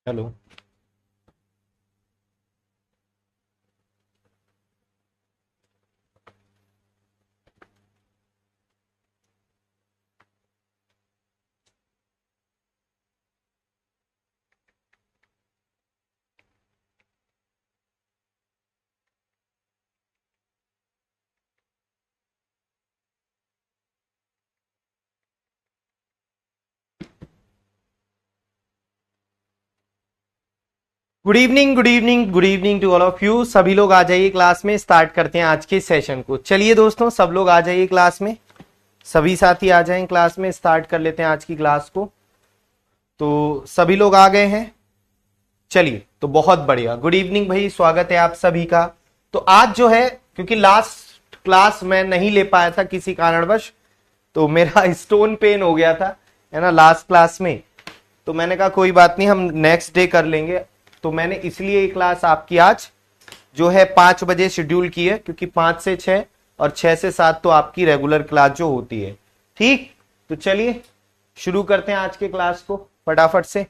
Hello. Good evening, good evening, good evening to all of you. सभी लोग आ जाइए class में। स्टार्ट करते हैं आज के सेशन को। चलिए दोस्तों, सब लोग आ जाइए क्लास में। सभी साथी आ जाएं क्लास में। स्टार्ट कर लेते हैं आज की क्लास को। तो सभी लोग आ गए हैं। चलिए, तो बहुत बढ़िया। गुड इवनिंग भाई, स्वागत है आप सभी का। तो आज जो है, क्योंकि लास्ट क्लास मैं नहीं ले पाया था किसी कारणवश, तो मेरा स्टोन पेन हो गया था, है ना, लास्ट क्लास में। तो मैंने कहा कोई बात नहीं, हम नेक्स्ट डे कर लेंगे। तो मैंने इसलिए ये क्लास आपकी आज जो है 5 बजे शेड्यूल की है, क्योंकि 5 से 6 और 6 से 7 तो आपकी रेगुलर क्लास जो होती है। ठीक, तो चलिए शुरू करते हैं आज के क्लास को फटाफट से।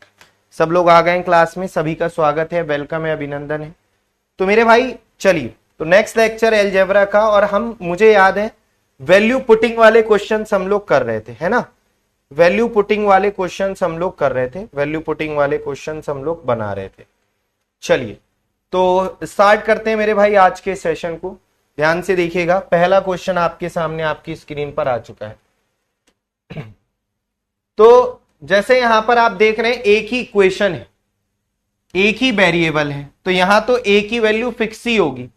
सब लोग आ गए क्लास में, सभी का स्वागत है, वेलकम है, अभिनंदन है। तो मेरे भाई चलिए, तो नेक्स्ट लेक्चर एलजेब्रा का, और हम, मुझे याद है, वैल्यू पुटिंग वाले क्वेश्चंस हम लोग कर रहे थे, है ना। वैल्यू पुटिंग वाले क्वेश्चंस हम लोग कर रहे थे, वैल्यू पुटिंग वाले क्वेश्चंस हम लोग बना रहे थे। चलिए, तो स्टार्ट करते हैं मेरे भाई आज के सेशन को। ध्यान से देखिएगा, पहला क्वेश्चन आपके सामने आपकी स्क्रीन पर आ चुका है। तो जैसे यहां पर आप देख रहे हैं, एक ही इक्वेशन है, एक ही वेरिएबल है, तो यहां तो एक ही वैल्यू फिक्स ही होगी।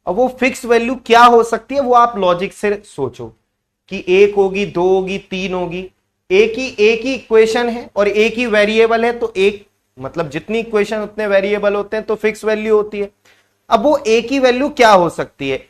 अब वो फिक्स वैल्यू क्या हो सकती है, वो आप लॉजिक से सोचो कि एक होगी, दो होगी, तीन होगी। एक ही इक्वेशन है और एक ही वेरिएबल है, तो एक, मतलब जितनी इक्वेशन उतने वेरिएबल होते हैं, तो फिक्स वैल्यू होती है। अब वो एक ही वैल्यू क्या हो सकती है,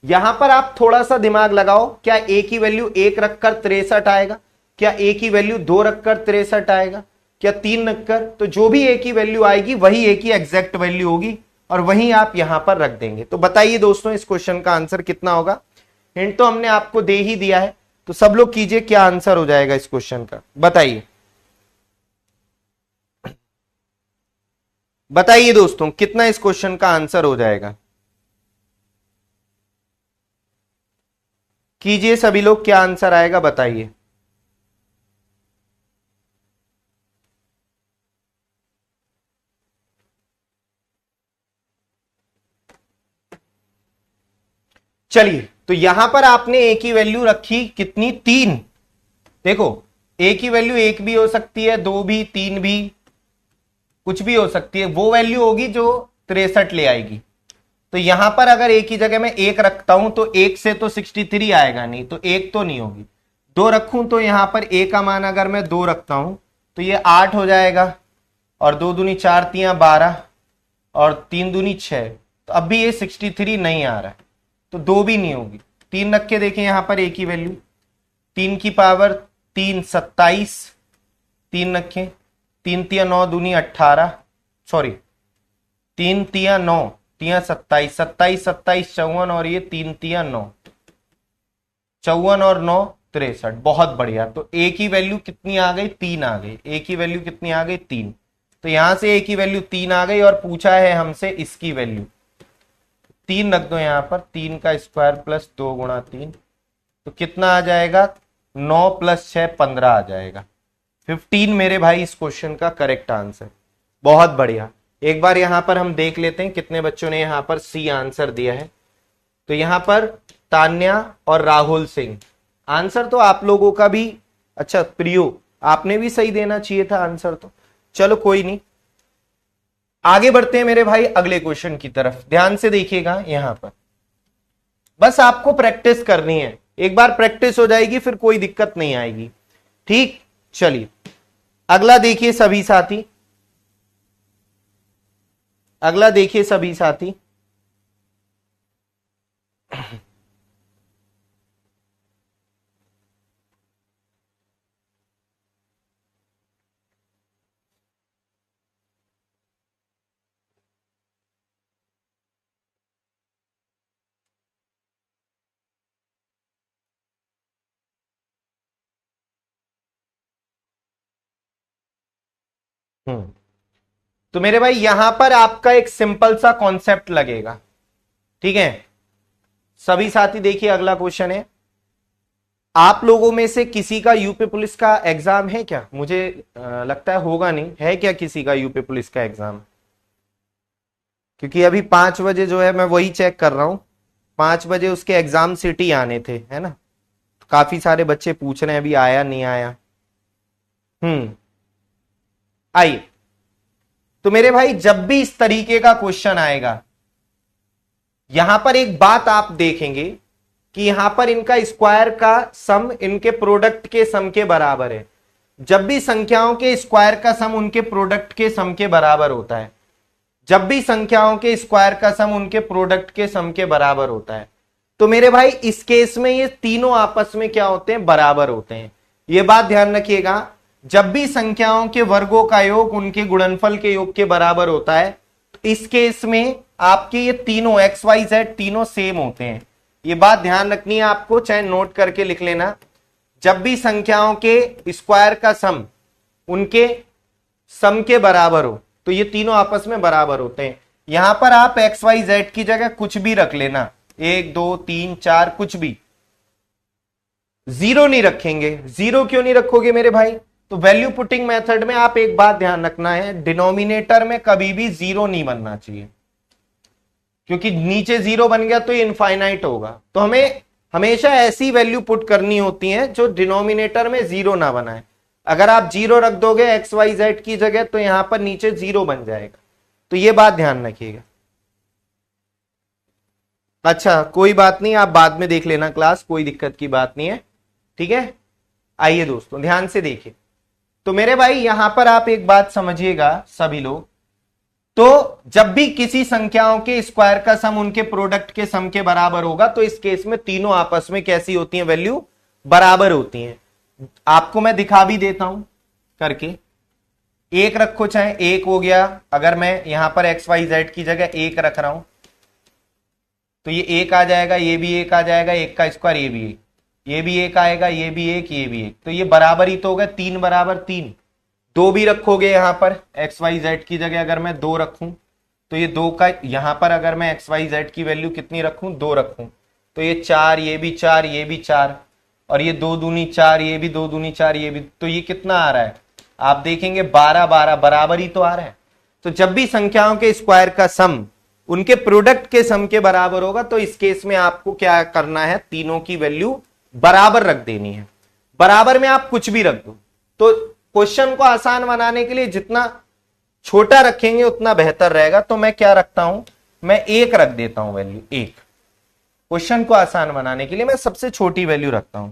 यहां पर आप थोड़ा सा दिमाग लगाओ। क्या एक ही वैल्यू एक रखकर 63 आएगा? क्या एक ही वैल्यू दो रखकर 63 आएगा? क्या तीन रखकर? तो जो भी एक ही वैल्यू आएगी वही एक ही एग्जैक्ट वैल्यू होगी, और वही आप यहां पर रख देंगे। तो बताइए दोस्तों, इस क्वेश्चन का आंसर कितना होगा? हिंट तो हमने आपको दे ही दिया है, तो सब लोग कीजिए, क्या आंसर हो जाएगा इस क्वेश्चन का, बताइए। बताइए दोस्तों, कितना इस क्वेश्चन का आंसर हो जाएगा? कीजिए सभी लोग, क्या आंसर आएगा बताइए। चलिए, तो यहां पर आपने एक ही वैल्यू रखी, कितनी? तीन। देखो, एक ही वैल्यू एक भी हो सकती है, दो भी, तीन भी, कुछ भी हो सकती है। वो वैल्यू होगी जो 63 ले आएगी। तो यहां पर अगर एक ही जगह में एक रखता हूं, तो एक से तो 63 आएगा नहीं, तो एक तो नहीं होगी। दो रखूं तो यहां पर ए का मान अगर मैं दो रखता हूं, तो ये 8 हो जाएगा, और दो दूनी चार, तियां 12, और तीन दूनी 6। तो अब भी ये 63 नहीं आ रहा है, तो दो भी नहीं होगी। तीन रख के देखें यहां पर एक ही वैल्यू, तीन की पावर तीन, 27। तीन रखें, तीन तिया नौ, दूनी 18, सॉरी, तीन तिया नौ, तिया 27, 27 27 54, और ये तीन तिया नौ, 54 और 9 63। बहुत बढ़िया। तो एक ही वैल्यू कितनी आ गई? तीन आ गई। एक ही वैल्यू कितनी आ गई? तीन। तो यहां से एक ही वैल्यू तीन आ गई, और पूछा है हमसे इसकी वैल्यू। तीन रख दो यहां पर, तीन का स्क्वायर प्लस दो गुणा तीन, तो कितना आ जाएगा? 9 + 6 15 आ जाएगा। 15 मेरे भाई इस क्वेश्चन का करेक्ट आंसर। बहुत बढ़िया। एक बार यहां पर हम देख लेते हैं कितने बच्चों ने यहां पर सी आंसर दिया है। तो यहां पर तान्या और राहुल सिंह, आंसर तो आप लोगों का भी, अच्छा प्रियो, आपने भी सही देना चाहिए था आंसर तो। चलो कोई नहीं, आगे बढ़ते हैं मेरे भाई अगले क्वेश्चन की तरफ। ध्यान से देखिएगा, यहां पर बस आपको प्रैक्टिस करनी है। एक बार प्रैक्टिस हो जाएगी फिर कोई दिक्कत नहीं आएगी। ठीक, चलिए अगला देखिए सभी साथी। अगला देखिए सभी साथी। हम्म तो मेरे भाई यहां पर आपका एक सिंपल सा कॉन्सेप्ट लगेगा, ठीक है। सभी साथी देखिए, अगला क्वेश्चन है, आप लोगों में से किसी का यूपी पुलिस का एग्जाम है क्या? मुझे लगता है होगा नहीं, है क्या किसी का यूपी पुलिस का एग्जाम? क्योंकि अभी 5 बजे जो है, मैं वही चेक कर रहा हूं, 5 बजे उसके एग्जाम सिटी आने थे, है ना। तो काफी सारे बच्चे पूछ रहे हैं अभी आया नहीं आया। आइए, तो मेरे भाई जब भी इस तरीके का क्वेश्चन आएगा, यहां पर एक बात आप देखेंगे कि यहां पर इनका स्क्वायर का सम इनके प्रोडक्ट के सम के बराबर है। जब भी संख्याओं के स्क्वायर का सम उनके प्रोडक्ट के सम के बराबर होता है, जब भी संख्याओं के स्क्वायर का सम उनके प्रोडक्ट के सम के बराबर होता है, तो मेरे भाई इस केस में ये तीनों आपस में क्या होते हैं? बराबर होते हैं। ये बात ध्यान रखिएगा, जब भी संख्याओं के वर्गों का योग उनके गुणनफल के योग के बराबर होता है, तो इस केस में आपके ये तीनों एक्स वाई जेड तीनों सेम होते हैं। ये बात ध्यान रखनी है आपको, चाहे नोट करके लिख लेना। जब भी संख्याओं के स्क्वायर का सम उनके सम के बराबर हो, तो ये तीनों आपस में बराबर होते हैं। यहां पर आप एक्स वाई जेड की जगह कुछ भी रख लेना, 1 2 3 4 कुछ भी, जीरो नहीं रखेंगे। जीरो क्यों नहीं रखोगे मेरे भाई? तो वैल्यू पुटिंग मेथड में आप एक बात ध्यान रखना है, डिनोमिनेटर में कभी भी जीरो नहीं बनना चाहिए, क्योंकि नीचे जीरो बन गया तो ये इनफाइनाइट होगा। तो हमें हमेशा ऐसी वैल्यू पुट करनी होती है जो डिनोमिनेटर में जीरो ना बनाए। अगर आप जीरो रख दोगे एक्स वाई जेड की जगह, तो यहां पर नीचे जीरो बन जाएगा। तो ये बात ध्यान रखिएगा। अच्छा, कोई बात नहीं, आप बाद में देख लेना क्लास, कोई दिक्कत की बात नहीं है, ठीक है। आइए दोस्तों ध्यान से देखिए, तो मेरे भाई यहां पर आप एक बात समझिएगा सभी लोग, तो जब भी किसी संख्याओं के स्क्वायर का सम उनके प्रोडक्ट के सम के बराबर होगा, तो इस केस में तीनों आपस में कैसी होती हैं? वैल्यू बराबर होती हैं। आपको मैं दिखा भी देता हूं करके, एक रखो, चाहे एक हो गया, अगर मैं यहां पर एक्स वाई जेड की जगह एक रख रहा हूं, तो ये एक आ जाएगा, ये भी एक आ जाएगा, एक का स्क्वायर ये भी एक, ये भी एक आएगा, ये भी एक, ये भी एक, तो ये बराबर ही तो हो गया, 3 बराबर 3। दो भी रखोगे यहां पर एक्स वाई जेड की जगह, अगर मैं 2 रखूं, तो ये 2 का, यहां पर अगर मैं एक्स वाई जेड की वैल्यू कितनी रखूं? 2 रखूं, तो ये 4, ये भी 4, ये भी 4, और ये 2 दूनी 4, ये भी 2 दूनी 4, ये भी, तो ये कितना आ रहा है? आप देखेंगे 12 12 बराबर ही तो आ रहा है। तो जब भी संख्याओं के स्क्वायर का सम उनके प्रोडक्ट के सम के बराबर होगा, तो इस केस में आपको क्या करना है? तीनों की वैल्यू बराबर रख देनी है। बराबर में आप कुछ भी रख दो। तो क्वेश्चन को आसान बनाने के लिए जितना छोटा रखेंगे उतना बेहतर रहेगा। तो मैं क्या रखता हूं? मैं 1 रख देता हूं, वैल्यू 1। क्वेश्चन को आसान बनाने के लिए मैं सबसे छोटी वैल्यू रखता हूं।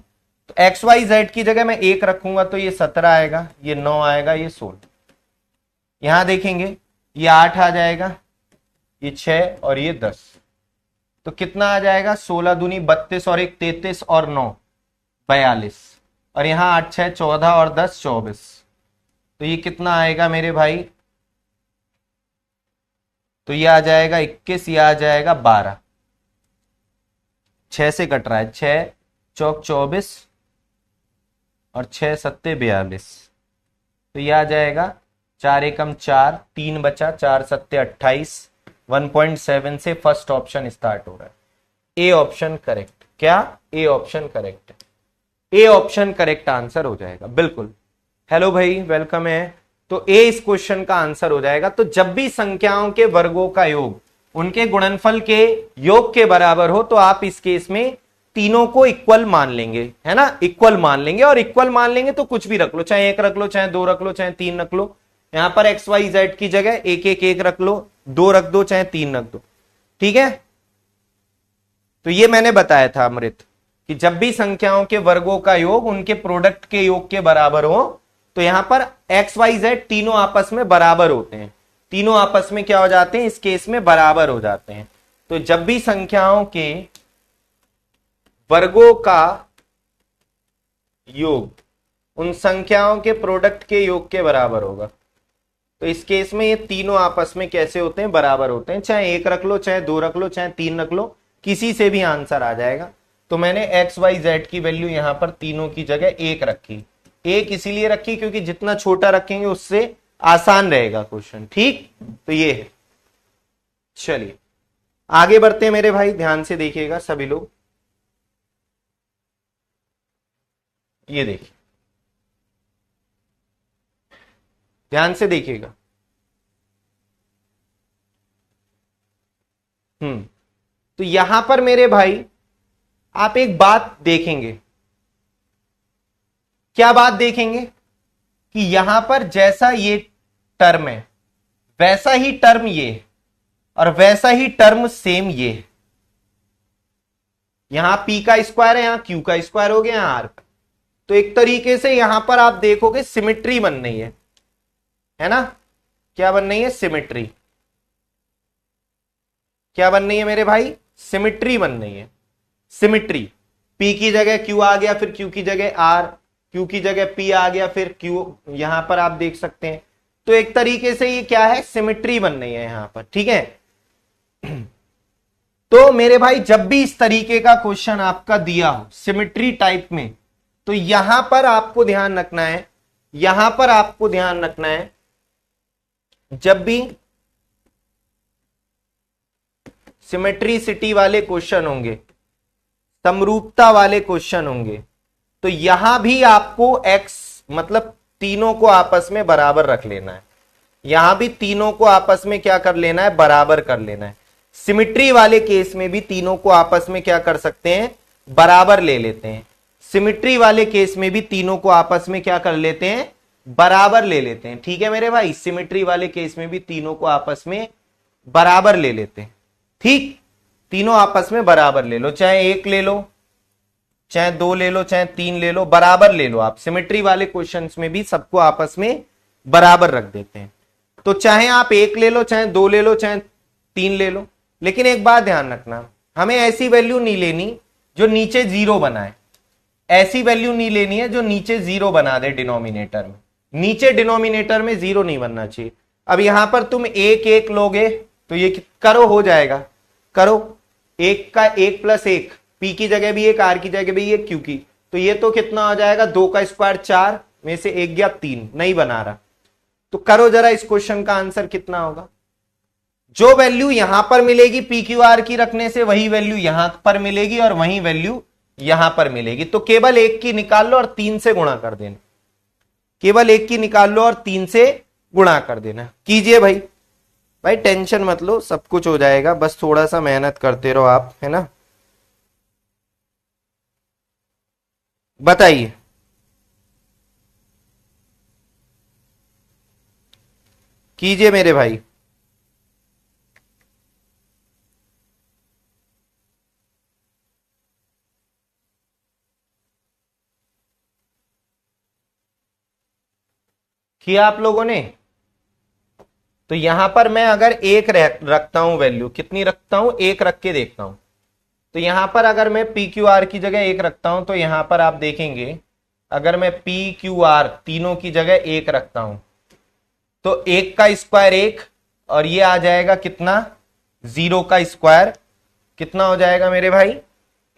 तो एक्स वाई जेड की जगह मैं 1 रखूंगा, तो ये 17 आएगा, ये 9 आएगा, ये 16। यहां देखेंगे ये 8 आ जाएगा, ये 6 और ये 10। तो कितना आ जाएगा? 16 दूनी 32 और 1 33 और 9 42, और यहां 8 6 14 और 10 24। तो ये कितना आएगा मेरे भाई? तो ये आ जाएगा 21, ये आ जाएगा 12। 6 से कट रहा है, 6 चौक 24 और 6 सत्ते 42। तो ये आ जाएगा 4 एकम 4, 3 बचा, 4 सत्ते 28। 1.7 से फर्स्ट ऑप्शन स्टार्ट हो रहा है। A option correct. क्या? ए ऑप्शन करेक्ट है। ए ऑप्शन करेक्ट आंसर हो जाएगा, बिल्कुल। हेलो भाई, वेलकम है। तो ए इस क्वेश्चन का आंसर हो जाएगा। तो जब भी संख्याओं के वर्गों का योग उनके गुणनफल के योग के बराबर हो, तो आप इस केस में तीनों को इक्वल मान लेंगे, है ना, इक्वल मान लेंगे। और इक्वल मान लेंगे तो कुछ भी रख लो, चाहे 1 रख लो, चाहे 2 रख लो, चाहे 3 रख लो। यहां पर एक्स वाई जेड की जगह 1 1 1 रख लो, 2 रख दो, चाहे 3 रख दो, ठीक है। तो ये मैंने बताया था अमृत, कि जब भी संख्याओं के वर्गों का योग उनके प्रोडक्ट के योग के बराबर हो, तो यहां पर एक्स वाई जेड तीनों आपस में बराबर होते हैं। तीनों आपस में क्या हो जाते हैं? इस केस में बराबर हो जाते हैं। तो जब भी संख्याओं के वर्गों का योग उन संख्याओं के प्रोडक्ट के योग के बराबर होगा, तो इस केस में ये तीनों आपस में कैसे होते हैं? बराबर होते हैं। चाहे 1 रख लो, चाहे 2 रख लो, चाहे 3 रख लो, किसी से भी आंसर आ जाएगा। तो मैंने एक्स वाई जेड की वैल्यू यहां पर तीनों की जगह 1 रखी। 1 इसीलिए रखी क्योंकि जितना छोटा रखेंगे उससे आसान रहेगा क्वेश्चन। ठीक, तो ये है। चलिए आगे बढ़ते हैं मेरे भाई, ध्यान से देखिएगा सभी लोग। ये देखिए, ध्यान से देखिएगा। तो यहां पर मेरे भाई आप एक बात देखेंगे। क्या बात देखेंगे? कि यहां पर जैसा ये टर्म है वैसा ही टर्म ये, और वैसा ही टर्म सेम ये। यहां p का स्क्वायर है, यहां q का स्क्वायर हो गया, यहां r का। तो एक तरीके से यहां पर आप देखोगे सिमेट्री बन रही है ना। क्या बन रही है? सिमेट्री। क्या बन रही है मेरे भाई? सिमेट्री बन रही है। सिमेट्री, p की जगह q आ गया, फिर q की जगह r, q की जगह p आ गया, फिर q यहां पर आप देख सकते हैं। तो एक तरीके से ये क्या है? सिमेट्री बन रही है यहां पर। ठीक है। तो मेरे भाई जब भी इस तरीके का क्वेश्चन आपका दिया हो सिमेट्री टाइप में, तो यहां पर आपको ध्यान रखना है, यहां पर आपको ध्यान रखना है, जब भी सिमेट्रिसिटी वाले क्वेश्चन होंगे, समरूपता वाले क्वेश्चन होंगे, तो यहां भी आपको x मतलब तीनों को आपस में बराबर रख लेना है। यहां भी तीनों को आपस में क्या कर लेना है? बराबर कर लेना है। सिमेट्री वाले केस में भी तीनों को आपस में क्या कर सकते हैं? बराबर ले लेते हैं। सिमेट्री वाले केस में भी तीनों को आपस में क्या कर लेते हैं? बराबर ले लेते हैं। ठीक है मेरे भाई, सिमेट्री वाले केस में भी तीनों को आपस में बराबर ले लेते हैं। ठीक, तीनों आपस में बराबर ले लो, चाहे एक ले लो, चाहे दो ले लो, चाहे तीन ले लो, बराबर ले लो आप। सिमेट्री वाले क्वेश्चंस में भी सबको आपस में बराबर रख देते हैं। तो चाहे आप एक ले लो, चाहे दो ले लो, चाहे तीन ले लो, लेकिन एक बात ध्यान रखना, हमें ऐसी वैल्यू नहीं लेनी जो नीचे जीरो बनाए। ऐसी वैल्यू नहीं लेनी है जो नीचे जीरो बना दे डिनोमिनेटर में। नीचे डिनोमिनेटर में जीरो नहीं बनना चाहिए। अब यहां पर तुम एक एक लोगे तो ये करो, हो जाएगा। करो, एक का एक प्लस एक, पी की जगह भी एक, आर की जगह भी एक, क्यू की, तो ये तो कितना हो जाएगा? दो का स्क्वायर चार, में से एक गया तीन, नहीं बना रहा। तो करो जरा इस क्वेश्चन का आंसर कितना होगा। जो वैल्यू यहां पर मिलेगी पी क्यू आर की रखने से, वही वैल्यू यहां पर मिलेगी और वही वैल्यू यहां पर मिलेगी। तो केवल एक की निकाल लो और तीन से गुणा कर देना। केवल एक की निकाल लो और तीन से गुणा कर देना। कीजिए भाई। भाई टेंशन मत लो, सब कुछ हो जाएगा, बस थोड़ा सा मेहनत करते रहो आप, है ना। बताइए। कीजिए मेरे भाई। किया आप लोगों ने? तो यहां पर मैं अगर एक रखता हूं, वैल्यू कितनी रखता हूं? एक रख के देखता हूं। तो यहां पर अगर मैं पी क्यू आर की जगह एक रखता हूं, तो यहां पर आप देखेंगे अगर मैं पी क्यू आर तीनों की जगह एक रखता हूं, तो एक का स्क्वायर एक, और ये आ जाएगा कितना? जीरो का स्क्वायर। कितना हो जाएगा मेरे भाई?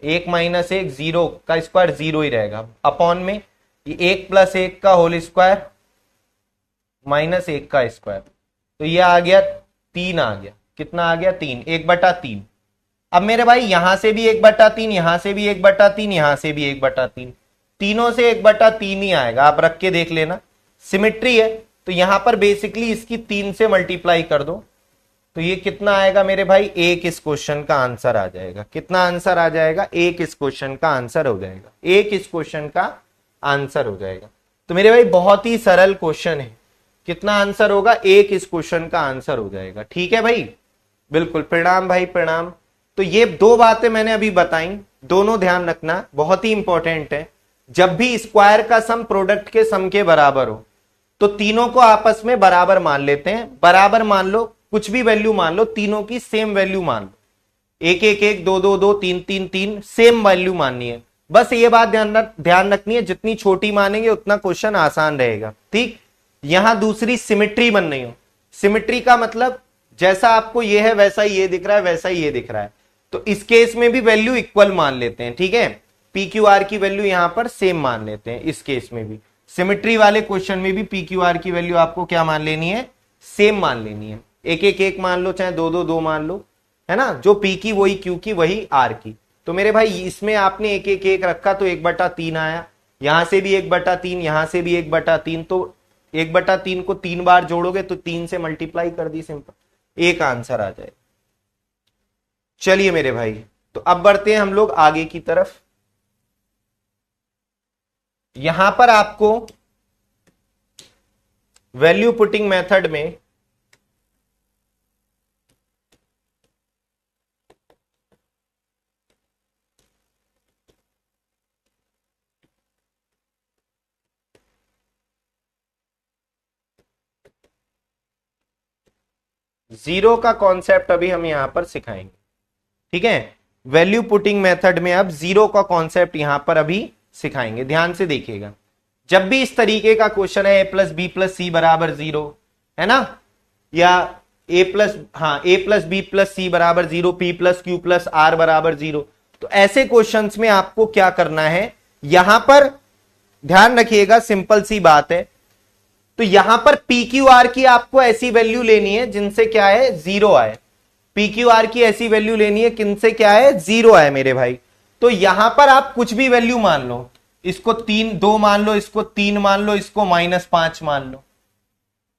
एक माइनस एक, जीरो का स्क्वायर जीरो ही रहेगा, अपॉन में ये एक प्लस एक का होल स्क्वायर माइनस एक का स्क्वायर, तो ये आ गया तीन, आ गया कितना? आ गया तीन, एक बटा तीन। अब मेरे भाई यहां से भी एक बटा तीन, यहां से भी एक बटा तीन, यहां से भी एक बटा तीन, तीनों से एक बटा तीन ही आएगा। आप रख के देख लेना, सिमेट्री है। तो यहां पर बेसिकली इसकी तीन से मल्टीप्लाई कर दो, तो ये कितना आएगा मेरे भाई? एक इस क्वेश्चन का आंसर आ जाएगा। कितना आंसर आ जाएगा? एक इस क्वेश्चन का आंसर हो जाएगा। एक इस क्वेश्चन का आंसर हो जाएगा। तो मेरे भाई बहुत ही सरल क्वेश्चन है। कितना आंसर होगा? एक इस क्वेश्चन का आंसर हो जाएगा। ठीक है भाई, बिल्कुल। प्रणाम भाई, प्रणाम। तो ये दो बातें मैंने अभी बताई, दोनों ध्यान रखना, बहुत ही इंपॉर्टेंट है। जब भी स्क्वायर का सम प्रोडक्ट के सम के बराबर हो, तो तीनों को आपस में बराबर मान लेते हैं। बराबर मान लो, कुछ भी वैल्यू मान लो, तीनों की सेम वैल्यू मान लो। एक एक एक, दो दो दो, तीन तीन तीन, सेम वैल्यू माननी है। बस ये बात ध्यान रखनी है, जितनी छोटी मानेंगे उतना क्वेश्चन आसान रहेगा। ठीक, यहां दूसरी सिमेट्री बन रही हो। सिमेट्री का मतलब जैसा आपको ये है वैसा ही ये दिख रहा है, वैसा ही ये दिख रहा है, तो इस केस में भी वैल्यू इक्वल मान लेते हैं। ठीक है, पी क्यू आर की वैल्यू यहां पर सेम मान लेते हैं, इस केस में भी सिमेट्री वाले क्वेश्चन में भी पी क्यू आर की वैल्यू आपको क्या मान लेनी है, सेम मान लेनी है। एक एक एक मान लो, चाहे दो दो दो मान लो, है ना, जो पी की वही क्यू की वही आर की। तो मेरे भाई इसमें आपने एक एक एक रखा तो 1/3 आया, यहां से भी 1/3, यहां से भी 1/3, तो 1/3 को 3 बार जोड़ोगे तो 3 से मल्टीप्लाई कर दी, सिंपल, एक आंसर आ जाए। चलिए मेरे भाई, तो अब बढ़ते हैं हम लोग आगे की तरफ। यहां पर आपको वैल्यू पुटिंग मेथड में जीरो का कॉन्सेप्ट अभी हम यहां पर सिखाएंगे, ठीक है। वैल्यू पुटिंग मेथड में अब जीरो का कॉन्सेप्ट यहां पर अभी सिखाएंगे, ध्यान से देखिएगा। जब भी इस तरीके का क्वेश्चन है a plus B plus c बराबर 0, है ना, या a plus B plus c बराबर 0, p plus q plus r बराबर 0, तो ऐसे क्वेश्चंस में आपको क्या करना है, यहां पर ध्यान रखिएगा, सिंपल सी बात है। तो यहां पर पी क्यू आर की आपको ऐसी वैल्यू लेनी है जिनसे क्या है, 0 आए। पी क्यू आर की ऐसी वैल्यू लेनी है किनसे क्या है, 0 आए मेरे भाई। तो यहां पर आप कुछ भी वैल्यू मान लो, इसको 2 मान लो, इसको 3 मान लो, इसको -5 मान लो,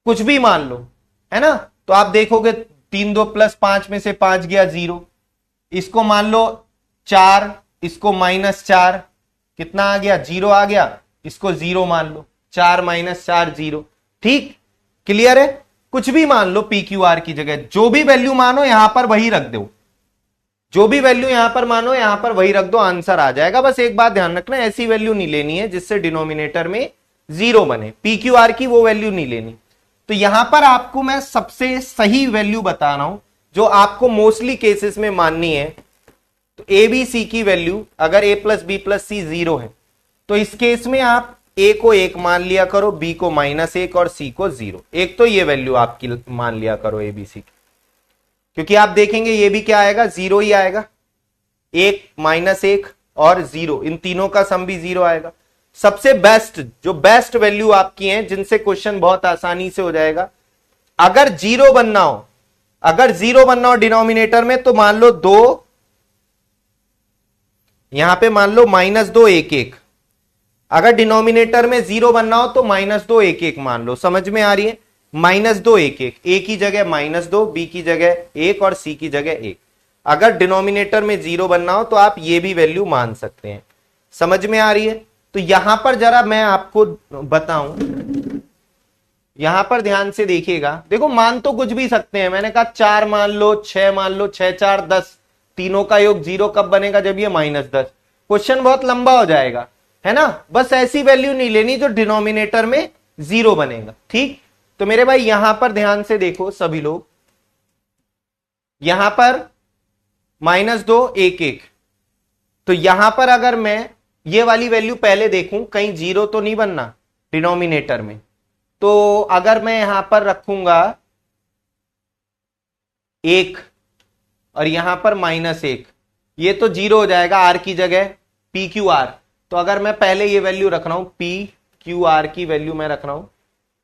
कुछ भी मान लो, है ना। तो आप देखोगे 3 2 + 5 में से 5 गया 0, इसको मान लो 4, इसको -4, कितना आ गया, 0 आ गया, इसको 0 मान लो, 4 - 4 0, ठीक, क्लियर है। कुछ भी मान लो पी क्यू आर की जगह, जो भी वैल्यू मानो यहां पर वही रख दो, जो भी वैल्यू यहां पर मानो यहां पर वही रख दो, आंसर आ जाएगा। बस एक बात ध्यान रखना, ऐसी वैल्यू नहीं लेनी है जिससे डिनोमिनेटर में 0 बने, पी क्यू आर की वो वैल्यू नहीं लेनी। तो यहां पर आपको मैं सबसे सही वैल्यू बता रहा हूं जो आपको मोस्टली केसेस में माननी है। तो ए बी सी की वैल्यू, अगर a plus B plus c 0 है तो इस केस में आप a को 1 मान लिया करो, b को -1 और c को 0। एक तो ये वैल्यू आपकी मान लिया करो ए बी सी की, क्योंकि आप देखेंगे ये भी क्या आएगा, 0 ही आएगा, 1 -1 और 0, इन तीनों का सम भी 0 आएगा। सबसे बेस्ट, जो बेस्ट वैल्यू आपकी है जिनसे क्वेश्चन बहुत आसानी से हो जाएगा, अगर 0 बनना हो, अगर 0 बनना हो डिनोमिनेटर में, तो मान लो 2, यहां पे मान लो -2 1 1, अगर डिनोमिनेटर में 0 बनना हो तो -2 1 1 मान लो, समझ में आ रही है, -2 1 1, a की जगह -2, b की जगह 1 और c की जगह 1। अगर डिनोमिनेटर में 0 बनना हो तो आप ये भी वैल्यू मान सकते हैं, समझ में आ रही है। तो यहां पर जरा मैं आपको बताऊं, यहां पर ध्यान से देखिएगा, देखो मान तो कुछ भी सकते हैं, मैंने कहा 4 मान लो, 6 मान लो, 6 4 10, तीनों का योग 0 कब बनेगा, जब ये -10। क्वेश्चन बहुत लंबा हो जाएगा, है ना। बस ऐसी वैल्यू नहीं लेनी जो डिनोमिनेटर में 0 बनेगा, ठीक। तो मेरे भाई यहां पर ध्यान से देखो सभी लोग, यहां पर -2 1 1, तो यहां पर अगर मैं ये वाली वैल्यू पहले देखूं, कहीं 0 तो नहीं बनना डिनोमिनेटर में, तो अगर मैं यहां पर रखूंगा 1 और यहां पर -1, ये तो 0 हो जाएगा, आर की जगह पी क्यू आर। तो अगर मैं पहले ये वैल्यू रख रहा हूं, पी क्यू आर की वैल्यू मैं रख रहा हूं,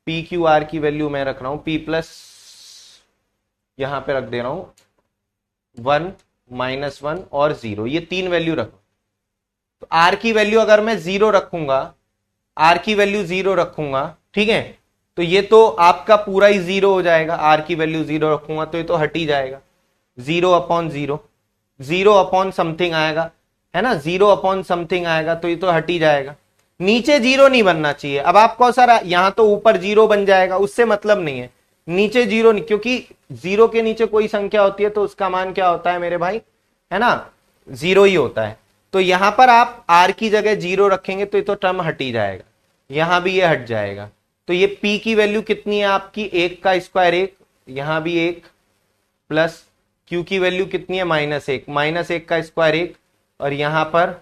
पी क्यू आर की वैल्यू मैं रख रहा हूं, p प्लस यहां पे रख दे रहा हूं 1 -1 और 0, ये 3 वैल्यू रखो। तो r की वैल्यू अगर मैं 0 रखूंगा, r की वैल्यू 0 रखूंगा, ठीक है, तो ये तो आपका पूरा ही 0 हो जाएगा। r की वैल्यू 0 रखूंगा तो ये तो हट ही जाएगा, 0/0, 0 समथिंग आएगा, है ना, 0/समथिंग आएगा, तो ये तो हट ही जाएगा। नीचे 0 नहीं बनना चाहिए। अब आपको सर यहां तो ऊपर 0 बन जाएगा, उससे मतलब नहीं है, नीचे 0 नहीं, क्योंकि 0 के नीचे कोई संख्या होती है तो उसका मान क्या होता है मेरे भाई, है ना, 0 ही होता है। तो यहां पर आप r की जगह 0 रखेंगे तो ये तो टर्म हट ही जाएगा, यहां भी ये हट जाएगा। तो ये p की वैल्यू कितनी है आपकी, 1 का स्क्वायर 1, यहां भी 1, प्लस q की वैल्यू कितनी है, -1, -1 का स्क्वायर 1, और यहां पर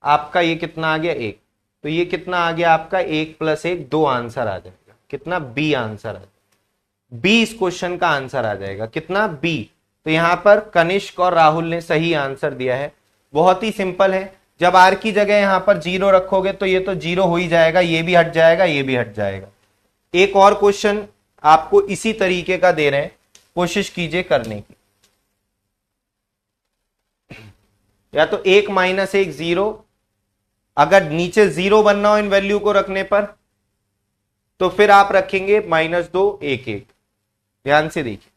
आपका ये कितना आ गया, 1। तो ये कितना आ गया आपका, 1 + 1 2 आंसर आ जाएगा, कितना, b आंसर आ जाएगा, b इस क्वेश्चन का आंसर आ जाएगा, कितना, b। तो यहां पर कनिष्क और राहुल ने सही आंसर दिया है, बहुत ही सिंपल है। जब आर की जगह यहां पर 0 रखोगे तो ये तो 0 हो ही जाएगा, ये भी हट जाएगा, ये भी हट जाएगा। एक और क्वेश्चन आपको इसी तरीके का दे रहे हैं, कोशिश कीजिए करने की। या तो 1 माइनस 1 0, अगर नीचे 0 बनना हो इन वैल्यू को रखने पर तो फिर आप रखेंगे -2 1 1। ध्यान से देखिए,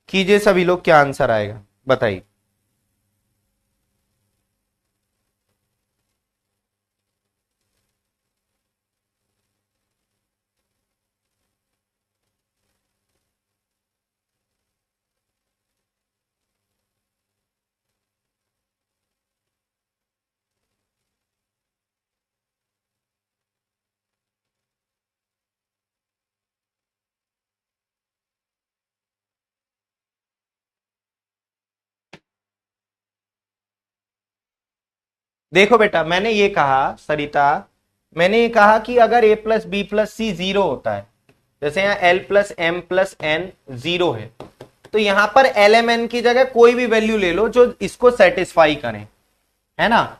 कीजिए सभी लोग, क्या आंसर आएगा बताइए। देखो बेटा, मैंने ये कहा सरिता, मैंने ये कहा कि अगर a plus B plus c 0 होता है, जैसे यहाँ l plus m plus n 0 है, तो यहां पर एल एम एन की जगह कोई भी वैल्यू ले लो जो इसको सेटिस्फाई करें, है ना,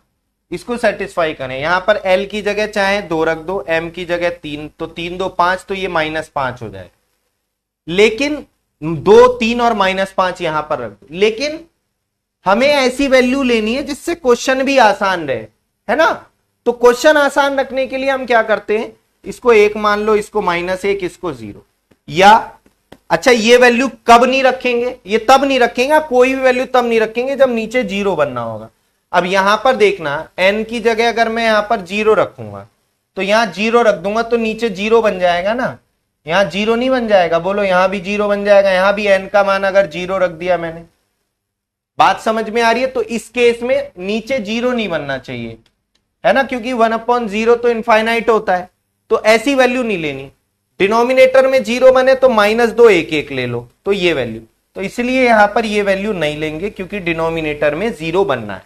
इसको सेटिस्फाई करें। यहां पर l की जगह चाहे 2 रख दो, m की जगह 3, तो 3 2 5, तो ये -5 हो जाए। लेकिन 2 3 और -5 यहां पर रख दो, लेकिन हमें ऐसी वैल्यू लेनी है जिससे क्वेश्चन भी आसान रहे, है ना। तो क्वेश्चन आसान रखने के लिए हम क्या करते हैं, इसको 1 मान लो, इसको -1, इसको 0। या अच्छा, ये वैल्यू कब नहीं रखेंगे, ये तब नहीं रखेंगे, कोई भी वैल्यू तब नहीं रखेंगे जब नीचे 0 बनना होगा। अब यहां पर देखना, n की जगह अगर मैं यहां पर 0 रखूंगा तो यहां 0 रख दूंगा तो नीचे 0 बन जाएगा ना, यहां 0 नहीं बन जाएगा, बोलो, यहां भी 0 बन जाएगा। यहां भी n का मान अगर 0 रख दिया मैंने, बात समझ में आ रही है। तो इस केस में नीचे 0 नहीं बनना चाहिए, है ना, क्योंकि 1/0 तो इनफाइनाइट होता है, तो ऐसी वैल्यू नहीं लेनी। डिनोमिनेटर में 0 बने तो -2 1 1 ले लो, तो ये वैल्यू, तो इसलिए यहां पर ये वैल्यू नहीं लेंगे क्योंकि डिनोमिनेटर में 0 बनना है।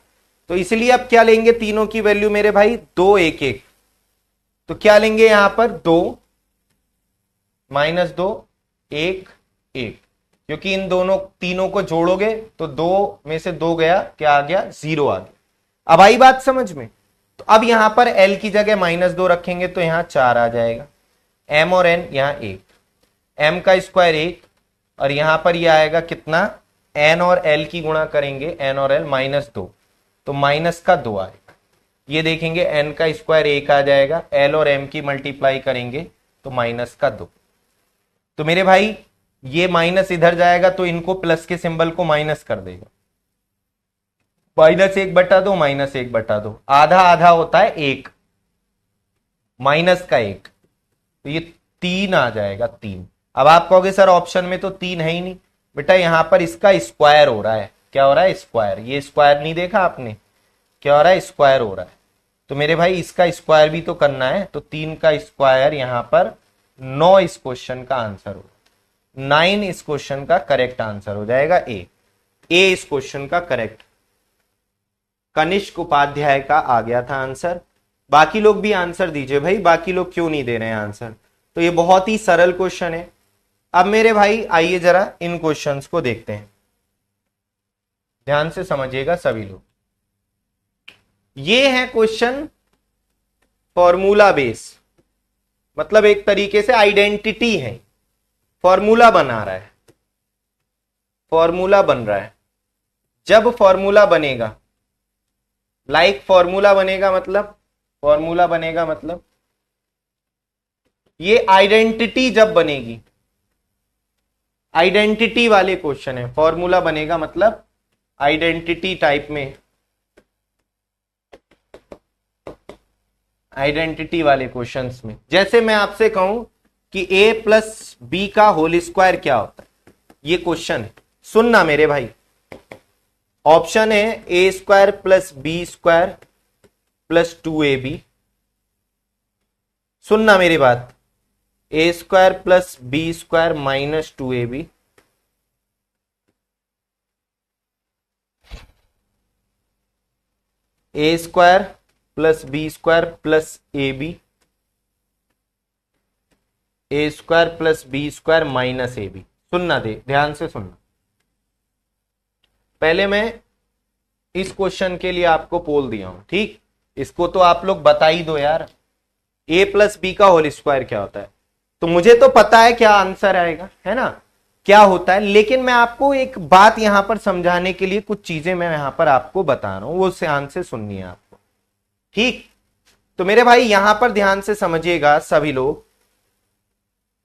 तो इसलिए अब क्या लेंगे, तीनों की वैल्यू मेरे भाई 2 1 1, तो क्या लेंगे यहां पर 2 -2 1 1, क्योंकि इन दोनों तीनों को जोड़ोगे तो 2 में से 2 गया, क्या आ गया, 0 आ गया। अब आई बात समझ में। तो अब यहां पर l की जगह -2 रखेंगे तो यहां 4 आ जाएगा, m और n यहां 1, m का स्क्वायर 1, और यहां पर यह आएगा कितना, n और l की गुणा करेंगे, n और l -2, तो -2 आएगा। ये देखेंगे n का स्क्वायर 1 आ जाएगा, l और m की मल्टीप्लाई करेंगे तो -2। तो मेरे भाई ये माइनस इधर जाएगा तो इनको प्लस के सिंबल को माइनस कर देगा, -1/2 -1/2, आधा आधा होता है 1, माइनस का 1, तो ये 3 आ जाएगा, 3। अब आप कहोगे सर ऑप्शन में तो 3 है ही नहीं, बेटा यहां पर इसका स्क्वायर हो रहा है। क्या हो रहा है, स्क्वायर। ये स्क्वायर नहीं देखा आपने, क्या हो रहा है, स्क्वायर हो रहा है। तो मेरे भाई इसका स्क्वायर भी तो करना है, तो 3 का स्क्वायर यहां पर 9 इस क्वेश्चन का आंसर होगा, 9 इस क्वेश्चन का करेक्ट आंसर हो जाएगा, ए इस क्वेश्चन का करेक्ट। कनिष्क उपाध्याय का आ गया था आंसर। बाकी लोग भी आंसर दीजिए भाई, बाकी लोग क्यों नहीं दे रहे हैं आंसर। तो ये बहुत ही सरल क्वेश्चन है। अब मेरे भाई आइए जरा इन क्वेश्चंस को देखते हैं, ध्यान से समझिएगा सभी लोग। ये है क्वेश्चन फॉर्मूला बेस, मतलब एक तरीके से आइडेंटिटी है, फॉर्मूला बना रहा है, फॉर्मूला बन रहा है। जब फॉर्मूला बनेगा, फॉर्मूला बनेगा मतलब, फॉर्मूला बनेगा मतलब ये आइडेंटिटी जब बनेगी, आइडेंटिटी वाले क्वेश्चन है। फॉर्मूला बनेगा मतलब आइडेंटिटी टाइप में, आइडेंटिटी वाले क्वेश्चंस में। जैसे मैं आपसे कहूं कि a प्लस बी का होल स्क्वायर क्या होता है, ये क्वेश्चन है, सुनना मेरे भाई। ऑप्शन है a square plus B square plus 2ab, सुनना मेरी बात, a square plus B square minus 2ab, a square plus B square plus ab, a square plus B square minus ab। सुनना, दे ध्यान से सुनना। पहले मैं इस क्वेश्चन के लिए आपको पोल दिया हूं, ठीक। इसको तो आप लोग बता ही दो यार, a प्लस बी का होल स्क्वायर क्या होता है। तो मुझे तो पता है क्या आंसर आएगा, है ना, क्या होता है, लेकिन मैं आपको एक बात यहां पर समझाने के लिए कुछ चीजें मैं यहां पर आपको बता रहा हूं, वो ध्यान से सुननी है आपको, ठीक। तो मेरे भाई यहां पर ध्यान से समझिएगा, सभी लोग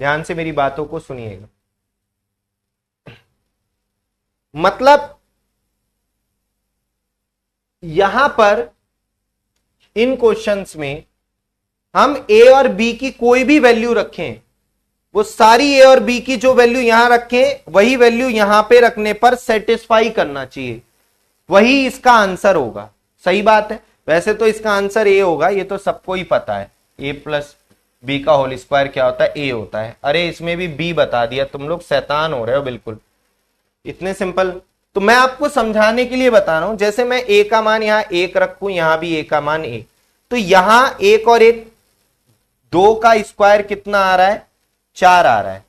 ध्यान से मेरी बातों को सुनिएगा। मतलब यहां पर इन क्वेश्चंस में हम ए और बी की कोई भी वैल्यू रखें, वो सारी ए और बी की जो वैल्यू यहां रखें वही वैल्यू यहां पे रखने पर सेटिस्फाई करना चाहिए, वही इसका आंसर होगा। सही बात है, वैसे तो इसका आंसर ए होगा, ये तो सबको ही पता है, ए प्लस बी का होल स्क्वायर क्या होता है, ए होता है। अरे इसमें भी बी बता दिया, तुम लोग शैतान हो रहे हो बिल्कुल, इतने सिंपल। तो मैं आपको समझाने के लिए बता रहा हूं, जैसे मैं ए का मान यहां एक रखूं, यहां भी ए का मान एक, तो यहां एक और एक, दो का स्क्वायर कितना आ रहा है, चार आ रहा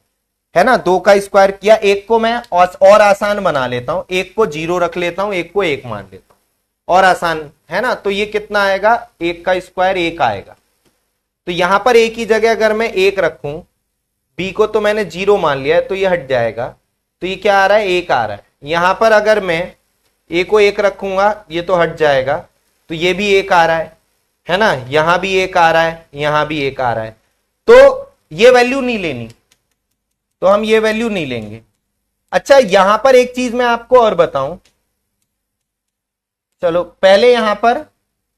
है ना। दो का स्क्वायर किया, एक को मैं और आसान बना लेता हूं, एक को जीरो रख लेता हूं, एक को एक मान लेता हूं, और आसान है ना। तो ये कितना आएगा, एक का स्क्वायर एक आएगा। तो यहां पर एक की जगह अगर मैं एक रखूं, बी को तो मैंने जीरो मान लिया है, तो ये हट जाएगा, तो ये क्या आ रहा है, एक आ रहा है। यहां पर अगर मैं ए को एक रखूंगा, ये तो हट जाएगा, तो ये भी एक आ रहा है ना, यहां भी एक आ रहा है, यहां भी एक आ रहा है। तो ये वैल्यू नहीं लेनी, तो हम ये वैल्यू नहीं लेंगे। अच्छा यहां पर एक चीज मैं आपको और बताऊं, चलो पहले यहां पर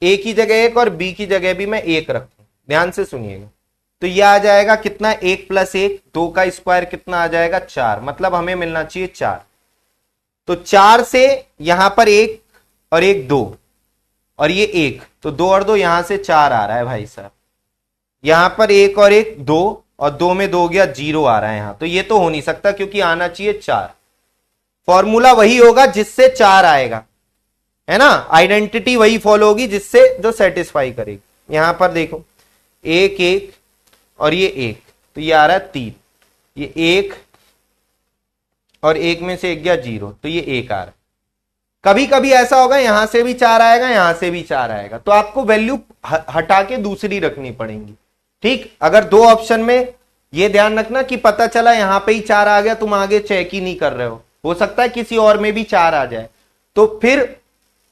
ए की जगह एक और बी की जगह भी मैं एक रखूं, ध्यान से सुनिएगा। तो ये आ जाएगा कितना, एक प्लस एक, दो का स्क्वायर कितना आ जाएगा, चार, मतलब हमें मिलना चाहिए चार। तो चार से यहां पर एक और एक दो, और ये एक, तो दो और दो, यहां से चार आ रहा है भाई साहब। यहां पर एक और एक दो, और दो में दो गया, जीरो आ रहा है यहां, तो ये तो हो नहीं सकता क्योंकि आना चाहिए चार। फॉर्मूला वही होगा जिससे चार आएगा, है ना, आइडेंटिटी वही फॉलो होगी जिससे जो सेटिस्फाई करेगी। यहां पर देखो एक एक और ये एक, तो ये आ रहा है तीन, ये एक और एक में से एक गया जीरो, तो ये एक आ रहा है। कभी कभी ऐसा होगा यहां से भी चार आएगा, यहां से भी चार आएगा, तो आपको वैल्यू हटा के दूसरी रखनी पड़ेगी, ठीक। अगर दो ऑप्शन में, ये ध्यान रखना कि पता चला यहां पे ही चार आ गया, तुम आगे चेक ही नहीं कर रहे हो सकता है किसी और में भी चार आ जाए, तो फिर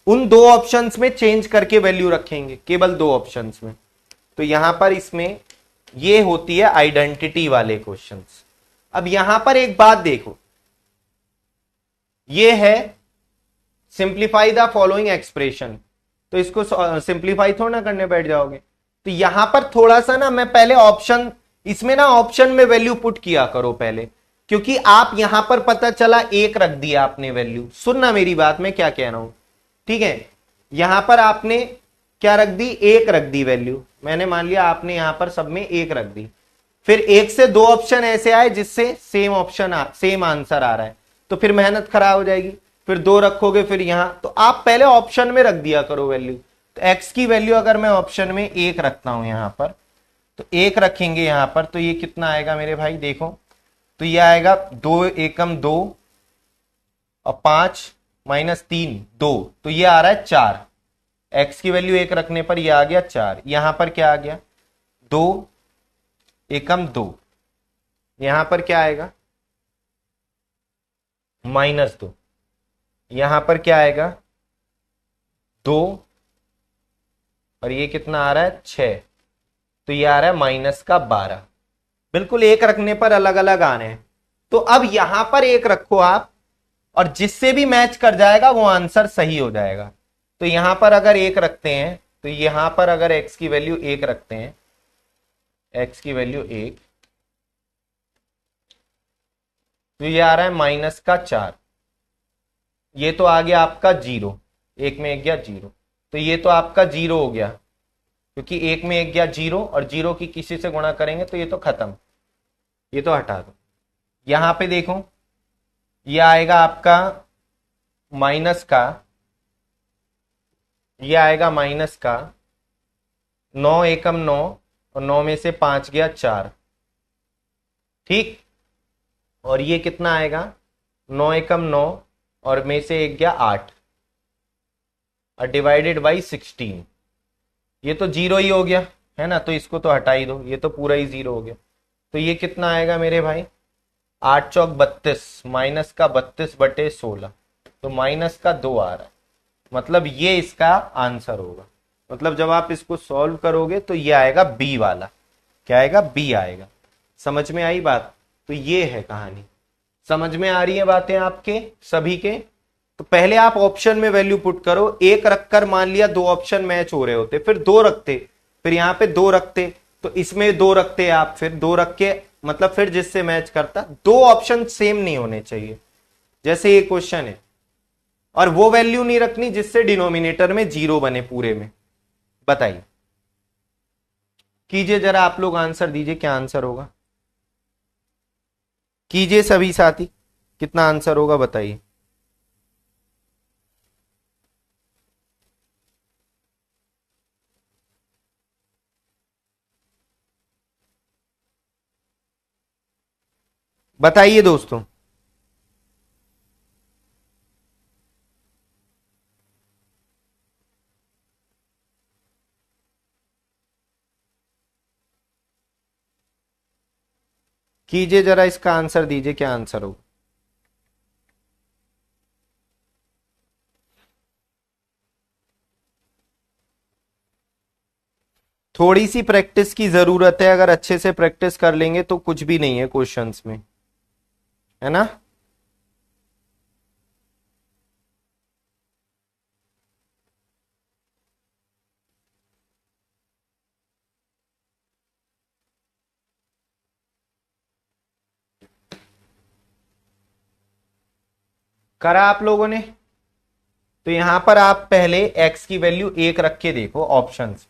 उन दो ऑप्शंस में चेंज करके वैल्यू रखेंगे, केवल दो ऑप्शंस में। तो यहां पर इसमें ये होती है आइडेंटिटी वाले क्वेश्चंस। अब यहां पर एक बात देखो, ये है सिंप्लीफाई द फॉलोइंग एक्सप्रेशन, तो इसको सिंप्लीफाई थोड़ा ना करने बैठ जाओगे। तो यहां पर थोड़ा सा ना, मैं पहले ऑप्शन, इसमें ना ऑप्शन में वैल्यू पुट किया करो पहले, क्योंकि आप यहां पर पता चला एक रख दिया आपने वैल्यू, सुनना मेरी बात मैं क्या कह रहा हूं, ठीक है। यहां पर आपने क्या रख दी, एक रख दी वैल्यू, मैंने मान लिया आपने यहां पर सब में एक रख दी, फिर एक से दो ऑप्शन ऐसे आए जिससे सेम आंसर आ रहा है, तो फिर मेहनत खराब हो जाएगी। फिर दो रखोगे, फिर यहां, तो आप पहले ऑप्शन में रख दिया करो वैल्यू। तो एक्स की वैल्यू अगर मैं ऑप्शन में एक रखता हूं यहां पर, तो एक रखेंगे यहां पर, तो ये कितना आएगा मेरे भाई, देखो तो ये आएगा दो एकम दो, और पांच माइनस तीन दो, तो ये आ रहा है चार। एक्स की वैल्यू एक रखने पर ये आ गया चार। यहां पर क्या आ गया, दो एकम दो, यहां पर क्या आएगा, माइनस दो, यहां पर क्या आएगा, दो, और ये कितना आ रहा है, छह, तो ये आ रहा है माइनस का 12। बिल्कुल एक रखने पर अलग अलग आ रहे हैं। तो अब यहां पर एक रखो आप, और जिससे भी मैच कर जाएगा वो आंसर सही हो जाएगा। तो यहां पर अगर एक रखते हैं, तो यहां पर अगर एक्स की वैल्यू एक रखते हैं, एक्स की वैल्यू एक, तो ये आ रहा है माइनस का 4, ये तो आ गया आपका जीरो, एक में एक गया जीरो, तो ये तो आपका जीरो हो गया, क्योंकि एक में एक गया जीरो, और जीरो की किसी से गुणा करेंगे तो ये तो खत्म, ये तो हटा दो। यहां पे देखो ये आएगा आपका माइनस का, ये आएगा माइनस का 9 एकम 9, और 9 में से 5 गया 4, ठीक। और ये कितना आएगा, 9 एकम 9, और में से एक गया 8, और डिवाइडेड बाई 16। ये तो जीरो ही हो गया है ना, तो इसको तो हटा ही दो, ये तो पूरा ही जीरो हो गया। तो ये कितना आएगा मेरे भाई, 8 चौक 32, माइनस का 32/16, तो माइनस का 2 आ रहा है। मतलब ये इसका आंसर होगा। मतलब जब आप इसको सॉल्व करोगे तो ये आएगा बी वाला। क्या आएगा, बी आएगा। समझ में आई बात? तो ये है कहानी। समझ में आ रही है बातें आपके सभी के? तो पहले आप ऑप्शन में वैल्यू पुट करो। एक रखकर मान लिया दो ऑप्शन मैच हो रहे होते, फिर दो रखते, फिर यहां पे दो रखते, तो इसमें दो रखते आप, फिर दो रख के मतलब फिर जिससे मैच करता। दो ऑप्शन सेम नहीं होने चाहिए, जैसे ये क्वेश्चन है। और वो वैल्यू नहीं रखनी जिससे डिनोमिनेटर में जीरो बने पूरे में। बताइए, कीजिए जरा, आप लोग आंसर दीजिए, क्या आंसर होगा? कीजिए सभी साथी, कितना आंसर होगा बताइए। बताइए दोस्तों। कीजिए जरा, इसका आंसर दीजिए, क्या आंसर होगा? थोड़ी सी प्रैक्टिस की जरूरत है। अगर अच्छे से प्रैक्टिस कर लेंगे तो कुछ भी नहीं है क्वेश्चंस में, है ना। करा आप लोगों ने? तो यहां पर आप पहले x की वैल्यू एक रख के देखो ऑप्शन से,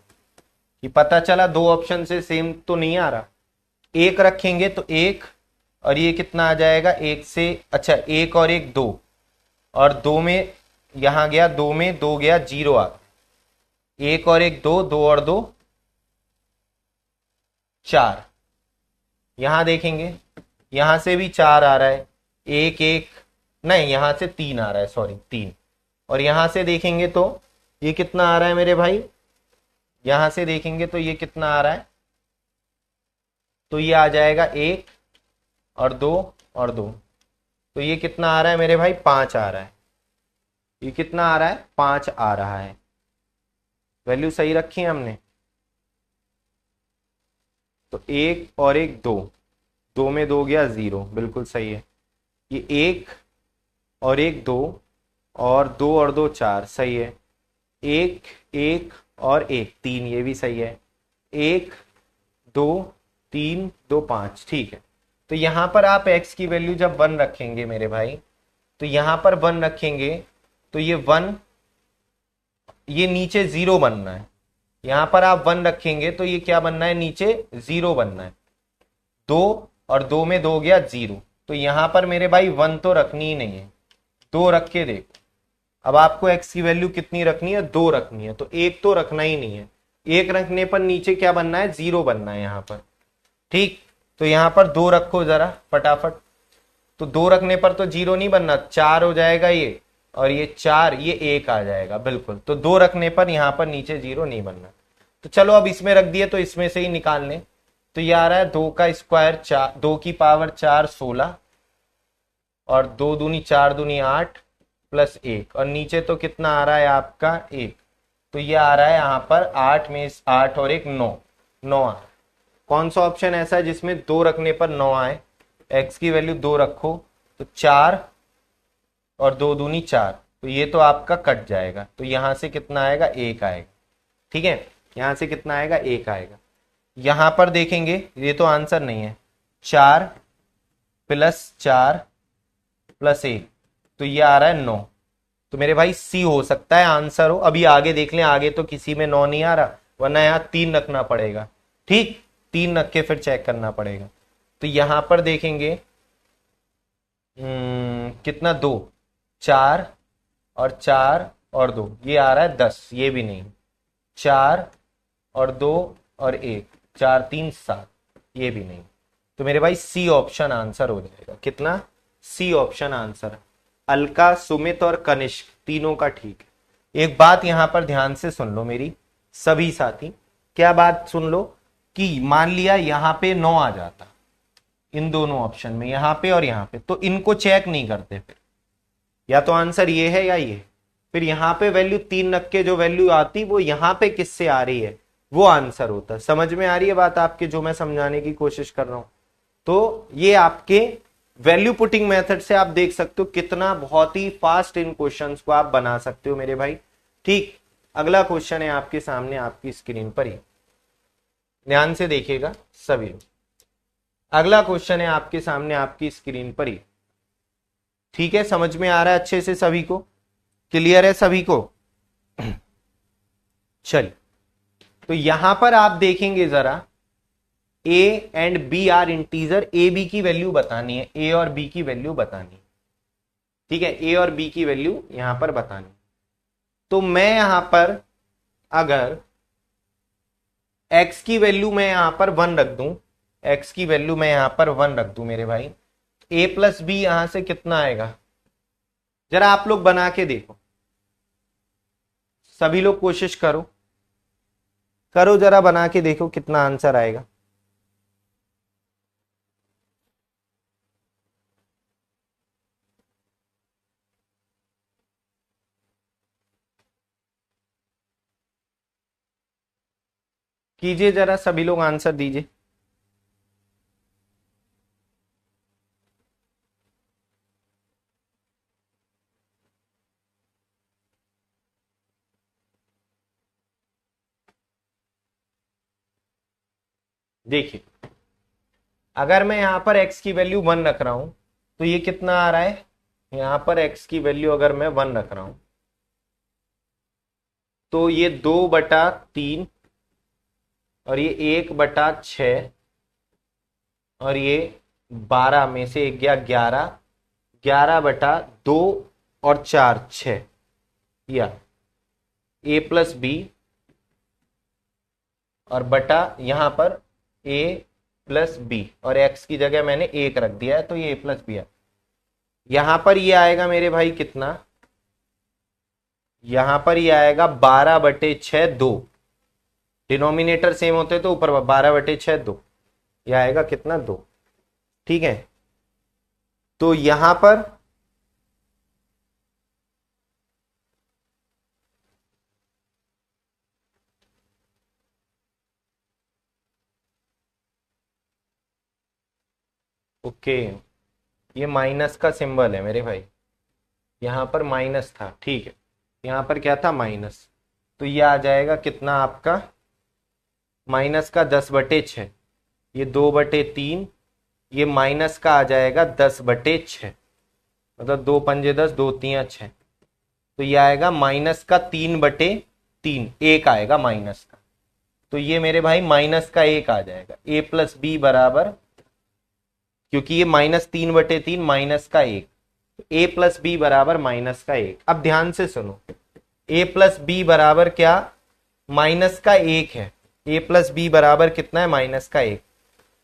कि पता चला दो ऑप्शन से सेम तो नहीं आ रहा। एक रखेंगे तो एक, और ये कितना आ जाएगा, एक से, अच्छा एक और एक दो, और दो में यहां गया, दो में दो गया, जीरो आ गया। एक और एक दो, दो और दो चार। यहां देखेंगे, यहां से भी चार आ रहा है, एक एक, नहीं यहां से तीन आ रहा है, सॉरी तीन। और यहां से देखेंगे तो ये कितना आ रहा है मेरे भाई, यहां से देखेंगे तो ये कितना आ रहा है, तो ये आ जाएगा एक और दो और दो, तो ये कितना आ रहा है मेरे भाई, पांच आ रहा है। ये कितना आ रहा है, पांच आ रहा है। वैल्यू सही रखी है हमने। तो एक और एक दो, दो में दो गया जीरो, बिल्कुल सही है। ये एक और एक दो, और दो और दो चार, सही है। एक एक और एक तीन, ये भी सही है। एक दो तीन दो पांच, ठीक है। तो यहां पर आप x की वैल्यू जब वन रखेंगे मेरे भाई, तो यहां पर वन रखेंगे तो ये वन, ये नीचे जीरो बनना है। यहां पर आप वन रखेंगे तो ये क्या बनना है, नीचे जीरो बनना है। दो और दो में दो गया जीरो, तो यहां पर मेरे भाई वन तो रखनी ही नहीं है। दो रख के देखो, अब आपको x की वैल्यू कितनी रखनी है, दो रखनी है, तो एक तो रखना ही नहीं है। एक रखने पर नीचे क्या बनना है, जीरो बनना है यहां पर। ठीक, तो यहां पर दो रखो जरा फटाफट। तो दो रखने पर तो जीरो नहीं बनना, चार हो जाएगा ये, और ये चार, ये एक आ जाएगा, बिल्कुल। तो दो रखने पर यहां पर नीचे जीरो नहीं बनना। तो चलो अब इसमें रख दिए तो इसमें से ही निकाल लें। तो ये आ रहा है दो का स्क्वायर चार, दो की पावर चार 16, और दो दूनी चार दूनी आठ, प्लस एक, और नीचे तो कितना आ रहा है आपका, एक। तो ये आ रहा है यहां पर आठ में आठ और एक नौ, नौ आ रहा है। कौन सा ऑप्शन ऐसा है जिसमें दो रखने पर नौ आए? x की वैल्यू दो रखो तो चार, और दो दूनी चार, तो ये तो आपका कट जाएगा, तो यहां से कितना आएगा, एक आएगा। ठीक है, यहां से कितना आएगा, एक आएगा। यहां पर देखेंगे, ये तो आंसर नहीं है, चार प्लस चार प्लस एक, तो ये आ रहा है नौ। तो मेरे भाई सी हो सकता है आंसर हो। अभी आगे देख लें, आगे तो किसी में नौ नहीं आ रहा, वरना यहां तीन रखना पड़ेगा। ठीक, तीन रख के फिर चेक करना पड़ेगा। तो यहां पर देखेंगे कितना, दो, चार और दो, ये आ रहा है 10, ये भी नहीं। चार और दो और एक, चार तीन सात, ये भी नहीं। तो मेरे भाई सी ऑप्शन आंसर हो जाएगा। कितना, c option answer. Alka, Sumit और कनिष्क तीनों का ठीक है। एक बात यहां पर ध्यान से सुन लो मेरी सभी साथी, क्या बात सुन लो कि मान लिया यहां पे 9 आ जाता इन दोनों ऑप्शन में, यहां पे और यहां पे, तो इनको चेक नहीं करते फिर, या तो आंसर ये है या ये, फिर यहां पे वैल्यू 3 रख के जो वैल्यू आती वो यहां पे किससे आ रही है वो आंसर होता। समझ में आ रही है बात आपके जो मैं समझाने की कोशिश कर रहा हूं? तो ये आपके वैल्यू पुटिंग मेथड से आप देख सकते हो कितना बहुत ही फास्ट इन क्वेश्चंस को आप बना सकते हो मेरे भाई। ठीक, अगला क्वेश्चन है आपके सामने आपकी स्क्रीन पर ही, ध्यान से देखिएगा सभी लोग। अगला क्वेश्चन है आपके सामने आपकी स्क्रीन पर ही। ठीक है, समझ में आ रहा है अच्छे से सभी को? क्लियर है सभी को? चलिए, तो यहां पर आप देखेंगे जरा, a and b are integer, a b की वैल्यू बतानी है, ए और बी की वैल्यू बतानी है। ठीक है, ए और बी की वैल्यू यहां पर बतानी। तो मैं यहां पर अगर x की वैल्यू मैं यहां पर 1 रख दूं, x की वैल्यू मैं यहां पर 1 रख दूं मेरे भाई, a प्लस बी यहां से कितना आएगा? जरा आप लोग बना के देखो, सभी लोग कोशिश करो, करो जरा बना के देखो कितना आंसर आएगा। कीजिए जरा, सभी लोग आंसर दीजिए। देखिए, अगर मैं यहां पर x की वैल्यू 1 रख रहा हूं तो ये कितना आ रहा है? यहां पर x की वैल्यू अगर मैं 1 रख रहा हूं तो ये 2/3 और ये 1/6 और ये 12 में से 11, 11/2 और 4 6, या a प्लस बी और बटा यहां पर a प्लस बी और x की जगह मैंने 1 रख दिया है तो ये a प्लस बी है। यहां पर ये आएगा मेरे भाई कितना? यहां पर ये आएगा 12/6 2, डिनोमिनेटर सेम होते तो ऊपर 12/6 2, यह आएगा कितना? 2। ठीक है, तो यहां पर ओके, ये माइनस का सिंबल है मेरे भाई, यहां पर माइनस था। ठीक है, यहां पर क्या था? माइनस, तो ये आ जाएगा कितना आपका? माइनस का 10/6, ये 2/3, ये माइनस का आ जाएगा 10/6, मतलब 2 पंजे 10, 2 3 6, तो ये आएगा माइनस का 3/3, एक आएगा माइनस का, तो ये मेरे भाई माइनस का 1 आ जाएगा। a प्लस बी बराबर, क्योंकि ये -3/3 माइनस का 1, a प्लस बी बराबर माइनस का 1। अब ध्यान से सुनो, a प्लस बी बराबर क्या? माइनस का 1 है। a प्लस बी बराबर कितना है? माइनस का 1।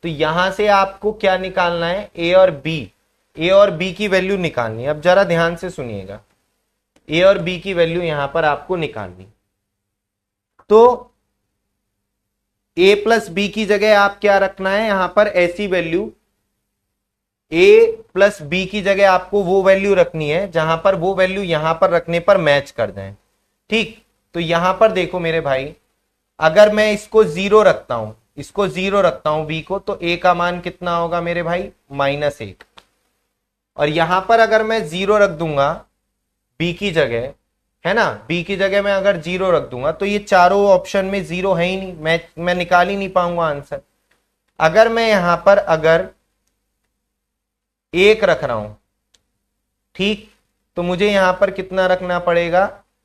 तो यहां से आपको क्या निकालना है? a और b की वैल्यू निकालनी है। अब जरा ध्यान से सुनिएगा, a और b की वैल्यू यहां पर आपको निकालनी, तो a प्लस बी की जगह आप क्या रखना है? यहां पर ऐसी वैल्यू, a प्लस बी की जगह आपको वो वैल्यू रखनी है जहां पर वो वैल्यू यहां पर रखने पर मैच कर जाए। ठीक, तो यहां पर देखो मेरे भाई, अगर मैं इसको 0 रखता हूं, इसको 0 रखता हूं b को, तो a का मान कितना होगा मेरे भाई? -1। और यहां पर अगर मैं 0 रख दूंगा b की जगह, है ना, b की जगह मैं अगर 0 रख दूंगा तो ये चारों ऑप्शन में 0 है ही नहीं, मैं निकाल ही नहीं पाऊंगा आंसर। अगर मैं यहां पर अगर 1 रख रहा हूं, ठीक, तो मुझे यहां पर कितना रखना पड़ेगा?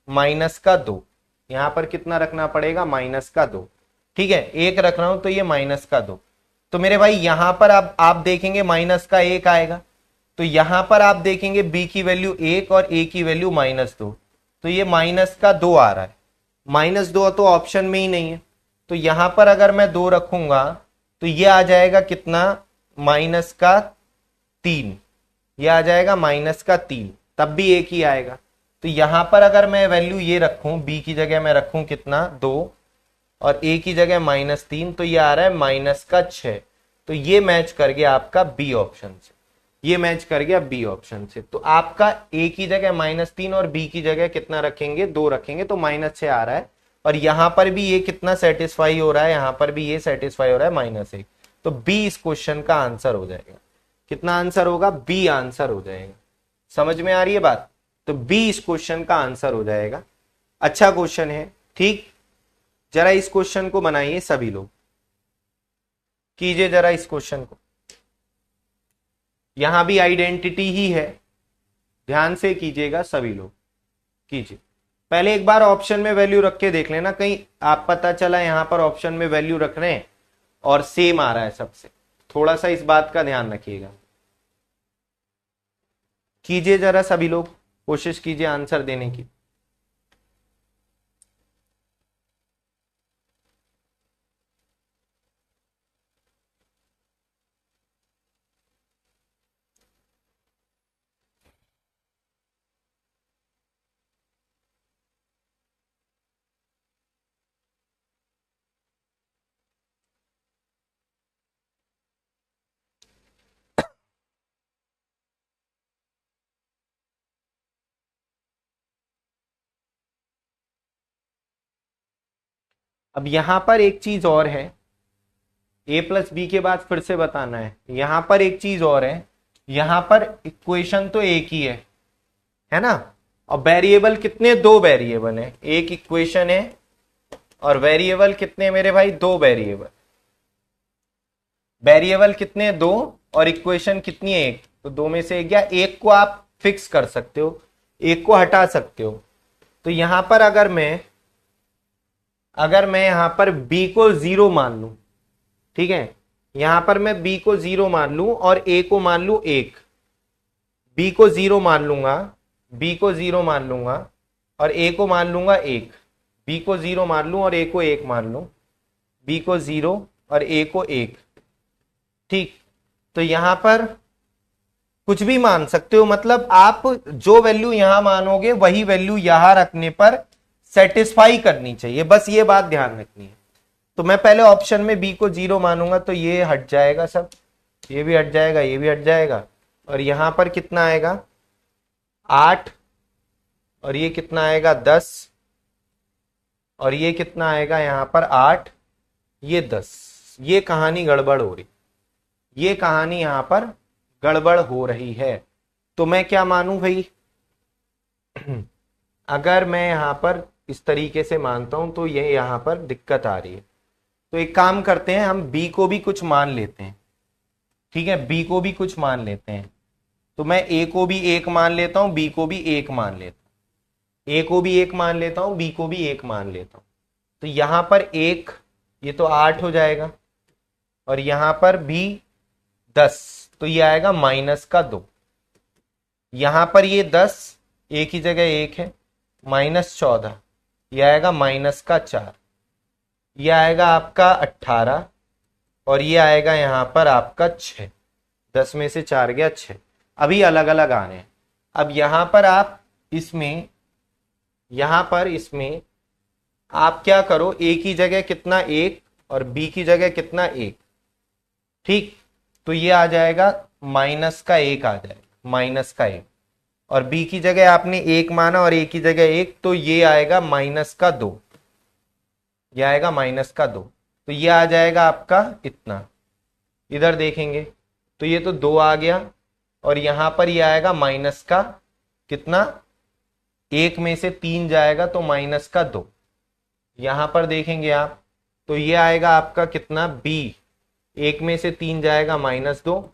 -2। यहां पर कितना रखना पड़ेगा? -2। ठीक है, 1 रख रहा हूं तो ये -2। तो मेरे भाई यहां पर आप देखेंगे -1 आएगा, तो यहां पर आप देखेंगे b की वैल्यू 1 और a की वैल्यू -2, तो ये -2 आ रहा है। -2 तो ऑप्शन में ही नहीं है, तो यहां पर अगर मैं 2 रखूंगा तो ये आ जाएगा कितना? -3, ये आ जाएगा -3, तब भी 1 ही आएगा। तो यहां पर अगर मैं वैल्यू ये रखूं, बी की जगह मैं रखूं कितना 2 और ए की जगह -3, तो ये आ रहा है -6। तो ये मैच कर गया आपका बी ऑप्शन से, ये मैच कर गया बी ऑप्शन से। तो आपका ए की जगह -3 और बी की जगह कितना रखेंगे 2 रखेंगे, तो -6 आ रहा है। और यहां पर भी ये कितना सेटिस्फाई हो रहा है, यहां पर भी ये सेटिस्फाई हो रहा है -1। तो बी इस क्वेश्चन का आंसर हो जाएगा। कितना आंसर होगा, बी आंसर हो जाएगा। समझ में आ रही है बात? तो बी इस क्वेश्चन का आंसर हो जाएगा। अच्छा क्वेश्चन है, ठीक। जरा इस क्वेश्चन को बनाइए सभी लोग, कीजिए जरा इस क्वेश्चन को। यहां भी आइडेंटिटी ही है, ध्यान से कीजिएगा सभी लोग, कीजिए। पहले एक बार ऑप्शन में वैल्यू रख के देख लेना, कहीं आप पता चला यहां पर ऑप्शन में वैल्यू रख रहे हैं और सेम आ रहा है सबसे, थोड़ा सा इस बात का ध्यान रखिएगा। कीजिए जरा सभी लोग, कोशिश कीजिए आंसर देने की। अब यहां पर एक चीज और है, a प्लस बी के बाद फिर से बताना है। यहां पर एक चीज और है, यहां पर इक्वेशन तो एक ही है ना, और वेरिएबल कितने, 2 वेरिएबल है। एक इक्वेशन है और वेरिएबल कितने मेरे भाई, 2 वेरिएबल। वेरिएबल कितने, 2, और इक्वेशन कितनी है, 1। तो 2 में से एक, या एक को आप फिक्स कर सकते हो, एक को हटा सकते हो। तो यहां पर अगर मैं यहां पर b को 0 मान लू, ठीक है, यहां पर मैं b को 0 मान लू और a को मान लू 1, b को 0 मान लूंगा, b को 0 मान लूंगा और a को मान लूंगा 1, b को 0 मान लू और a को 1 मान लू, b को 0 और a को 1, ठीक। तो यहां पर कुछ भी मान सकते हो, मतलब आप जो वैल्यू यहां मानोगे वही वैल्यू यहां रखने पर सेटिस्फाई करनी चाहिए, बस ये बात ध्यान रखनी है। तो मैं पहले ऑप्शन में b को 0 मानूंगा, तो ये हट जाएगा सब, ये भी हट जाएगा, ये भी हट जाएगा, और यहां पर कितना आएगा 8, और ये कितना आएगा 10, और ये कितना आएगा यहां पर 8, ये 10। ये कहानी गड़बड़ हो रही, ये कहानी यहां पर गड़बड़ हो रही है। तो मैं क्या मानूं भाई, अगर मैं यहां पर इस तरीके से मानता हूं तो ये यहां पर दिक्कत आ रही है। तो एक काम करते हैं, हम b को भी कुछ मान लेते हैं, ठीक है, b को भी कुछ मान लेते हैं। तो मैं a को भी 1 मान लेता हूं, b को भी 1 मान लेता हूं, a को भी 1 मान लेता हूं, b को भी 1 मान लेता हूं। तो यहां पर 1, ये तो 8 हो जाएगा, और यहां पर भी 10, तो ये आएगा -2। यहां पर ये 10, a की जगह 1 है, -14, ये आएगा -4, ये आएगा आपका 18, और ये आएगा यहां पर आपका 6। 10 में से 4 गया 6। अभी अलग अलग आ रहे हैं। अब यहां पर आप इसमें आप क्या करो, a की जगह कितना 1 और b की जगह कितना 1, ठीक। तो ये आ जाएगा -1 आ जाएगा, -1, और b की जगह आपने 1 माना और a की जगह 1, तो ये आएगा -2, ये आएगा -2। तो ये आ जाएगा आपका इतना, इधर देखेंगे तो ये तो 2 आ गया, और यहां पर ये आएगा माइनस का कितना, 1 में से 3 जाएगा तो -2। यहां पर देखेंगे आप तो ये आएगा आपका कितना b, 1 में से 3 जाएगा -2,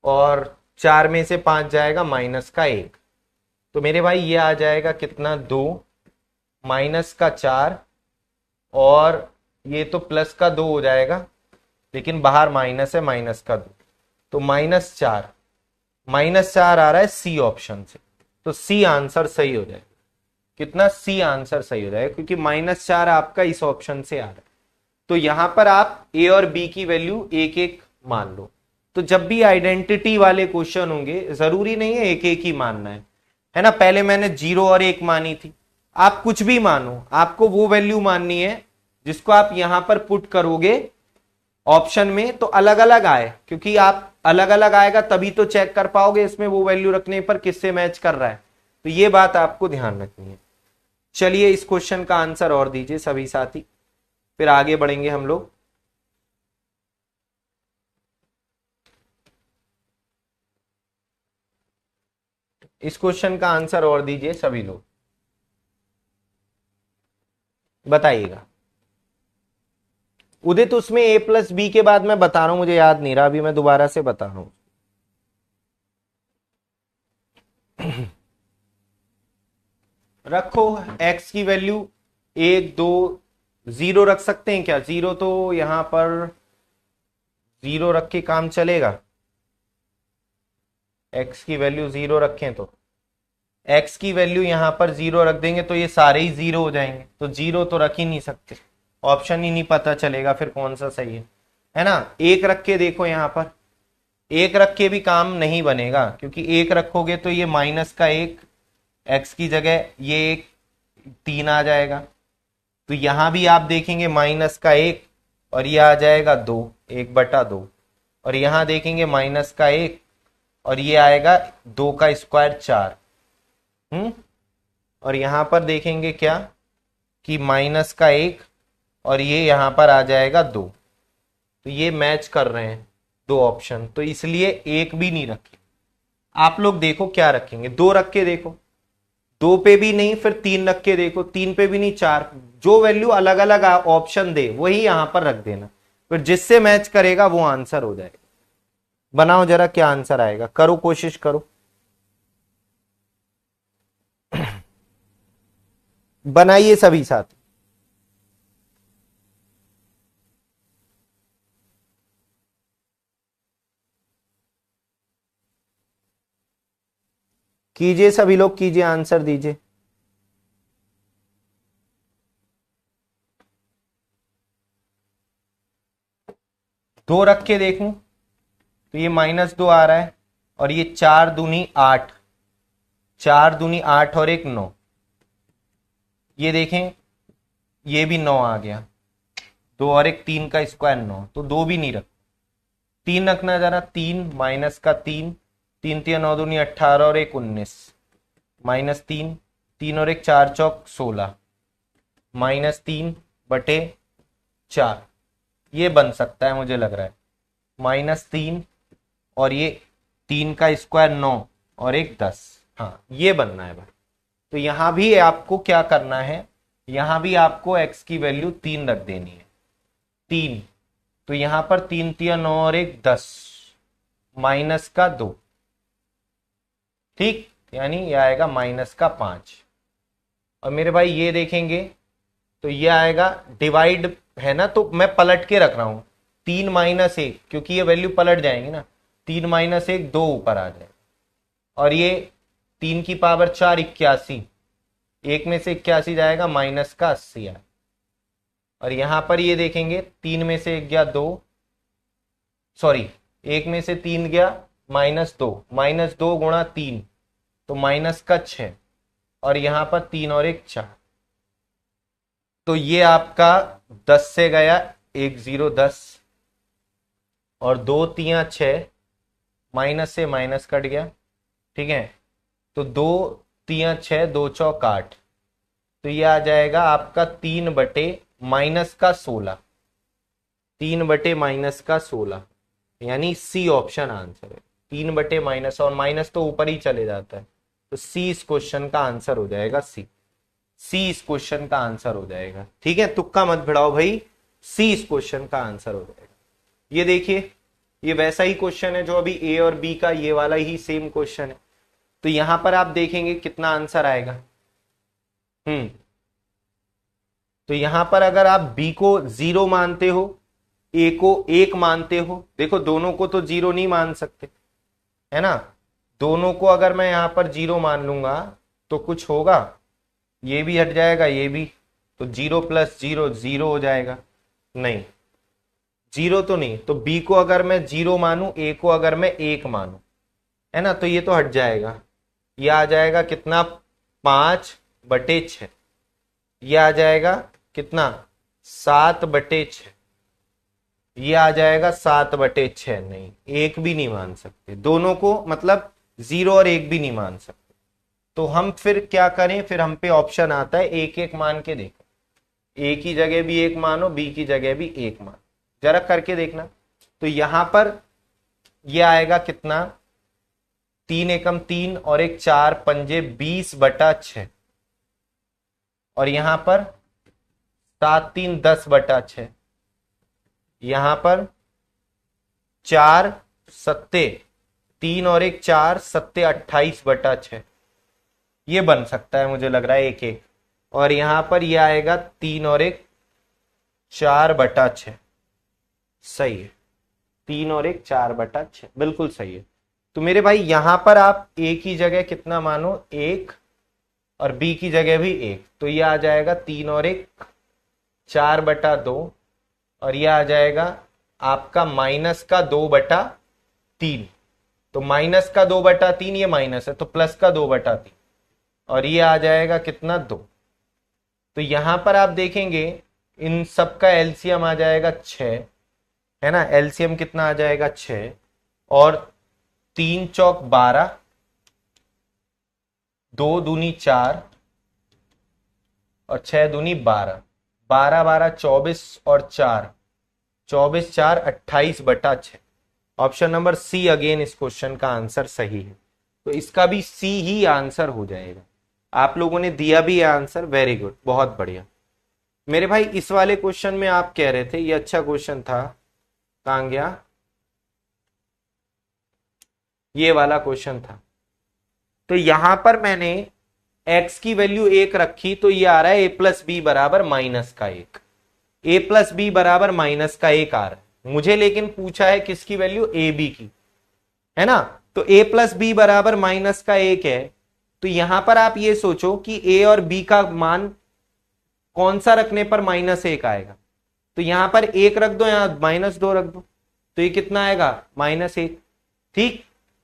और 4 में से 5 जाएगा -1। तो मेरे भाई ये आ जाएगा कितना 2, -4, और ये तो +2 हो जाएगा, लेकिन बाहर माइनस है, -2, तो -4 आ रहा है सी ऑप्शन से। तो सी आंसर सही हो जाएगा। कितना, सी आंसर सही हो जाएगा, क्योंकि -4 आपका इस ऑप्शन से आ रहा है। तो यहां पर आप ए और बी की वैल्यू एक एक मान लो। तो जब भी आइडेंटिटी वाले क्वेश्चन होंगे, जरूरी नहीं है एक एक ही मानना है, है ना। पहले मैंने 0 और 1 मानी थी, आप कुछ भी मानो, आपको वो वैल्यू माननी है जिसको आप यहां पर पुट करोगे ऑप्शन में तो अलग अलग आए, क्योंकि आप अलग अलग आएगा तभी तो चेक कर पाओगे इसमें वो वैल्यू रखने पर किससे मैच कर रहा है। तो ये बात आपको ध्यान रखनी है। चलिए इस क्वेश्चन का आंसर और दीजिए सभी साथी, फिर आगे बढ़ेंगे हम लोग। इस क्वेश्चन का आंसर और दीजिए सभी लोग, बताइएगा। उदित उसमें a प्लस बी के बाद मैं बता रहा हूं, मुझे याद नहीं रहा, अभी मैं दोबारा से बता रहा हूं। रखो x की वैल्यू 1 2 0 रख सकते हैं क्या? 0 तो यहां पर 0 रख के काम चलेगा, x की वैल्यू 0 रखें तो x की वैल्यू यहां पर 0 रख देंगे तो ये सारे ही 0 हो जाएंगे, तो 0 तो रख ही नहीं सकते, ऑप्शन ही नहीं पता चलेगा फिर कौन सा सही है ना। 1 रख के देखो, यहां पर 1 रख के भी काम नहीं बनेगा, क्योंकि 1 रखोगे तो ये माइनस का 1, x की जगह ये 1 3 आ जाएगा, तो यहां भी आप देखेंगे माइनस का 1 और ये आ जाएगा 2, 1/2, और यहां देखेंगे माइनस का 1 और ये आएगा 2 का स्क्वायर 4। और यहां पर देखेंगे क्या कि माइनस का 1 और ये यहां पर आ जाएगा 2, तो ये मैच कर रहे हैं दो ऑप्शन, तो इसलिए 1 भी नहीं रखे। आप लोग देखो क्या रखेंगे, 2 रख के देखो, 2 पे भी नहीं, फिर 3 रख के देखो, 3 पे भी नहीं, 4, जो वैल्यू अलग अलग ऑप्शन दे वही यहां पर रख देना, फिर जिससे मैच करेगा वो आंसर हो जाएगा। बनाओ जरा क्या आंसर आएगा, करो कोशिश करो, बनाइए सभी साथ। कीजिए सभी लोग, कीजिए, आंसर दीजिए। दो रख के देखूं तो ये -2 आ रहा है, और ये 4 दूनी 8, 4 दूनी 8 और 1 9, ये देखें ये भी 9 आ गया, 2 और 1 3 का स्क्वायर 9, तो 2 भी नहीं रख, 3 रखना जरा, 3 माइनस का 3, 3 3 9 दूनी 18 और 1 19, -3, 3 और 1 4 चौक 16, -3/4, ये बन सकता है मुझे लग रहा है, -3 और ये 3 का स्क्वायर 9 और 1 10, हाँ ये बनना है भाई। तो यहां भी आपको क्या करना है, यहां भी आपको x की वैल्यू 3 रख देनी है, 3, तो यहां पर 3 3 9 और 1 10, माइनस का 2, ठीक, यानी ये आएगा -5। और मेरे भाई ये देखेंगे तो ये आएगा डिवाइड है ना, तो मैं पलट के रख रहा हूं, 3 - 1, क्योंकि ये वैल्यू पलट जाएंगी ना, 3 - 1 2 ऊपर आ जाए, और ये 3 की पावर 4 81, 1 में से 81 जाएगा -80 आए, और यहां पर ये देखेंगे 3 में से 1 गया 2, सॉरी 1 में से 3 गया -2, -2 गुणा 3 तो -6, और यहां पर 3 और 1 4, तो ये आपका 10 से गया 1 0 10, और 2 3 6, माइनस से माइनस कट गया, ठीक है, तो 2 3 6 2 चौक 8, तो ये आ जाएगा आपका 3/-16, 3/-16, यानी सी ऑप्शन आंसर है, 3/- और माइनस तो ऊपर ही चले जाता है, तो सी इस क्वेश्चन का आंसर हो जाएगा, सी इस क्वेश्चन का आंसर हो जाएगा, ठीक है, तुक्का मत भिड़ाओ भाई, सी इस क्वेश्चन का आंसर हो जाएगा। ये देखिए ये वैसा ही क्वेश्चन है जो अभी ए और बी का, ये वाला ही सेम क्वेश्चन है, तो यहां पर आप देखेंगे कितना आंसर आएगा। तो यहां पर अगर आप बी को 0 मानते हो, ए को 1 मानते हो, देखो दोनों को तो 0 नहीं मान सकते है ना, दोनों को अगर मैं यहां पर 0 मान लूंगा तो कुछ होगा, ये भी हट जाएगा ये भी, तो 0 + 0 0 हो जाएगा, नहीं 0 तो नहीं, तो बी को अगर मैं 0 मानूं, ए को अगर मैं 1 मानूं, है ना, तो ये तो हट जाएगा, ये आ जाएगा कितना, 5/6। ये आ जाएगा कितना, 7/6। ये आ जाएगा 7/6। नहीं, एक भी नहीं मान सकते दोनों को, मतलब 0 और 1 भी नहीं मान सकते। तो हम फिर क्या करें, फिर हम पे ऑप्शन आता है एक एक मान के देखो। ए की जगह भी एक मानो, बी की जगह भी एक मान, जरा करके देखना। तो यहां पर ये आएगा कितना, 3 एकम 3 और 1 4 पंजे 20/6। और यहां पर 7 3 10/6। यहां पर 4 सत्ते, 3 और 1 4 सत्ते 28/6। ये बन सकता है मुझे लग रहा है एक एक। और यहां पर ये आएगा 3 और 1 4/6। सही है, 3 और 1 4/6 बिल्कुल सही है। तो मेरे भाई यहां पर आप ए की जगह कितना मानो, 1, और बी की जगह भी 1। तो ये आ जाएगा 3 और 1 4/2। और ये आ जाएगा आपका -का 2/3। तो -का 2/3, ये माइनस है तो प्लस का 2/3। और ये आ जाएगा कितना, 2। तो यहां पर आप देखेंगे इन सब का एलसीएम आ जाएगा 6, है ना। एलसीएम कितना आ जाएगा, 6। और 3 चौक 12, 2 दूनी 4 और 6 दूनी 12, 12 12 24 और 4, 24 4 28/6। ऑप्शन नंबर सी अगेन इस क्वेश्चन का आंसर सही है। तो इसका भी सी ही आंसर हो जाएगा। आप लोगों ने दिया भी आंसर, वेरी गुड, बहुत बढ़िया। मेरे भाई इस वाले क्वेश्चन में आप कह रहे थे ये अच्छा क्वेश्चन था, कहां गया, ये वाला क्वेश्चन था। तो यहां पर मैंने x की वैल्यू 1 रखी, तो ये आ रहा है a+b = -1। a+b = -1 आ रहा है मुझे, लेकिन पूछा है किसकी वैल्यू, ए बी की, है ना। तो a+b = -1 है। तो यहां पर आप ये सोचो कि a और b का मान कौन सा रखने पर -1 आएगा। तो यहां पर 1 रख दो, यहां -2 रख दो, तो ये कितना आएगा, -1। ठीक।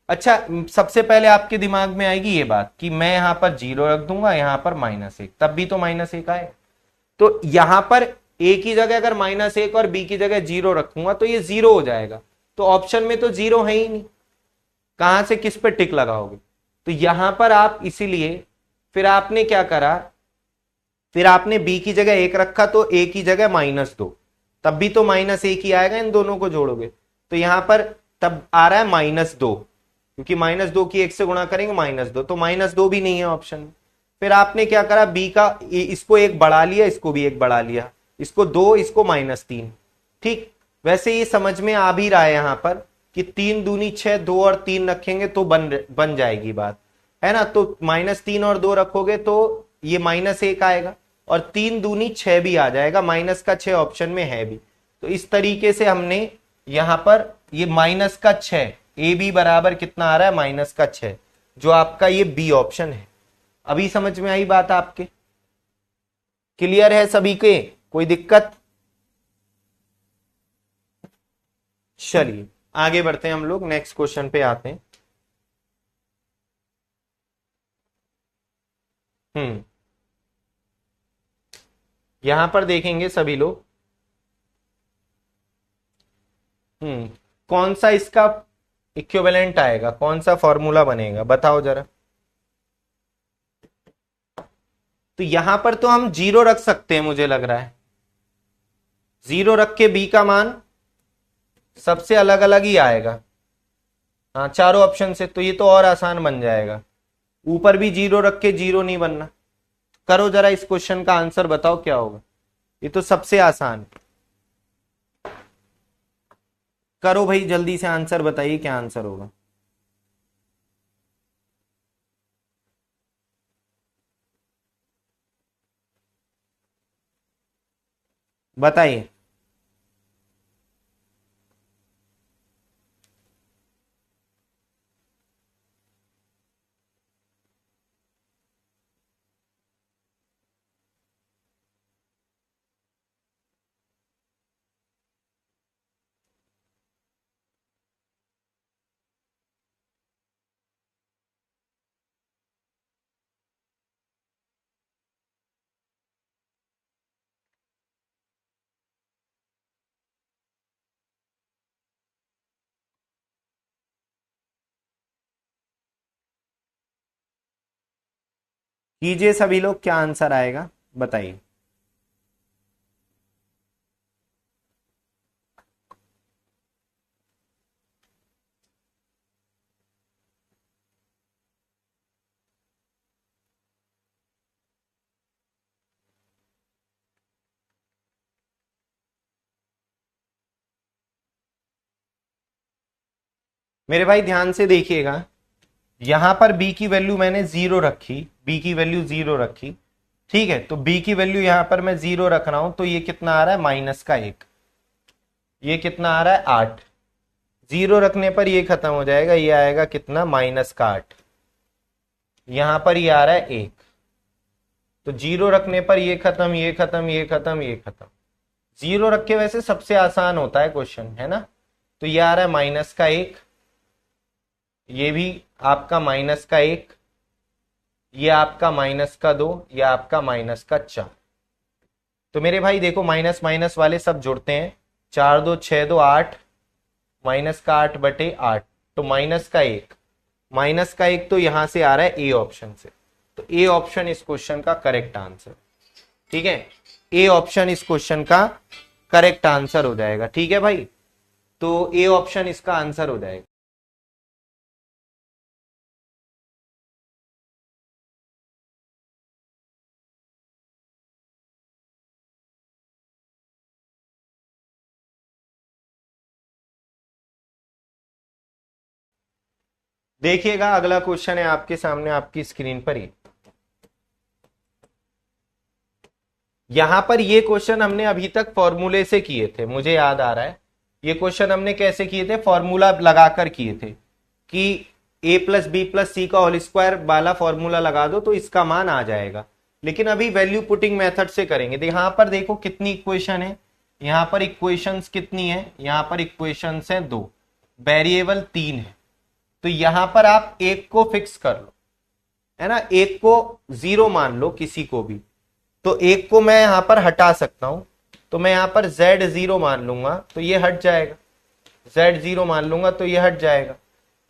अच्छा, सबसे पहले आपके दिमाग में आएगी ये बात कि मैं यहां पर 0 रख दूंगा, यहां पर -1, तब भी तो -1 आए। तो यहां पर ए की जगह अगर -1 और बी की जगह 0 रखूंगा तो ये 0 हो जाएगा। तो ऑप्शन में तो 0 है ही नहीं, कहां से किस पे टिक लगाओगे। तो यहां पर आप इसीलिए फिर आपने क्या करा, फिर आपने बी की जगह 1 रखा तो ए की जगह -2, तब भी तो -1 ही आएगा, इन दोनों को जोड़ोगे। तो यहां पर तब आ रहा है -2, क्योंकि -2 की 1 से गुणा करेंगे -2, तो -2 भी नहीं है ऑप्शन में। फिर आपने क्या करा, बी का इसको 1 बढ़ा लिया, इसको भी 1 बढ़ा लिया, इसको 2, इसको -3। ठीक। वैसे ये समझ में आ भी रहा है यहां पर कि 3 दूनी 6, 2 और 3 रखेंगे तो बन जाएगी बात, है ना। तो -3 और 2 रखोगे तो ये -1 आएगा, और 3 दूनी 6 भी आ जाएगा, -6 ऑप्शन में है भी। तो इस तरीके से हमने यहां पर ये -6, ए बी बराबर कितना आ रहा है, -6, जो आपका ये बी ऑप्शन है। अभी समझ में आई बात आपके, क्लियर है सभी के, कोई दिक्कत। चलिए आगे बढ़ते हैं, हम लोग नेक्स्ट क्वेश्चन पे आते हैं। हम्म यहां पर देखेंगे सभी लोग, हम्म कौन सा इसका इक्विवेलेंट आएगा, कौन सा फॉर्मूला बनेगा, बताओ जरा। तो यहां पर तो हम 0 रख सकते हैं, मुझे लग रहा है 0 रख के बी का मान सबसे अलग अलग ही आएगा। हाँ, चारों ऑप्शन से, तो ये तो और आसान बन जाएगा। ऊपर भी 0 रख के 0 नहीं बनना। करो जरा इस क्वेश्चन का आंसर, बताओ क्या होगा। ये तो सबसे आसान है। करो भाई, जल्दी से आंसर बताइए, क्या आंसर होगा। बताइए। कीजिए सभी लोग, क्या आंसर आएगा बताइए। मेरे भाई ध्यान से देखिएगा, यहां पर b की वैल्यू मैंने जीरो रखी, b की वैल्यू जीरो रखी, ठीक है। तो b की वैल्यू यहां पर मैं जीरो रख रहा हूं, तो ये कितना आ रहा है माइनस का एक, ये कितना आ रहा है 8। जीरो रखने पर ये खत्म हो जाएगा, ये आएगा कितना माइनस का 8। यहां पर ये आ रहा है 1, तो जीरो रखने पर ये खत्म, ये खत्म, ये खत्म, ये खत्म। जीरो रख के वैसे सबसे आसान होता है क्वेश्चन, है ना। तो ये आ रहा है माइनस का 1, ये भी आपका माइनस का 1, ये आपका माइनस का 2, ये आपका माइनस का 4। तो मेरे भाई देखो माइनस माइनस वाले सब जुड़ते हैं, 4 2 6 2 8, माइनस का 8 बटे 8, तो माइनस का 1, माइनस का 1 तो यहां से आ रहा है ए ऑप्शन से। तो ए ऑप्शन इस क्वेश्चन का करेक्ट आंसर, ठीक है। ए ऑप्शन इस क्वेश्चन का करेक्ट आंसर हो जाएगा, ठीक है भाई। तो ए ऑप्शन इसका आंसर हो जाएगा। देखिएगा अगला क्वेश्चन है आपके सामने, आपकी स्क्रीन पर ही। यहां पर ये क्वेश्चन हमने अभी तक फॉर्मूले से किए थे, मुझे याद आ रहा है। ये क्वेश्चन हमने कैसे किए थे, फॉर्मूला लगाकर किए थे कि a plus B plus C का होल स्क्वायर वाला फॉर्मूला लगा दो तो इसका मान आ जाएगा। लेकिन अभी वैल्यू पुटिंग मेथड से करेंगे। तो यहां पर देखो कितनी इक्वेशन है, यहां पर इक्वेशंस कितनी है, यहां पर इक्वेशंस है 2, वेरिएबल 3 है। तो यहां पर आप एक को फिक्स कर लो, है ना, एक को जीरो मान लो किसी को भी। तो एक को मैं यहां पर हटा सकता हूं, तो मैं यहां पर z0 मान लूंगा तो ये हट जाएगा, z0 मान लूंगा तो ये हट जाएगा।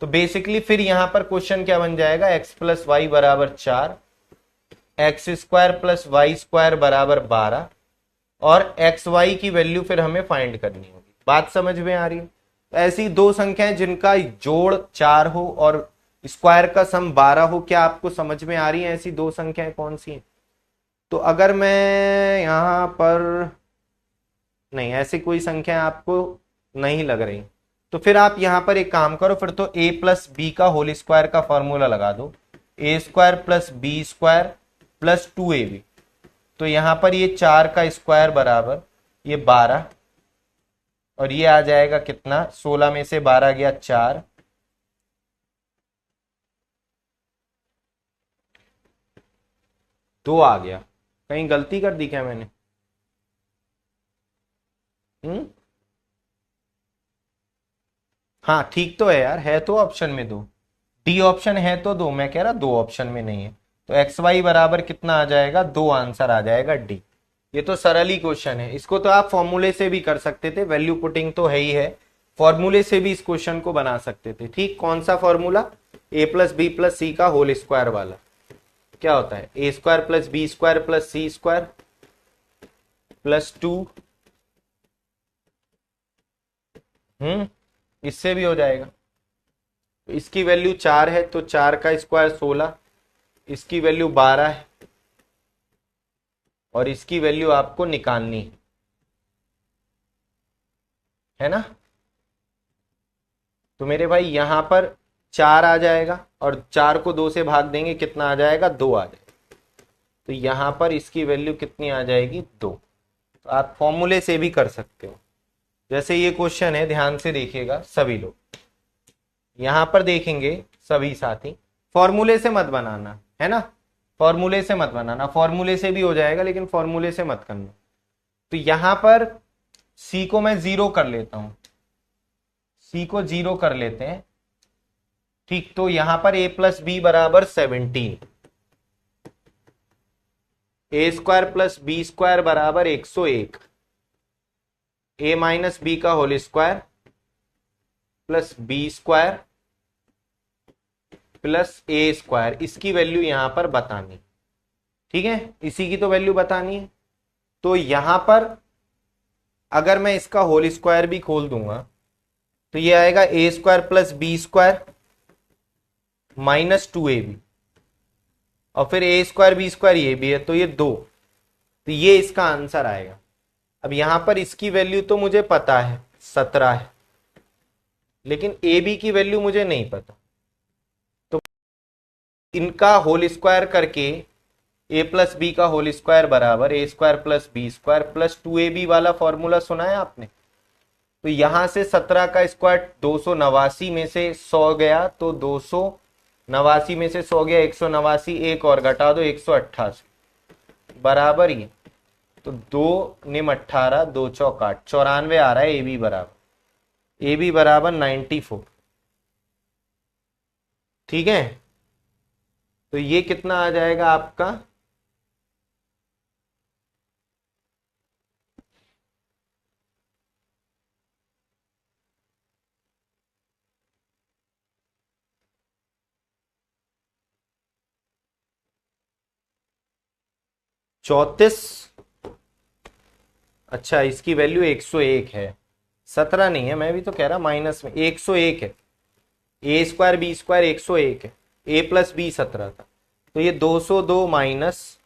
तो बेसिकली फिर यहां पर क्वेश्चन क्या बन जाएगा, x प्लस वाई बराबर 4, x square plus y square बराबर 12, और एक्स वाई की वैल्यू फिर हमें फाइंड करनी होगी। बात समझ में आ रही है। ऐसी दो संख्याएं जिनका जोड़ 4 हो और स्क्वायर का सम 12 हो, क्या आपको समझ में आ रही है ऐसी दो संख्याएं कौन सी हैं? तो अगर मैं यहां पर, नहीं ऐसी कोई संख्या आपको नहीं लग रही, तो फिर आप यहां पर एक काम करो, फिर तो a प्लस बी का होल स्क्वायर का फॉर्मूला लगा दो, A square plus B square plus 2ab। तो यहां पर ये 4 का स्क्वायर बराबर ये 12, और ये आ जाएगा कितना, 16 में से 12 गया 4, दो आ गया। कहीं गलती कर दी क्या मैंने? हम्म, हाँ ठीक तो है यार, है तो ऑप्शन में दो, डी ऑप्शन है तो दो, मैं कह रहा दो ऑप्शन में नहीं है। तो एक्स वाई बराबर कितना आ जाएगा, दो, आंसर आ जाएगा डी। ये तो सरल ही क्वेश्चन है, इसको तो आप फॉर्मूले से भी कर सकते थे, वैल्यू पुटिंग तो है ही है, फॉर्मूले से भी इस क्वेश्चन को बना सकते थे। ठीक, कौन सा formula, A plus B plus C का होल स्क्वायर वाला। क्या होता है, ए square plus B square plus C square plus 2, इससे भी हो जाएगा। इसकी वैल्यू 4 है तो 4 का स्क्वायर 16, इसकी वैल्यू 12 है, और इसकी वैल्यू आपको निकालनी है ना। तो मेरे भाई यहां पर 4 आ जाएगा, और 4 को 2 से भाग देंगे कितना आ जाएगा, 2 आ जाएगा। तो यहां पर इसकी वैल्यू कितनी आ जाएगी, 2। तो आप फॉर्मूले से भी कर सकते हो। जैसे ये क्वेश्चन है, ध्यान से देखिएगा सभी लोग, यहां पर देखेंगे सभी साथी, फॉर्मूले से मत बनाना, है ना, फॉर्मूले से मत बनाना, फॉर्मूले से भी हो जाएगा लेकिन फॉर्मूले से मत करना। तो यहां पर सी को मैं जीरो कर लेता हूं, सी को जीरो कर लेते हैं, ठीक। तो यहां पर ए प्लस बी बराबर 17, A square plus B square बराबर 101, ए माइनस बी का whole square plus B square plus A square, इसकी वैल्यू यहां पर बतानी। ठीक है, इसी की तो वैल्यू बतानी है। तो यहां पर अगर मैं इसका होल स्क्वायर भी खोल दूंगा तो ये आएगा A square plus B square minus 2ab, और फिर ए स्क्वायर बी स्क्वायर ये भी है तो ये 2, तो ये इसका आंसर आएगा। अब यहां पर इसकी वैल्यू तो मुझे पता है 17 है, लेकिन ए बी की वैल्यू मुझे नहीं पता, तो इनका होल स्क्वायर करके ए प्लस बी का होल स्क्वायर बराबर A square plus B square plus 2ab वाला फॉर्मूला सुना है आपने। तो यहां से 17 का स्क्वायर 289 में से 100 गया, तो 289 में से 100 गया 189, एक और घटा दो 188 बराबर ही, तो 2 निम 18, 2 चौक 8, 94 आ रहा है ए बी बराबर 94। ठीक है, तो ये कितना आ जाएगा आपका, चौतीस। अच्छा, इसकी वैल्यू 101 है, 17 नहीं है, मैं भी तो कह रहा माइनस में 101 है। ए स्क्वायर बी स्क्वायर 101 है, ए प्लस बी 17 था, तो ये 202 माइनस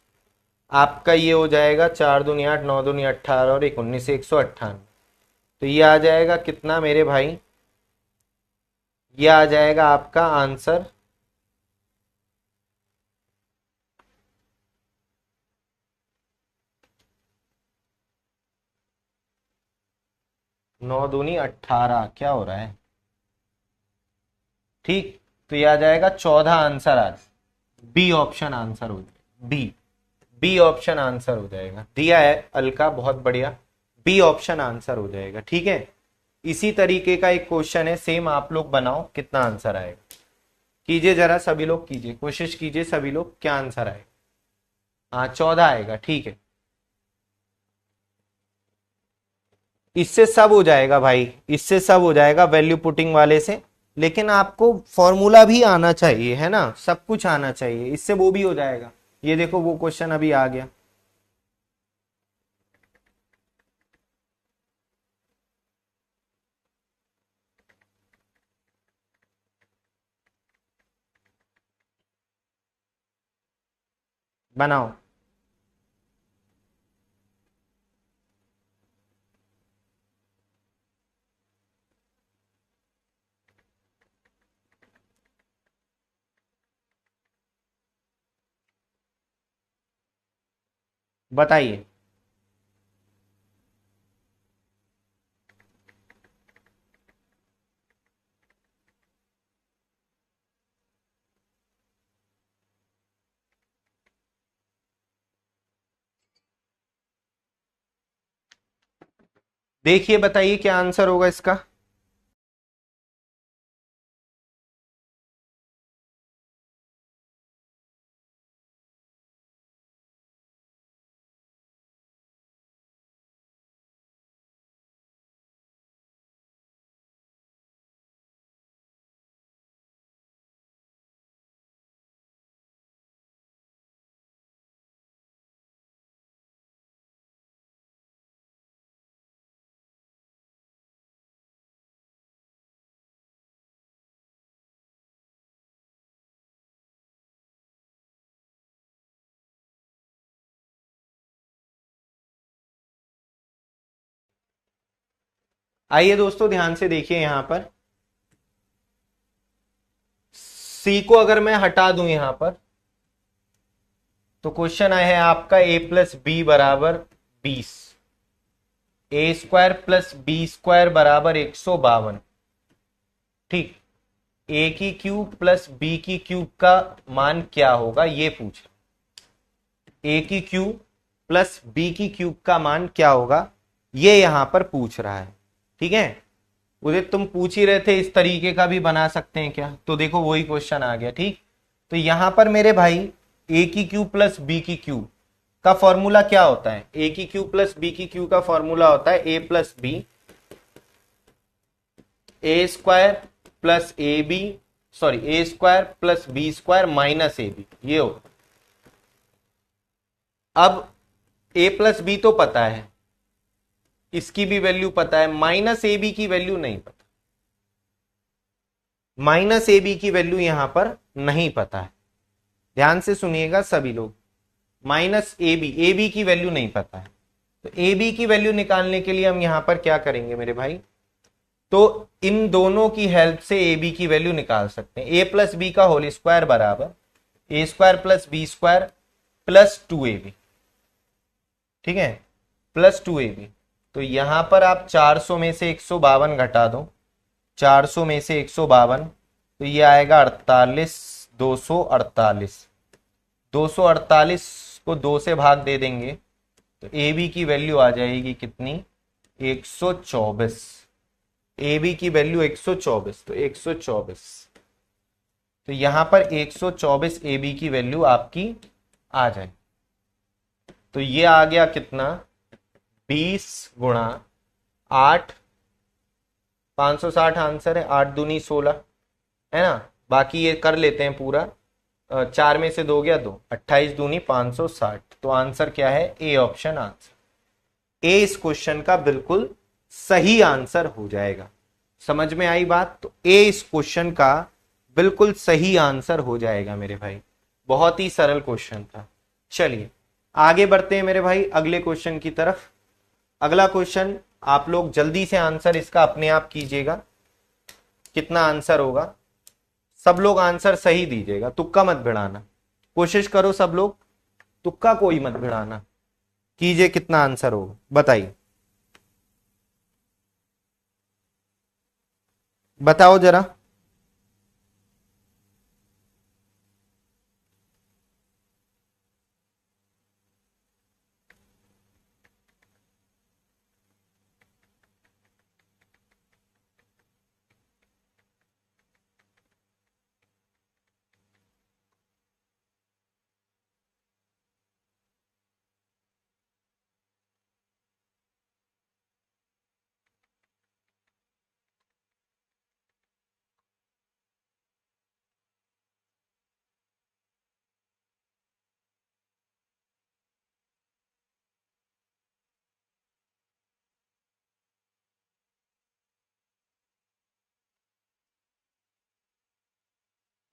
आपका ये हो जाएगा 4 दूनी 8, 9 दूनी 18 और 1 19, 198। तो ये आ जाएगा कितना मेरे भाई, ये आ जाएगा आपका आंसर 9 दूनी 18, क्या हो रहा है, ठीक, तो ये आ जाएगा 14 आंसर आज, बी ऑप्शन आंसर हो जाएगा, बी ऑप्शन आंसर हो जाएगा, दिया है अलका, बहुत बढ़िया, बी ऑप्शन आंसर हो जाएगा। ठीक है, इसी तरीके का एक क्वेश्चन है, सेम आप लोग बनाओ, कितना आंसर आएगा कीजिए जरा, सभी लोग कीजिए, कोशिश कीजिए सभी लोग, क्या आंसर आएगा। हाँ 14 आएगा, ठीक है, इससे सब हो जाएगा भाई, इससे सब हो जाएगा वैल्यू पुटिंग वाले से, लेकिन आपको फॉर्मूला भी आना चाहिए, है ना, सब कुछ आना चाहिए, इससे वो भी हो जाएगा। ये देखो वो क्वेश्चन अभी आ गया, बनाओ। बताइए। देखिए बताइए क्या आंसर होगा इसका। आइए दोस्तों ध्यान से देखिए, यहां पर सी को अगर मैं हटा दूं यहां पर, तो क्वेश्चन आया है आपका ए प्लस बी बराबर 20, ए स्क्वायर प्लस बी स्क्वायर बराबर 152। ठीक, ए की क्यूब प्लस बी की क्यूब का मान क्या होगा ये पूछ, ए की क्यूब प्लस बी की क्यूब का मान क्या होगा ये यहां पर पूछ रहा है। ठीक है, उदित तुम पूछ ही रहे थे इस तरीके का भी बना सकते हैं क्या, तो देखो वही क्वेश्चन आ गया। ठीक, तो यहां पर मेरे भाई ए की क्यूब प्लस बी की क्यूब का फॉर्मूला क्या होता है, ए की क्यूब प्लस बी की क्यूब का फॉर्मूला होता है A plus B, A square plus A B, sorry A square plus B square minus A B, ये होता है। अब a प्लस बी तो पता है, इसकी भी वैल्यू पता है, माइनस ए बी की वैल्यू नहीं पता, माइनस ए बी की वैल्यू यहां पर नहीं पता है। ध्यान से सुनिएगा सभी लोग, माइनस ए बी की वैल्यू नहीं पता है। तो ए बी की वैल्यू निकालने के लिए हम यहां पर क्या करेंगे मेरे भाई, तो इन दोनों की हेल्प से ए बी की वैल्यू निकाल सकते हैं। ए प्लस बी का होल स्क्वायर बराबर A square plus B square plus 2ab, ठीक है, प्लस 2ab। तो यहां पर आप 400 में से 152 घटा दो, 400 में से 152, तो ये आएगा 48, 248, 248 को 2 से भाग दे देंगे तो ए बी की वैल्यू आ जाएगी कितनी, 124। ए बी की वैल्यू 124, तो 124, तो यहां पर 124 ए बी की वैल्यू आपकी आ जाए। तो ये आ गया कितना, 20 गुणा 8, 560 आंसर है, 8 दूनी 16 है ना। बाकी ये कर लेते हैं पूरा, 4 में से 2 गया 2, 28 दूनी 560, तो आंसर क्या है, ए ऑप्शन आंसर। ए इस क्वेश्चन का बिल्कुल सही आंसर हो जाएगा। समझ में आई बात, तो ए इस क्वेश्चन का बिल्कुल सही आंसर हो जाएगा मेरे भाई। बहुत ही सरल क्वेश्चन था। चलिए आगे बढ़ते हैं मेरे भाई अगले क्वेश्चन की तरफ। अगला क्वेश्चन आप लोग जल्दी से आंसर इसका अपने आप कीजिएगा, कितना आंसर होगा। सब लोग आंसर सही दीजिएगा, तुक्का मत भिड़ाना, कोशिश करो सब लोग, तुक्का कोई मत भिड़ाना, कीजिए कितना आंसर होगा बताइए, बताओ जरा।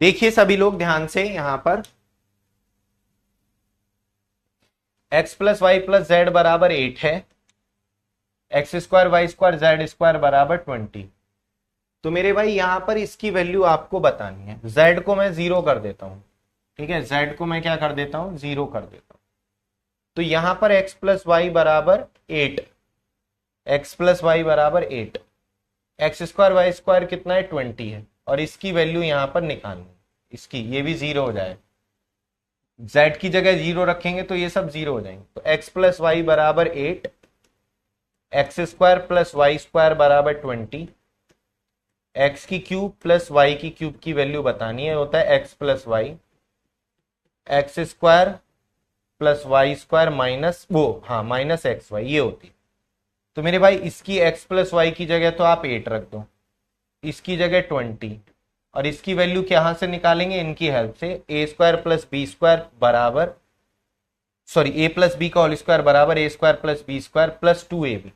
देखिए सभी लोग ध्यान से, यहां पर x plus y plus z बराबर 8 है, x square y square z square बराबर 20। तो मेरे भाई यहां पर इसकी वैल्यू आपको बतानी है। z को मैं 0 कर देता हूं, ठीक है, z को मैं क्या कर देता हूं, 0 कर देता हूं। तो यहां पर x प्लस वाई बराबर 8, एक्स प्लस वाई बराबर 8, एक्स स्क्वायर वाई स्क्वायर कितना है, 20 है, और इसकी वैल्यू यहां पर निकालनी, इसकी ये भी 0 हो जाए, z की जगह 0 रखेंगे तो ये सब 0 हो जाएंगे। तो x प्लस वाई बराबर 8, x square plus y square बराबर 20, एक्स की क्यूब प्लस वाई की क्यूब की वैल्यू बतानी है, होता है x plus y, x square plus y square minus वो हाँ माइनस एक्स वाई, ये होती। तो मेरे भाई इसकी x प्लस वाई की जगह तो आप 8 रख दो, इसकी जगह 20, और इसकी वैल्यू कहां से निकालेंगे, इनकी हेल्प से, A square plus B square बराबर, सॉरी ए प्लस बी का होल स्क्वायर बराबर A square plus B square plus 2ab।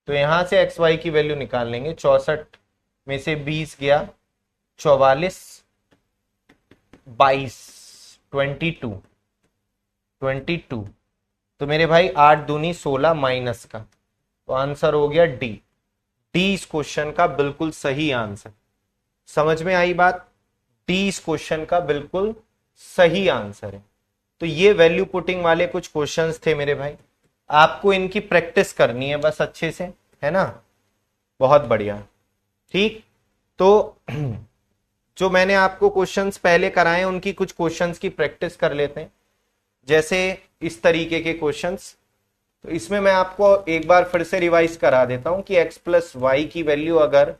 तो यहां से एक्स वाई की वैल्यू निकाल लेंगे, 64 में से 20 गया 44, 22, 22, 22। तो मेरे भाई 8 दूनी 16 माइनस का, तो आंसर हो गया डी। डी इस क्वेश्चन का बिल्कुल सही आंसर। समझ में आई बात, डी इस क्वेश्चन का बिल्कुल सही आंसर है। तो ये वैल्यू पुटिंग वाले कुछ क्वेश्चंस थे मेरे भाई, आपको इनकी प्रैक्टिस करनी है बस अच्छे से, है ना, बहुत बढ़िया, ठीक। तो जो मैंने आपको क्वेश्चंस पहले कराए उनकी कुछ क्वेश्चंस की प्रैक्टिस कर लेते हैं, जैसे इस तरीके के क्वेश्चंस। तो इसमें मैं आपको एक बार फिर से रिवाइज करा देता हूं कि x प्लस वाई की वैल्यू अगर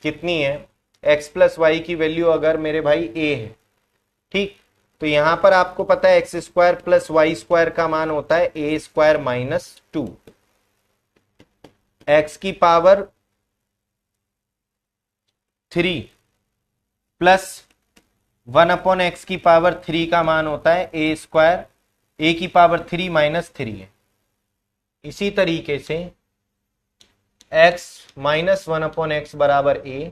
कितनी है, x प्लस वाई की वैल्यू अगर मेरे भाई a है, ठीक, तो यहां पर आपको पता है x square plus y square का मान होता है ए स्क्वायर माइनस 2, एक्स की पावर 3 प्लस 1 अपॉन एक्स की पावर 3 का मान होता है ए स्क्वायर ए की पावर 3 माइनस 3 है। इसी तरीके से x माइनस 1/x बराबर a,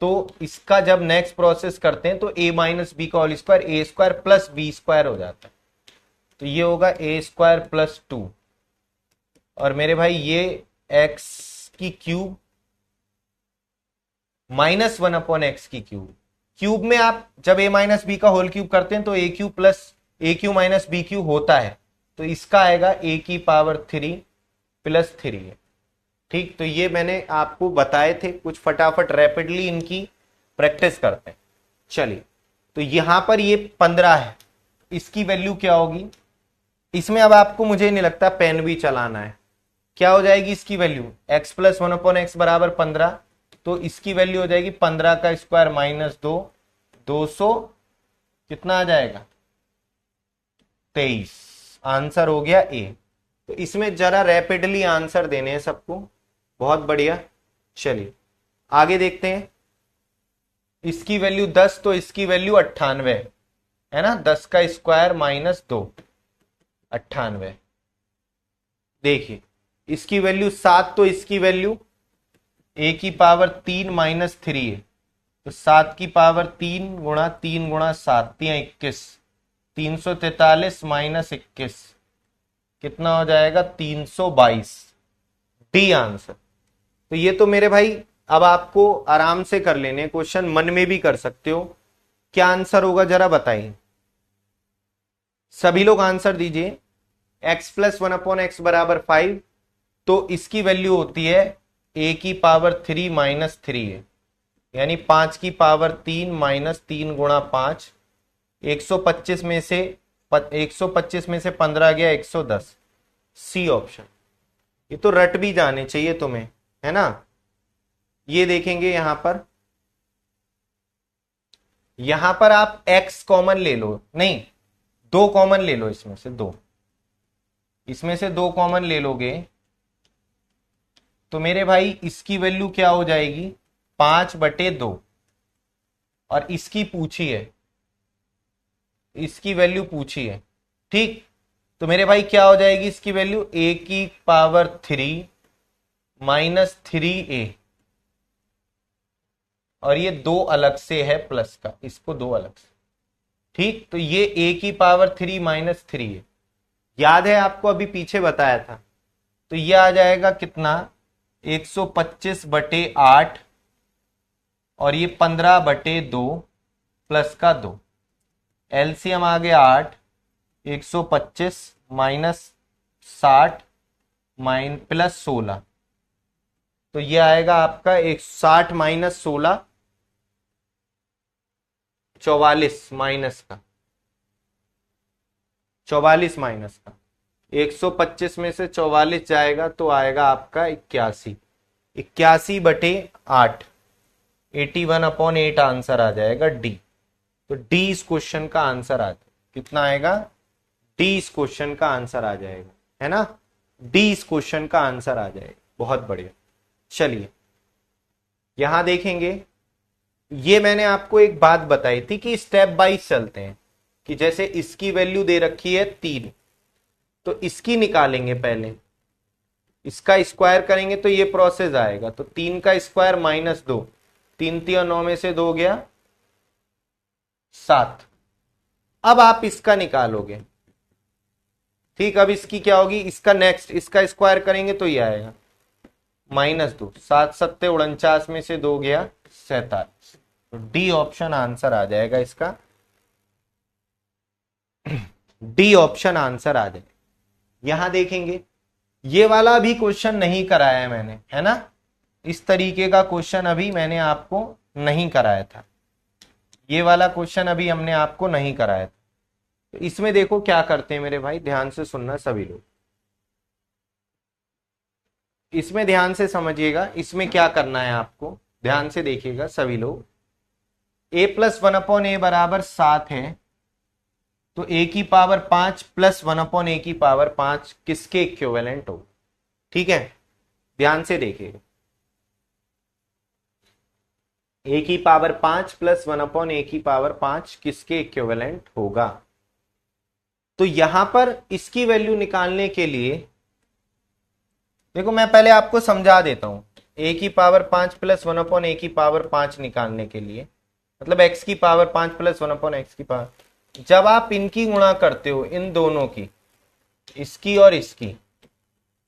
तो इसका जब नेक्स्ट प्रोसेस करते हैं तो a माइनस बी का होल स्क्वायर, ए स्क्वायर प्लस बी स्क्वायर हो जाता है, तो ये होगा ए स्क्वायर प्लस 2। और मेरे भाई ये x की क्यूब माइनस 1/x की क्यूब, क्यूब में आप जब a माइनस बी का होल क्यूब करते हैं तो a cube plus a q minus b q होता है, तो इसका आएगा a की पावर 3 प्लस 3 है। ठीक, तो ये मैंने आपको बताए थे, कुछ फटाफट रैपिडली इनकी प्रैक्टिस करते हैं। चलिए, तो यहां पर ये 15 है, इसकी वैल्यू क्या होगी, इसमें अब आपको मुझे नहीं लगता पेन भी चलाना है। क्या हो जाएगी इसकी वैल्यू, x प्लस 1/x बराबर 15, तो इसकी वैल्यू हो जाएगी 15 का स्क्वायर माइनस 2, 200 कितना आ जाएगा 23। आंसर हो गया ए। तो इसमें जरा रैपिडली आंसर देने हैं सबको, बहुत बढ़िया। चलिए आगे देखते हैं, इसकी वैल्यू 10 तो इसकी वैल्यू 98 है ना, 10 का स्क्वायर माइनस 2, 98। देखिए इसकी वैल्यू 7 तो इसकी वैल्यू ए की पावर 3 माइनस 3 है, तो 7 की पावर 3 गुणा 3 गुणा 7 3 21, 343 माइनस 21 कितना हो जाएगा 322, डी आंसर। तो ये तो मेरे भाई अब आपको आराम से कर लेने क्वेश्चन, मन में भी कर सकते हो। क्या आंसर होगा जरा बताइए, सभी लोग आंसर दीजिए। x प्लस 1/x बराबर 5, तो इसकी वैल्यू होती है a की पावर 3 माइनस 3 है, यानी 5 की पावर 3 माइनस 3 गुणा 5, 125 में से 15 गया 110, सी ऑप्शन। ये तो रट भी जाने चाहिए तुम्हें, है ना। ये देखेंगे यहां पर आप x कॉमन ले लो, नहीं 2 कॉमन ले लो, इसमें से 2 कॉमन ले लोगे तो मेरे भाई इसकी वैल्यू क्या हो जाएगी 5/2, और इसकी वैल्यू पूछी है। ठीक, तो मेरे भाई क्या हो जाएगी इसकी वैल्यू a की पावर 3 माइनस 3a, और ये 2 अलग से है प्लस का, इसको 2 अलग से। ठीक, तो ये a की पावर 3 माइनस 3 है, याद है आपको अभी पीछे बताया था, तो ये आ जाएगा कितना 125/8, और ये 15/2 प्लस का 2, एलसीएम आ गया 8, 125 माइनस 60 प्लस 16, तो ये आएगा आपका 160 माइनस 16 44 माइनस का 125 में से 44 जाएगा तो आएगा आपका 81, 81/8, 81/8 आंसर आ जाएगा डी। तो डी इस क्वेश्चन का आंसर आ जाएगा, कितना आएगा डी इस क्वेश्चन का आंसर आ जाएगा, है ना, डी इस क्वेश्चन का आंसर आ जाएगा। बहुत बढ़िया। चलिए यहां देखेंगे, ये मैंने आपको एक बात बताई थी कि स्टेप बाइज चलते हैं, कि जैसे इसकी वैल्यू दे रखी है 3, तो इसकी निकालेंगे, पहले इसका स्क्वायर करेंगे तो ये प्रोसेस आएगा, तो 3 का स्क्वायर माइनस 2, 3 3 9 में से 2 गया 7। अब आप इसका निकालोगे, ठीक, अब इसकी क्या होगी, इसका नेक्स्ट इसका स्क्वायर करेंगे तो ये आएगा -2, 7 7 49 में से 2 गया 47, तो डी ऑप्शन आंसर आ जाएगा इसका, डी ऑप्शन आंसर आ जाएगा। यहां देखेंगे ये वाला भी क्वेश्चन नहीं कराया है मैंने, है ना, इस तरीके का क्वेश्चन अभी मैंने आपको नहीं कराया था, ये वाला क्वेश्चन अभी हमने आपको नहीं कराया था। तो इसमें देखो क्या करते हैं मेरे भाई, ध्यान से सुनना सभी लोग, इसमें ध्यान से समझिएगा, इसमें क्या करना है आपको, ध्यान से देखिएगा सभी लोग। a प्लस 1/a बराबर 7 है, तो a की पावर 5 प्लस 1/a की पावर 5 किसके इक्विवेलेंट हो, ठीक है, ध्यान से देखिएगा। a की पावर 5 प्लस 1/a की पावर 5 किसके इक्विवेलेंट होगा, तो यहां पर इसकी वैल्यू निकालने के लिए देखो मैं पहले आपको समझा देता हूं। ए की पावर 5 प्लस 1 ए की पावर 5 निकालने के लिए मतलब एक्स की पावर 5 प्लस 1 एक्स की पावर, जब आप इनकी गुणा करते हो इन दोनों की, इसकी और इसकी,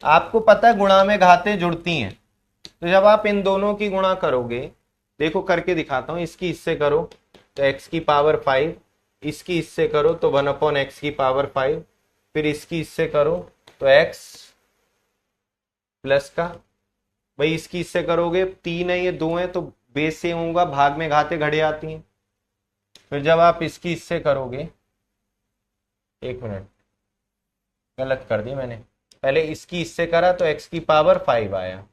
आपको पता है गुणा में घातें जुड़ती हैं। तो जब आप इन दोनों की गुणा करोगे, देखो करके दिखाता हूं, इसकी इससे करो तो एक्स की पावर 5, इसकी इससे करो तो 1/x की पावर 5, फिर इसकी इससे करो तो x प्लस का, भाई इसकी इससे करोगे 3 है ये 2 है तो बेस सेम होगा, भाग में घाते घड़े आती हैं। फिर जब आप इसकी इससे करोगे, एक मिनट गलत कर दिया मैंने, पहले इसकी इससे करा तो x की पावर 5 आया,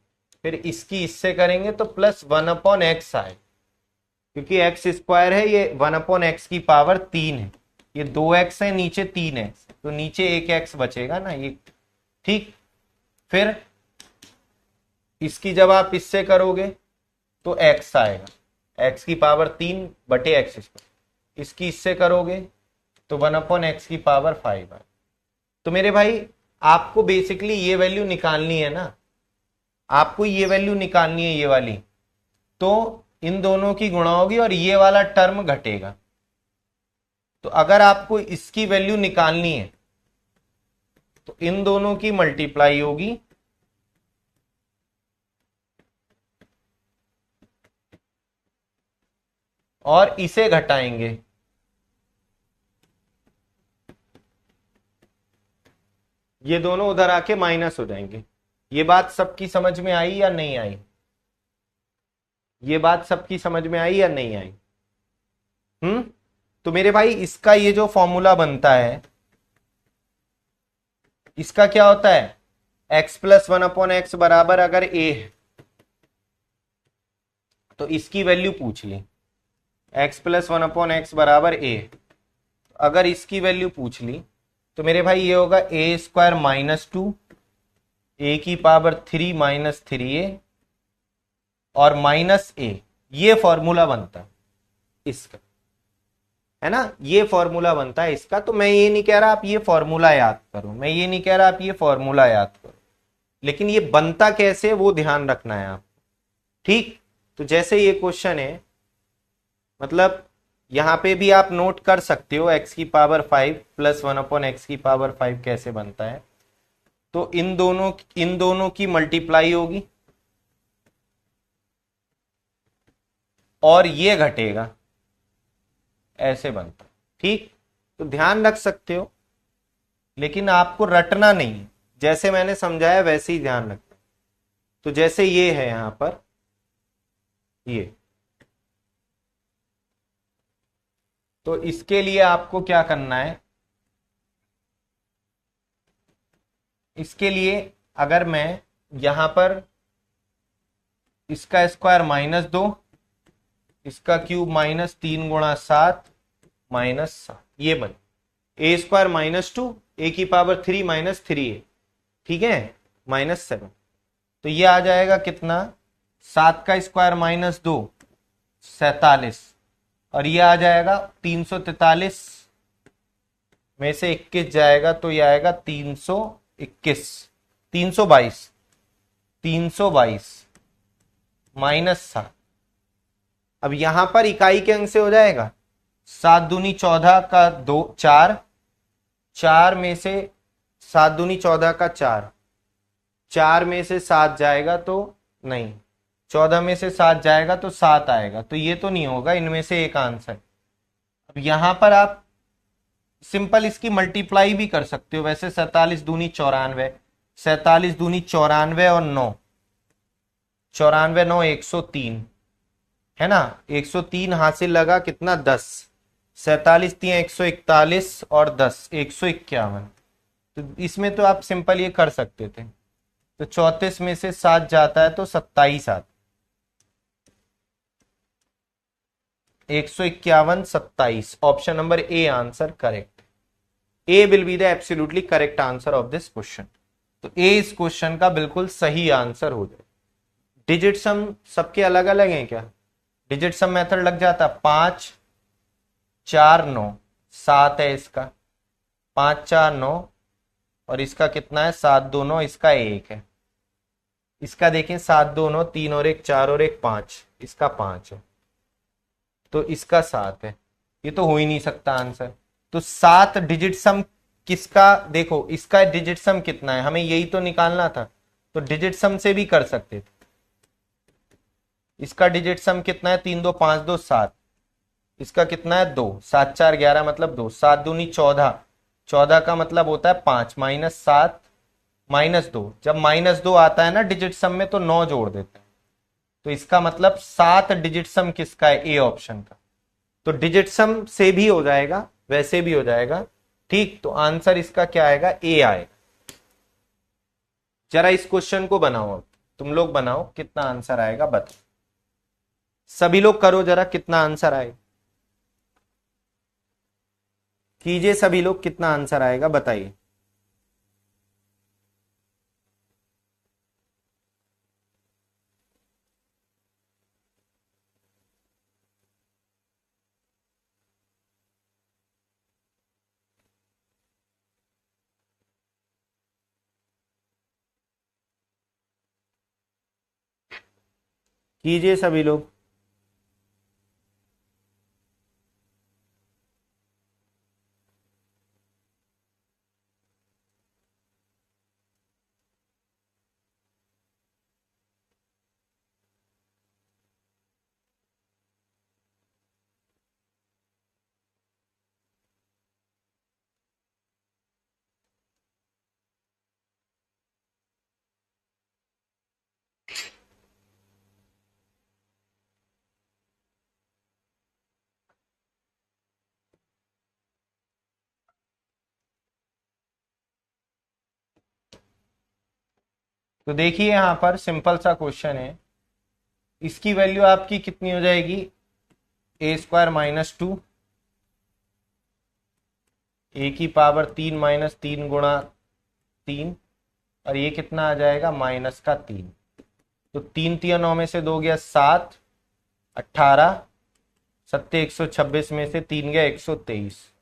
फिर इसकी इससे करेंगे तो प्लस 1/x आए, क्योंकि एक्स स्क्वायर है, ये 1/x की पावर 3 है, ये 2x है नीचे 3x, तो नीचे एक x बचेगा ना ये, ठीक। फिर इसकी जब आप इससे करोगे तो x आएगा, x की पावर 3 बटे एक्स स्क्वायर, इसकी इससे करोगे तो 1/x की पावर 5 आएगा। तो मेरे भाई आपको बेसिकली ये वैल्यू निकालनी है ना, आपको ये वैल्यू निकालनी है ये वाली, तो इन दोनों की गुणा होगी और ये वाला टर्म घटेगा। तो अगर आपको इसकी वैल्यू निकालनी है तो इन दोनों की मल्टीप्लाई होगी और इसे घटाएंगे, ये दोनों उधर आके माइनस हो जाएंगे। ये बात सबकी समझ में आई या नहीं आई? ये बात सबकी समझ में आई या नहीं आई? तो मेरे भाई इसका ये जो फॉर्मूला बनता है, इसका क्या होता है, x प्लस 1/x बराबर अगर a है तो इसकी वैल्यू पूछ ली, x प्लस 1/x बराबर a, अगर इसकी वैल्यू पूछ ली तो मेरे भाई ये होगा a स्क्वायर माइनस 2 a की पावर 3 माइनस 3a और माइनस a, ये फॉर्मूला बनता है इसका, है ना, ये फॉर्मूला बनता है इसका। तो मैं ये नहीं कह रहा आप ये फॉर्मूला याद करो, मैं ये नहीं कह रहा आप ये फॉर्मूला याद करो, लेकिन ये बनता कैसे वो ध्यान रखना है आप, ठीक। तो जैसे ये क्वेश्चन है, मतलब यहां पे भी आप नोट कर सकते हो x की पावर 5 प्लस 1/x की पावर 5 कैसे बनता है। तो इन दोनों की मल्टीप्लाई होगी और ये घटेगा, ऐसे बनता, ठीक। तो ध्यान रख सकते हो, लेकिन आपको रटना नहीं है, जैसे मैंने समझाया वैसे ही ध्यान रखना। तो जैसे ये है यहां पर, ये, तो इसके लिए आपको क्या करना है, इसके लिए अगर मैं यहां पर इसका स्क्वायर -2, इसका क्यूब -3 गुणा 7 -7, ये बन a स्क्वायर -2 a की पावर 3 -3a, ठीक है, -7, तो ये आ जाएगा कितना, 7 का स्क्वायर -2 47, और ये आ जाएगा 343 में से 21 जाएगा तो ये आएगा 322 -7। अब यहां पर इकाई के अंक से हो जाएगा, 7 दूनी 14 का 2 4, 4 में से 7 दूनी 14 का 4, 4 में से 7 जाएगा तो नहीं, 14 में से 7 जाएगा तो 7 आएगा, तो ये तो नहीं होगा, इनमें से एक आंसर। अब यहां पर आप सिंपल इसकी मल्टीप्लाई भी कर सकते हो, वैसे 47 दूनी 94, 47 दूनी 94 और 9, 94 9 103 है ना, 103 हासिल लगा कितना 10, 47 3 141 और 10 151, तो इसमें तो आप सिंपल ये कर सकते थे। तो 34 में से 7 जाता है तो 27 आता, 151 27, option number A answer correct, A will be the absolutely correct answer of this question. तो ए इस क्वेश्चन का बिल्कुल सही आंसर हो जाए। डिजिट सम सबके अलग अलग हैं क्या, डिजिट सम मेथड लग जाता, 5 4 9 7 है इसका, 5 4 9, और इसका कितना है 7 2 9, इसका 1 है। इसका देखें 7 2 9, 3 और 1 4 और 1 5, इसका 5 है, तो इसका 7 है। ये तो हो ही नहीं सकता आंसर। तो 7 डिजिट सम किसका, देखो इसका डिजिट सम कितना है, हमें यही तो निकालना था, तो डिजिट सम से भी कर सकते थे। इसका डिजिट सम कितना है, 3 2 5 2 7, इसका कितना है 2, 7 4 11 मतलब 2, 7 दूनी 14, 14 का मतलब होता है 5, -7 -2, जब -2 आता है ना डिजिट सम में तो 9 जोड़ देते हैं, तो इसका मतलब 7 डिजिट सम किसका है, ए ऑप्शन का। तो डिजिट सम से भी हो जाएगा, वैसे भी हो जाएगा, ठीक। तो आंसर इसका क्या आएगा, ए आएगा। जरा इस क्वेश्चन को बनाओ, अब तुम लोग बनाओ कितना आंसर आएगा, बताओ सभी लोग, करो जरा कितना आंसर आएगा, कीजिए सभी लोग, कितना आंसर आएगा बताइए। कीजिए सभी लोग। तो देखिए यहां पर सिंपल सा क्वेश्चन है, इसकी वैल्यू आपकी कितनी हो जाएगी, a² - 2, a³ 3 - 3 गुणा 3, और ये कितना आ जाएगा -3। तो 3 3 9 में से 2 गया 7, 18, 7 126 में से 3 गया 123,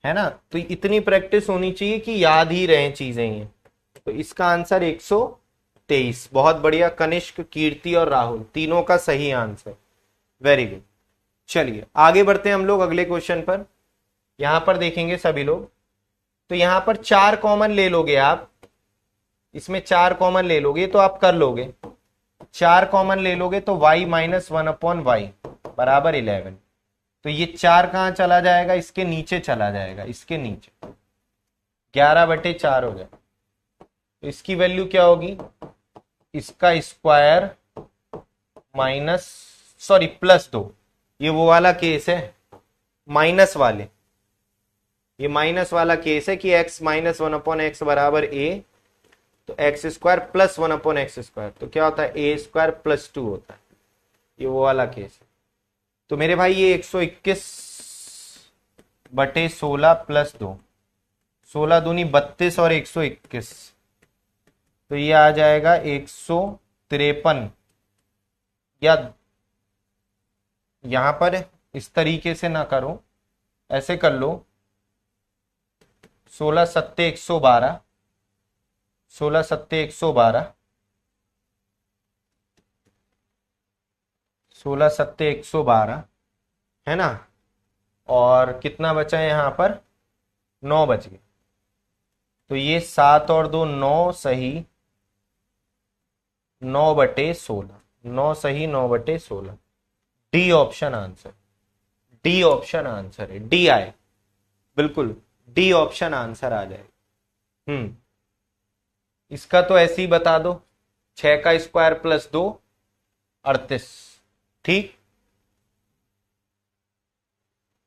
है ना। तो इतनी प्रैक्टिस होनी चाहिए कि याद ही रहे चीजें ये। तो इसका आंसर 123, बहुत बढ़िया, कनिष्क, कीर्ति और राहुल तीनों का सही आंसर, वेरी गुड। चलिए आगे बढ़ते हैं हम लोग अगले क्वेश्चन पर। यहां पर देखेंगे सभी लोग, तो यहां पर 4 कॉमन ले लोगे आप, इसमें 4 कॉमन ले लोगे तो आप कर लोगे, 4 कॉमन ले लोगे तो y - 1/y बराबर 11। तो ये 4 कहां चला जाएगा, इसके नीचे चला जाएगा, इसके नीचे 11/4 हो जाए, तो इसकी वैल्यू क्या होगी, इसका स्क्वायर माइनस, सॉरी +2, ये वो वाला केस है माइनस वाले, ये माइनस वाला केस है कि x - 1/x बराबर a, तो x² + 1/x², तो क्या होता है a² + 2 होता है, ये वो वाला केस है। तो मेरे भाई ये 121/16 + 2, 16 दूनी 32 और 121, तो ये आ जाएगा 153, या यहां पर इस तरीके से ना करो, ऐसे कर लो, 16 7 112, 16 7 112, 16 7 112, है ना, और कितना बचा है यहां पर 9 बच गए, तो ये 7 और 2 9 सही, 9/16, 9 सही 9/16, D option answer, D option answer है, डी आए, बिल्कुल डी ऑप्शन आंसर आ जाएगा। इसका तो ऐसे ही बता दो, 6 का स्क्वायर + 2 38, ठीक।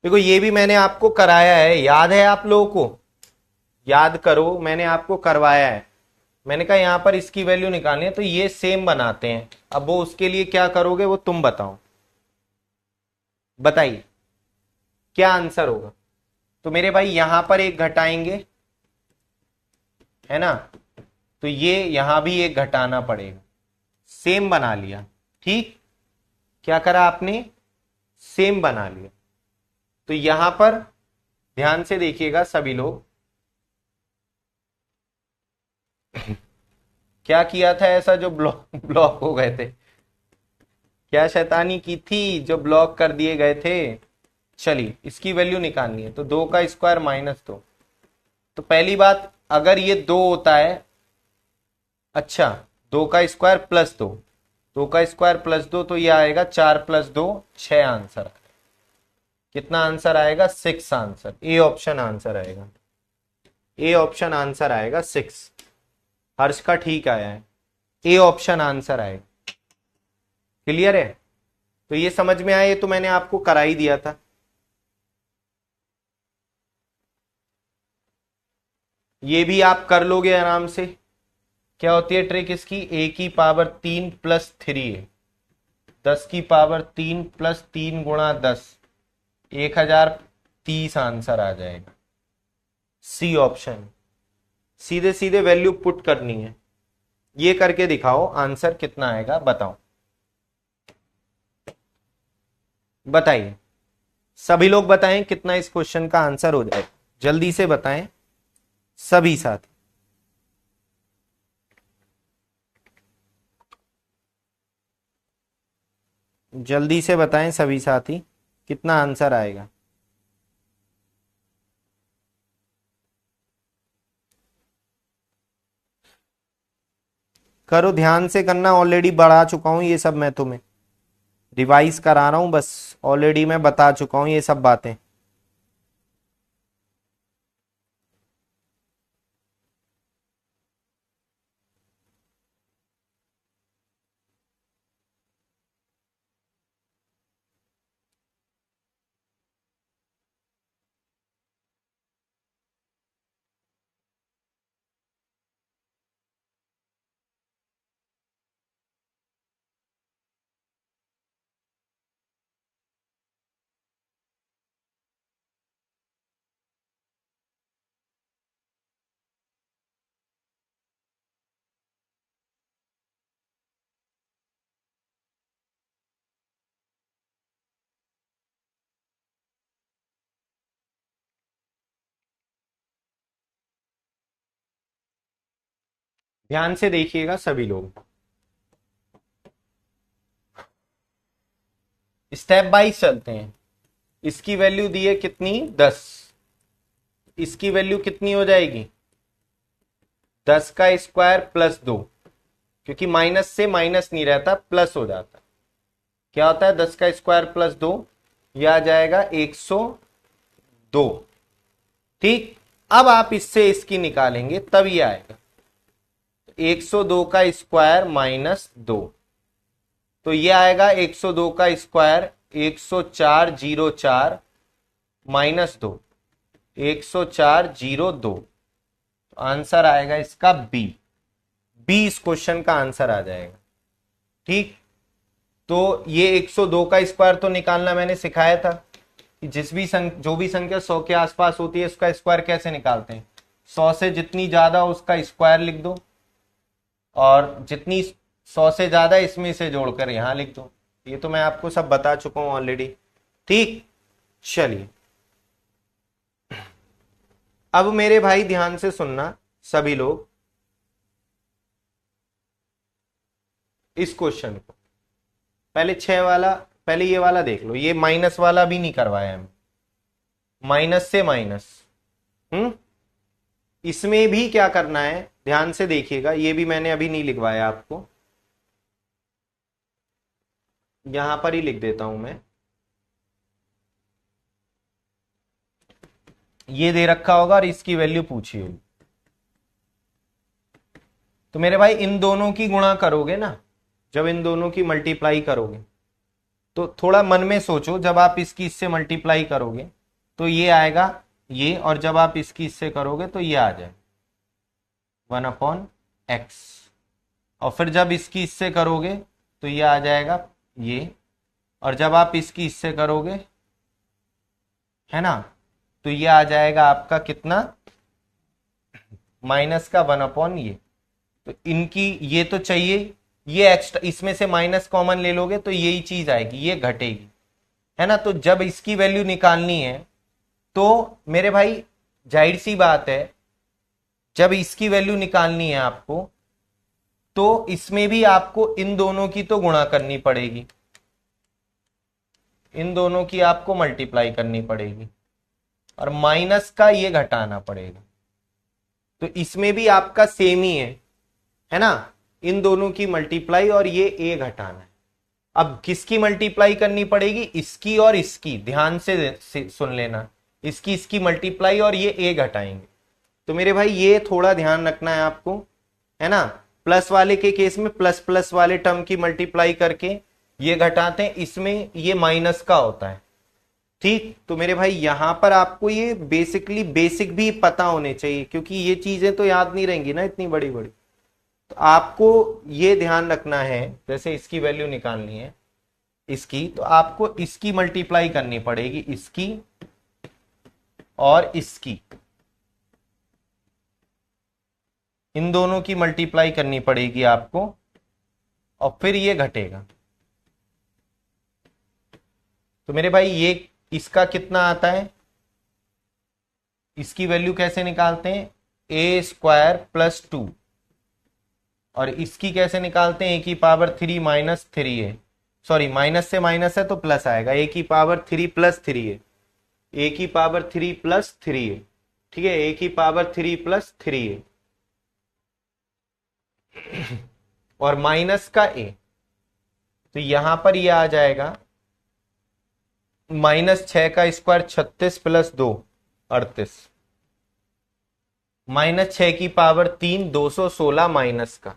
देखो ये भी मैंने आपको कराया है, याद है आप लोगों को, याद करो मैंने आपको करवाया है, मैंने कहा यहां पर इसकी वैल्यू निकालनी है, तो ये सेम बनाते हैं। अब वो उसके लिए क्या करोगे वो तुम बताओ, बताइए क्या आंसर होगा। तो मेरे भाई यहां पर एक घटाएंगे, है ना, तो ये यहां भी एक घटाना पड़ेगा, सेम बना लिया, ठीक। क्या करा आपने, सेम बना लिया। तो यहां पर ध्यान से देखिएगा सभी लोग, क्या किया था ऐसा जो ब्लॉक ब्लॉक हो गए थे? क्या शैतानी की थी जो ब्लॉक कर दिए गए थे? चलिए इसकी वैल्यू निकालनी है, तो 2 का स्क्वायर -2। तो पहली बात, अगर ये 2 होता है, अच्छा 2 का स्क्वायर +2, 2 का स्क्वायर +2, तो ये आएगा 4 + 2 6 आंसर। कितना आंसर आएगा? 6 आंसर। ए ऑप्शन आंसर आएगा। ए ऑप्शन आंसर आएगा 6। हर्ष का ठीक आया है, ए ऑप्शन आंसर आएगा। क्लियर है? तो ये समझ में आया, ये तो मैंने आपको करा ही दिया था। ये भी आप कर लोगे आराम से। क्या होती है ट्रिक इसकी? a³ 3 + 3 है, 10³ 3 + 3 × 10, 1030 आंसर आ जाएगा। C option. सीधे सीधे वैल्यू पुट करनी है। ये करके दिखाओ, आंसर कितना आएगा बताओ। बताइए, सभी लोग बताएं कितना इस क्वेश्चन का आंसर हो जाए। जल्दी से बताएं सभी साथी। जल्दी से बताएं सभी साथी, कितना आंसर आएगा। करो, ध्यान से करना। ऑलरेडी बढ़ा चुका हूं ये सब, मैं तुम्हें रिवाइज करा रहा हूं बस। ऑलरेडी मैं बता चुका हूं ये सब बातें। ध्यान से देखिएगा सभी लोग। स्टेप बाइज चलते हैं। इसकी वैल्यू दी है कितनी? 10। इसकी वैल्यू कितनी हो जाएगी? 10 का स्क्वायर +2, क्योंकि माइनस से माइनस नहीं रहता, प्लस हो जाता। क्या होता है? 10 का स्क्वायर +2, यह आ जाएगा 102। ठीक, अब आप इससे इसकी निकालेंगे तब ये आएगा 102 का स्क्वायर -2। तो ये आएगा 102 का स्क्वायर 10404 -2, 10402। आंसर आएगा इसका बी। बी इस क्वेश्चन का आंसर आ जाएगा। ठीक, तो ये 102 का स्क्वायर तो निकालना मैंने सिखाया था कि जो भी संख्या 100 के आसपास होती है उसका स्क्वायर कैसे निकालते हैं। 100 से जितनी ज्यादा उसका स्क्वायर लिख दो, और जितनी 100 से ज्यादा इसमें से जोड़कर यहां लिख दो। ये तो मैं आपको सब बता चुका हूं ऑलरेडी। ठीक, चलिए अब मेरे भाई ध्यान से सुनना सभी लोग इस क्वेश्चन को। पहले 6 वाला, पहले ये वाला देख लो। ये माइनस वाला भी नहीं करवाया हम, माइनस से माइनस। इसमें भी क्या करना है ध्यान से देखिएगा। ये भी मैंने अभी नहीं लिखवाया आपको, यहां पर ही लिख देता हूं मैं। ये दे रखा होगा और इसकी वैल्यू पूछी होगी। तो मेरे भाई इन दोनों की गुणा करोगे ना, जब इन दोनों की मल्टीप्लाई करोगे तो थोड़ा मन में सोचो। जब आप इसकी इससे मल्टीप्लाई करोगे तो ये आएगा ये, और जब आप इसकी इससे करोगे तो ये आ जाए 1/x, और फिर जब इसकी इससे करोगे तो ये आ जाएगा ये, और जब आप इसकी इससे करोगे, है ना, तो ये आ जाएगा आपका कितना? माइनस का 1/ये। तो इनकी ये तो चाहिए, ये एक्स्ट्रा, इसमें से माइनस कॉमन ले लोगे तो यही चीज आएगी, ये घटेगी, है ना। तो जब इसकी वैल्यू निकालनी है तो मेरे भाई जाहिर सी बात है, जब इसकी वैल्यू निकालनी है आपको, तो इसमें भी आपको इन दोनों की तो गुणा करनी पड़ेगी, इन दोनों की आपको मल्टीप्लाई करनी पड़ेगी, और माइनस का ये घटाना पड़ेगा। तो इसमें भी आपका सेम ही है ना, इन दोनों की मल्टीप्लाई और ये ए घटाना है। अब किसकी मल्टीप्लाई करनी पड़ेगी, इसकी और इसकी, ध्यान से सुन लेना, इसकी मल्टीप्लाई और ये ए घटाएंगे। तो मेरे भाई ये थोड़ा ध्यान रखना है आपको, है ना। प्लस वाले के केस में प्लस प्लस वाले टर्म की मल्टीप्लाई करके ये घटाते हैं, इसमें ये माइनस का होता है, ठीक। तो मेरे भाई यहां पर आपको ये बेसिकली बेसिक भी पता होने चाहिए, क्योंकि ये चीजें तो याद नहीं रहेंगी ना इतनी बड़ी बड़ी। तो आपको ये ध्यान रखना है, जैसे इसकी वैल्यू निकालनी है इसकी, तो आपको इसकी मल्टीप्लाई करनी पड़ेगी, इसकी और इसकी, इन दोनों की मल्टीप्लाई करनी पड़ेगी आपको, और फिर ये घटेगा। तो मेरे भाई ये इसका कितना आता है, इसकी वैल्यू कैसे निकालते हैं, ए स्क्वायर प्लस 2, और इसकी कैसे निकालते हैं, ए की power 3 minus 3a, sorry minus से माइनस है तो प्लस आएगा, ए की पावर 3 प्लस 3a, ए की पावर 3 प्लस 3a, ठीक है, ए की पावर 3 प्लस 3a, और माइनस का ए। तो यहां पर ये आ जाएगा -6 का स्क्वायर 36 प्लस 2 38, -6 की पावर 3 216 माइनस का,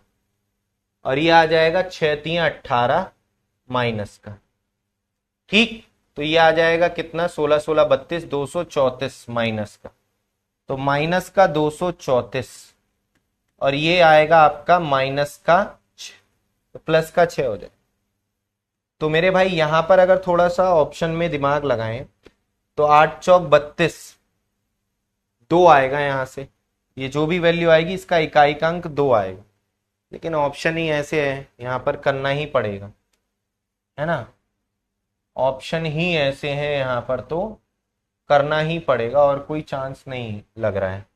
और ये आ जाएगा 6 3 18 माइनस का, ठीक। तो ये आ जाएगा कितना, 16 16 32 234 माइनस का, तो माइनस का 234, और ये आएगा आपका माइनस का 6, तो प्लस का 6 हो जाए। तो मेरे भाई यहां पर अगर थोड़ा सा ऑप्शन में दिमाग लगाएं तो 8 चौक 32, 2 आएगा यहां से, ये जो भी वैल्यू आएगी इसका इकाइकांक 2 आएगा, लेकिन ऑप्शन ही ऐसे है, यहां पर करना ही पड़ेगा, है ना, ऑप्शन ही ऐसे हैं यहां पर, तो करना ही पड़ेगा, और कोई चांस नहीं लग रहा है।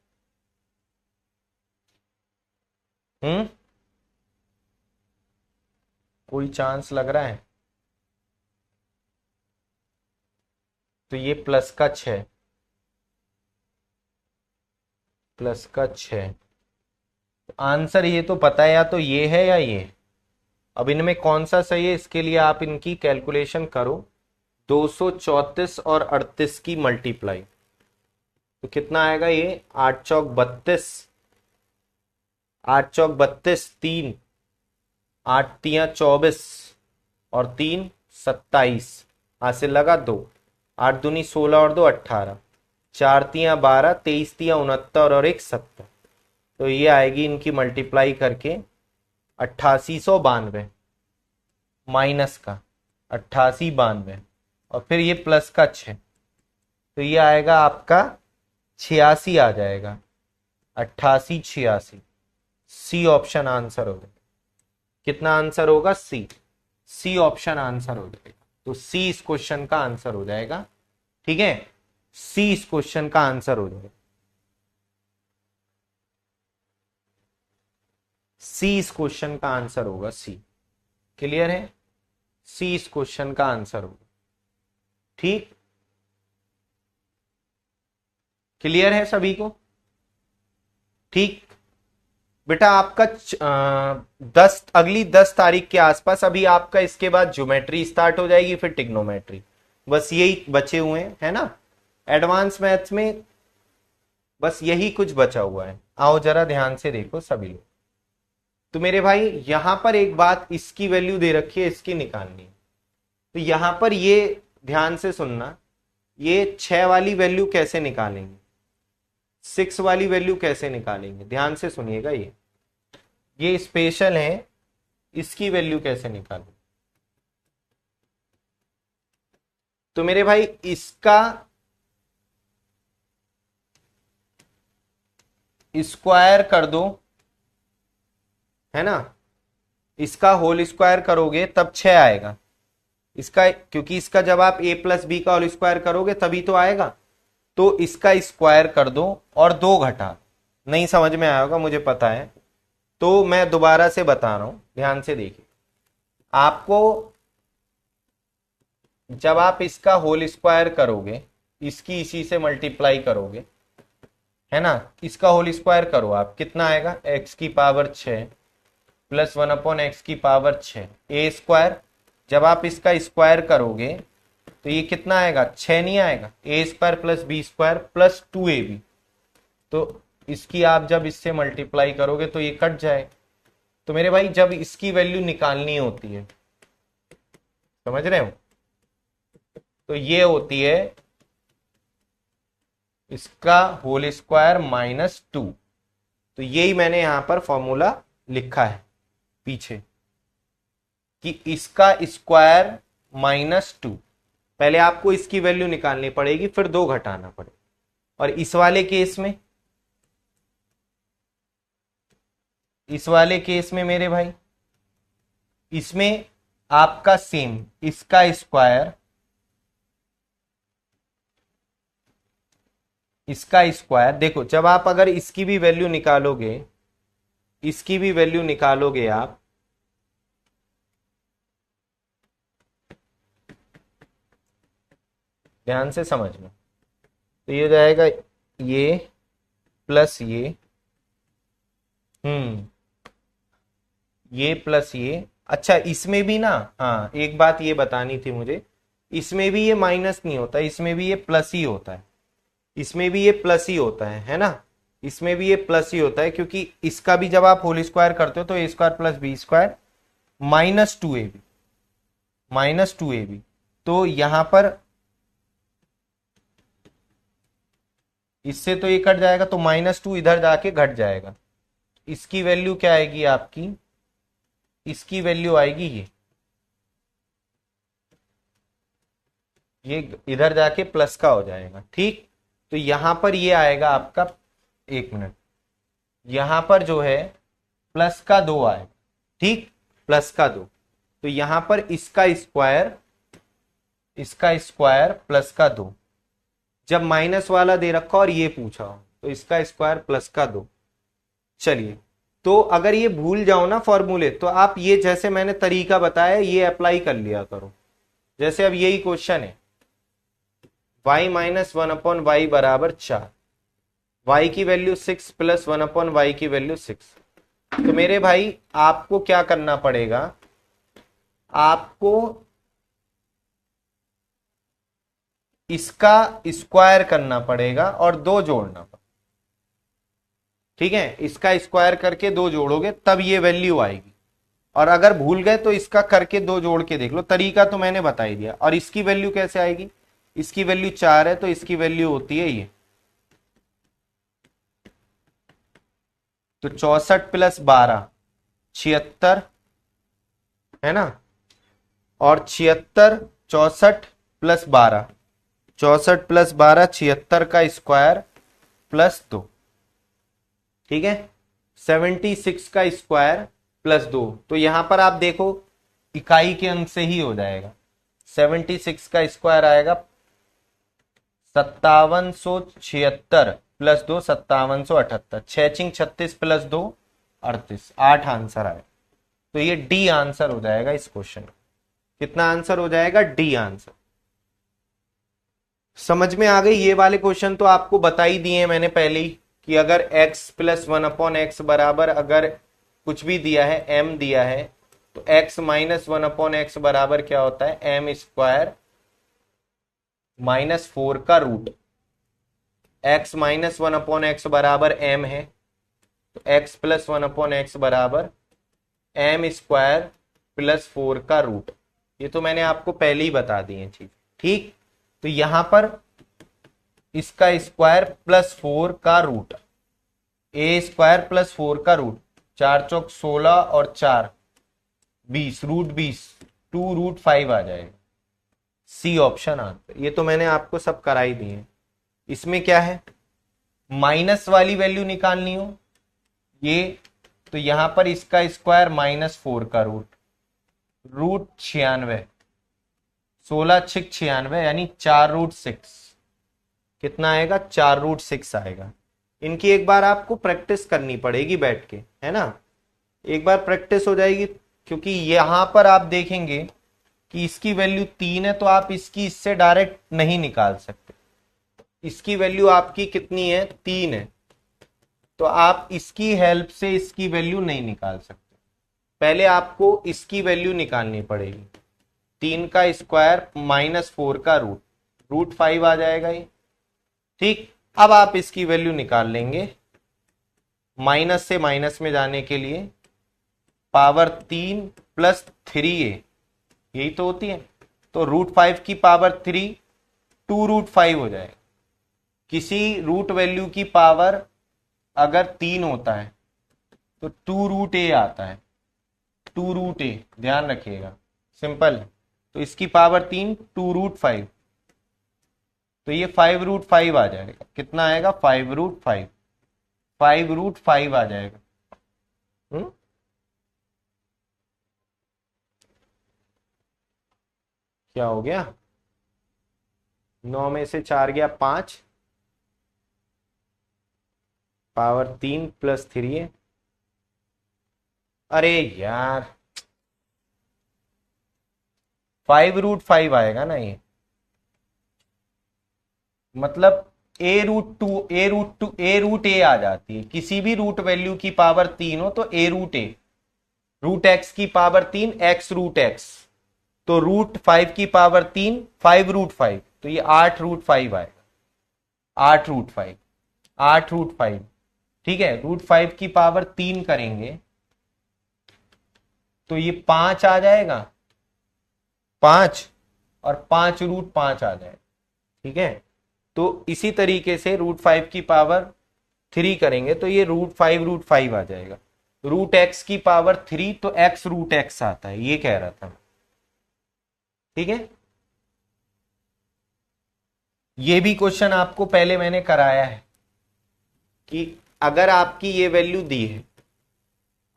कोई चांस लग रहा है, तो ये प्लस का 6, प्लस का 6, आंसर ये तो पता है, या तो ये है या ये। अब इनमें कौन सा सही है, इसके लिए आप इनकी कैलकुलेशन करो, 234 और 38 की मल्टीप्लाई, तो कितना आएगा ये, 8 चौक 32, 8 चौक 32, 3 8 तिया 24, और 3 27, हासिल लगा 2, 8 दूनी 16 और 2 18, 4 तिया 12, 23 तिया 69 और 1 70, तो ये आएगी इनकी मल्टीप्लाई करके 8892 माइनस का 8892, और फिर ये प्लस का 6, तो ये आएगा आपका 86 आ जाएगा, 88 86, सी ऑप्शन आंसर हो जाएगा। कितना आंसर होगा, सी ऑप्शन आंसर हो जाएगा। तो सी इस क्वेश्चन का आंसर हो जाएगा, ठीक है, सी इस क्वेश्चन का आंसर हो जाएगा, सी इस क्वेश्चन का आंसर होगा, सी। क्लियर है, सी इस क्वेश्चन का आंसर होगा, ठीक। क्लियर है सभी को, ठीक। बेटा आपका 10 तारीख के आसपास, अभी आपका इसके बाद ज्योमेट्री स्टार्ट हो जाएगी, फिर टिग्नोमेट्री, बस यही बचे हुए हैं, है ना, एडवांस मैथ्स में बस यही कुछ बचा हुआ है। आओ जरा ध्यान से देखो सभी लोग। तो मेरे भाई यहां पर एक बात, इसकी वैल्यू दे रखी है, इसकी निकालनी है, तो यहां पर ये ध्यान से सुनना, ये 6 वाली वैल्यू कैसे निकालेंगे, 6 वाली वैल्यू कैसे निकालेंगे, ध्यान से सुनिएगा, ये स्पेशल है, इसकी वैल्यू कैसे निकालें। तो मेरे भाई इसका स्क्वायर कर दो, है ना, इसका होल स्क्वायर करोगे तब 6 आएगा इसका, क्योंकि इसका जब आप a प्लस बी का होल स्क्वायर करोगे तभी तो आएगा, तो इसका स्क्वायर कर दो और 2 घटा, नहीं समझ में आया होगा, मुझे पता है, तो मैं दोबारा से बता रहा हूं, ध्यान से देखिए। आपको जब आप इसका होल स्क्वायर करोगे, इसकी इसी से मल्टीप्लाई करोगे, है ना, इसका होल स्क्वायर करो आप, कितना आएगा, एक्स की पावर 6 प्लस 1/x की पावर 6 ए स्क्वायर। जब आप इसका स्क्वायर करोगे तो ये कितना आएगा, 6 नहीं आएगा, A square plus B square plus 2ab। तो इसकी आप जब इससे मल्टीप्लाई करोगे तो ये कट जाए। तो मेरे भाई जब इसकी वैल्यू निकालनी होती है, समझ रहे हो, तो ये होती है इसका होल स्क्वायर -2। तो यही मैंने यहां पर फॉर्मूला लिखा है पीछे कि इसका स्क्वायर -2। पहले आपको इसकी वैल्यू निकालनी पड़ेगी, फिर 2 घटाना पड़ेगा। और इस वाले केस में मेरे भाई, इसमें आपका सेम, इसका स्क्वायर देखो, जब आप अगर इसकी भी वैल्यू निकालोगे आप, ध्यान से समझना, तो ये जाएगा ये प्लस ये प्लस ये। अच्छा इसमें भी ना, हाँ एक बात ये बतानी थी मुझे, इसमें भी ये माइनस नहीं होता, इसमें भी ये प्लस ही होता है, इसमें भी ये प्लस ही होता है ना, इसमें भी ये प्लस ही होता है, क्योंकि इसका भी जब आप होल स्क्वायर करते हो तो A square plus B square -2ab। तो यहां पर इससे तो ये कट जाएगा, तो -2 इधर जाके घट जाएगा। इसकी वैल्यू क्या आएगी आपकी, इसकी वैल्यू आएगी ये इधर जाके प्लस का हो जाएगा, ठीक। तो यहां पर ये आएगा आपका, 1 मिनट, यहां पर जो है प्लस का 2 आएगा, ठीक, प्लस का 2। तो यहां पर इसका स्क्वायर प्लस का 2, जब माइनस वाला दे रखा और ये पूछा हो तो इसका स्क्वायर प्लस का 2। चलिए, तो अगर ये भूल जाओ ना फॉर्मूले, तो आप ये जैसे मैंने तरीका बताया ये अप्लाई कर लिया करो। जैसे अब यही क्वेश्चन है, y - 1/y बराबर 4, y की वैल्यू 6 प्लस 1/y की वैल्यू 6। तो मेरे भाई आपको क्या करना पड़ेगा, आपको इसका स्क्वायर करना पड़ेगा और 2 जोड़ना पड़ेगा, ठीक है। इसका स्क्वायर करके 2 जोड़ोगे तब ये वैल्यू आएगी। और अगर भूल गए तो इसका करके 2 जोड़ के देख लो, तरीका तो मैंने बता ही दिया। और इसकी वैल्यू कैसे आएगी, इसकी वैल्यू 4 है तो इसकी वैल्यू होती है ये, तो 64 प्लस 12 76, है ना, और 76 64 प्लस 12 76 का स्क्वायर प्लस 2, ठीक है, 76 का स्क्वायर प्लस 2। तो यहां पर आप देखो इकाई के अंक से ही हो जाएगा। 76 का स्क्वायर आएगा 5776 प्लस 2 5778, 6 36 प्लस 2 38, 8 आंसर आए। तो ये डी आंसर हो जाएगा इस क्वेश्चन का। कितना आंसर हो जाएगा, डी आंसर। समझ में आ गई। ये वाले क्वेश्चन तो आपको बता ही दिए मैंने पहले ही कि अगर x + 1/x बराबर, अगर कुछ भी दिया है m दिया है, तो x - 1/x बराबर क्या होता है, m स्क्वायर -4 का रूट। x - 1/x बराबर m है, तो x + 1/x बराबर m स्क्वायर प्लस 4 का रूट। ये तो मैंने आपको पहले ही बता दी है चीज, ठीक। तो यहां पर इसका स्क्वायर प्लस 4 का रूट, ए स्क्वायर प्लस 4 का रूट, 4 चौक 16 और 4 20, रूट 20, 2 रूट 5 आ जाएगा। C option answer. ये तो मैंने आपको सब करा ही दिए। इसमें क्या है, माइनस वाली वैल्यू निकालनी हो ये, तो यहां पर इसका स्क्वायर -4 का रूट 96, 16 6 96 यानी 4 रूट 6। कितना आएगा, 4 रूट 6 आएगा। इनकी एक बार आपको प्रैक्टिस करनी पड़ेगी बैठ के, है ना। एक बार प्रैक्टिस हो जाएगी, क्योंकि यहां पर आप देखेंगे कि इसकी वैल्यू 3 है, तो आप इसकी इससे डायरेक्ट नहीं निकाल सकते। इसकी वैल्यू आपकी कितनी है, 3 है, तो आप इसकी हेल्प से इसकी वैल्यू नहीं निकाल सकते। पहले आपको इसकी वैल्यू निकालनी पड़ेगी। 3 का स्क्वायर -4 का रूट, √5 आ जाएगा ये। ठीक, अब आप इसकी वैल्यू निकाल लेंगे। माइनस से माइनस में जाने के लिए पावर 3 + 3a, यही तो होती है। तो √5 की पावर 3 2√5 हो जाएगा। किसी रूट वैल्यू की पावर अगर 3 होता है तो 2√a आता है, 2√a, ध्यान रखिएगा, सिंपल है। तो इसकी पावर 3 2√5, तो ये 5√5 आ जाएगा। कितना आएगा, 5√5, 5√5 आ जाएगा। क्या हो गया, 9 में से 4 गया 5, पावर 3 + 3a। अरे यार 5√5 आएगा ना ये, मतलब a√a आ जाती है। किसी भी रूट वैल्यू की पावर 3 हो तो a√a, √x की पावर 3 x√x, तो √5 की पावर 3 5√5, तो ये 8√5 आएगा, 8√5, 8√5। ठीक है, √5 की पावर 3 करेंगे तो ये 5 आ जाएगा, 5 और 5√5 आ जाएगा। ठीक है, तो इसी तरीके से √5 की पावर 3 करेंगे तो ये √5 आ जाएगा। √x की पावर 3 तो x√x आता है, ये कह रहा था। ठीक है, ये भी क्वेश्चन आपको पहले मैंने कराया है कि अगर आपकी ये वैल्यू दी है,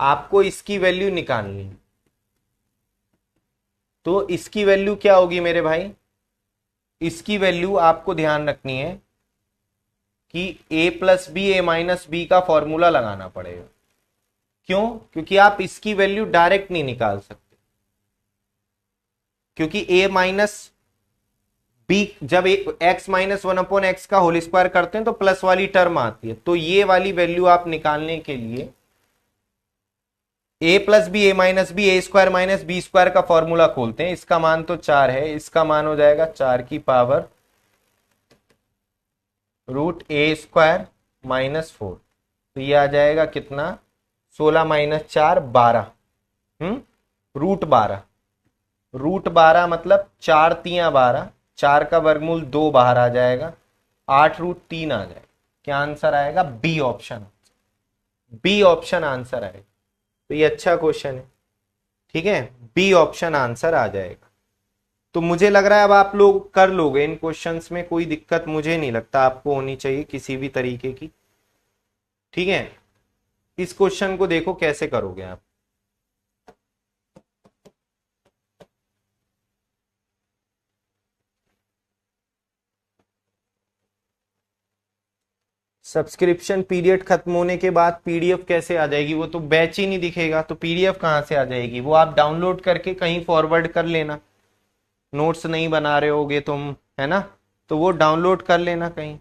आपको इसकी वैल्यू निकालनी है, तो इसकी वैल्यू क्या होगी मेरे भाई, इसकी वैल्यू आपको ध्यान रखनी है कि a + b a - b का फॉर्मूला लगाना पड़ेगा। क्यों, क्योंकि आप इसकी वैल्यू डायरेक्ट नहीं निकाल सकते, क्योंकि a - b जब x - 1/x का होल स्क्वायर करते हैं तो प्लस वाली टर्म आती है। तो ये वाली वैल्यू आप निकालने के लिए a + b a - b a² - b² का फॉर्मूला खोलते हैं। इसका मान तो 4 है, इसका मान हो जाएगा 4 की पावर √a² - 4, तो ये आ जाएगा कितना, 16 - 4 12, √12, √12 मतलब 4 तियां 12, 4 का वर्गमूल 2 बाहर आ जाएगा, 8√3 आ जाएगा। क्या आंसर आएगा, b option, b option answer आएगा। तो ये अच्छा क्वेश्चन है। ठीक है, बी ऑप्शन आंसर आ जाएगा। तो मुझे लग रहा है अब आप लोग कर लोगे इन क्वेश्चंस में, कोई दिक्कत मुझे नहीं लगता आपको होनी चाहिए किसी भी तरीके की। ठीक है, इस क्वेश्चन को देखो कैसे करोगे आप। सब्सक्रिप्शन पीरियड खत्म होने के बाद पीडीएफ कैसे आ जाएगी, वो तो बैच ही नहीं दिखेगा, तो पीडीएफ कहां से आ जाएगी, वो आप डाउनलोड करके कहीं फॉरवर्ड कर लेना। नोट्स नहीं बना रहे होगे तुम, है ना, तो वो डाउनलोड कर लेना कहीं।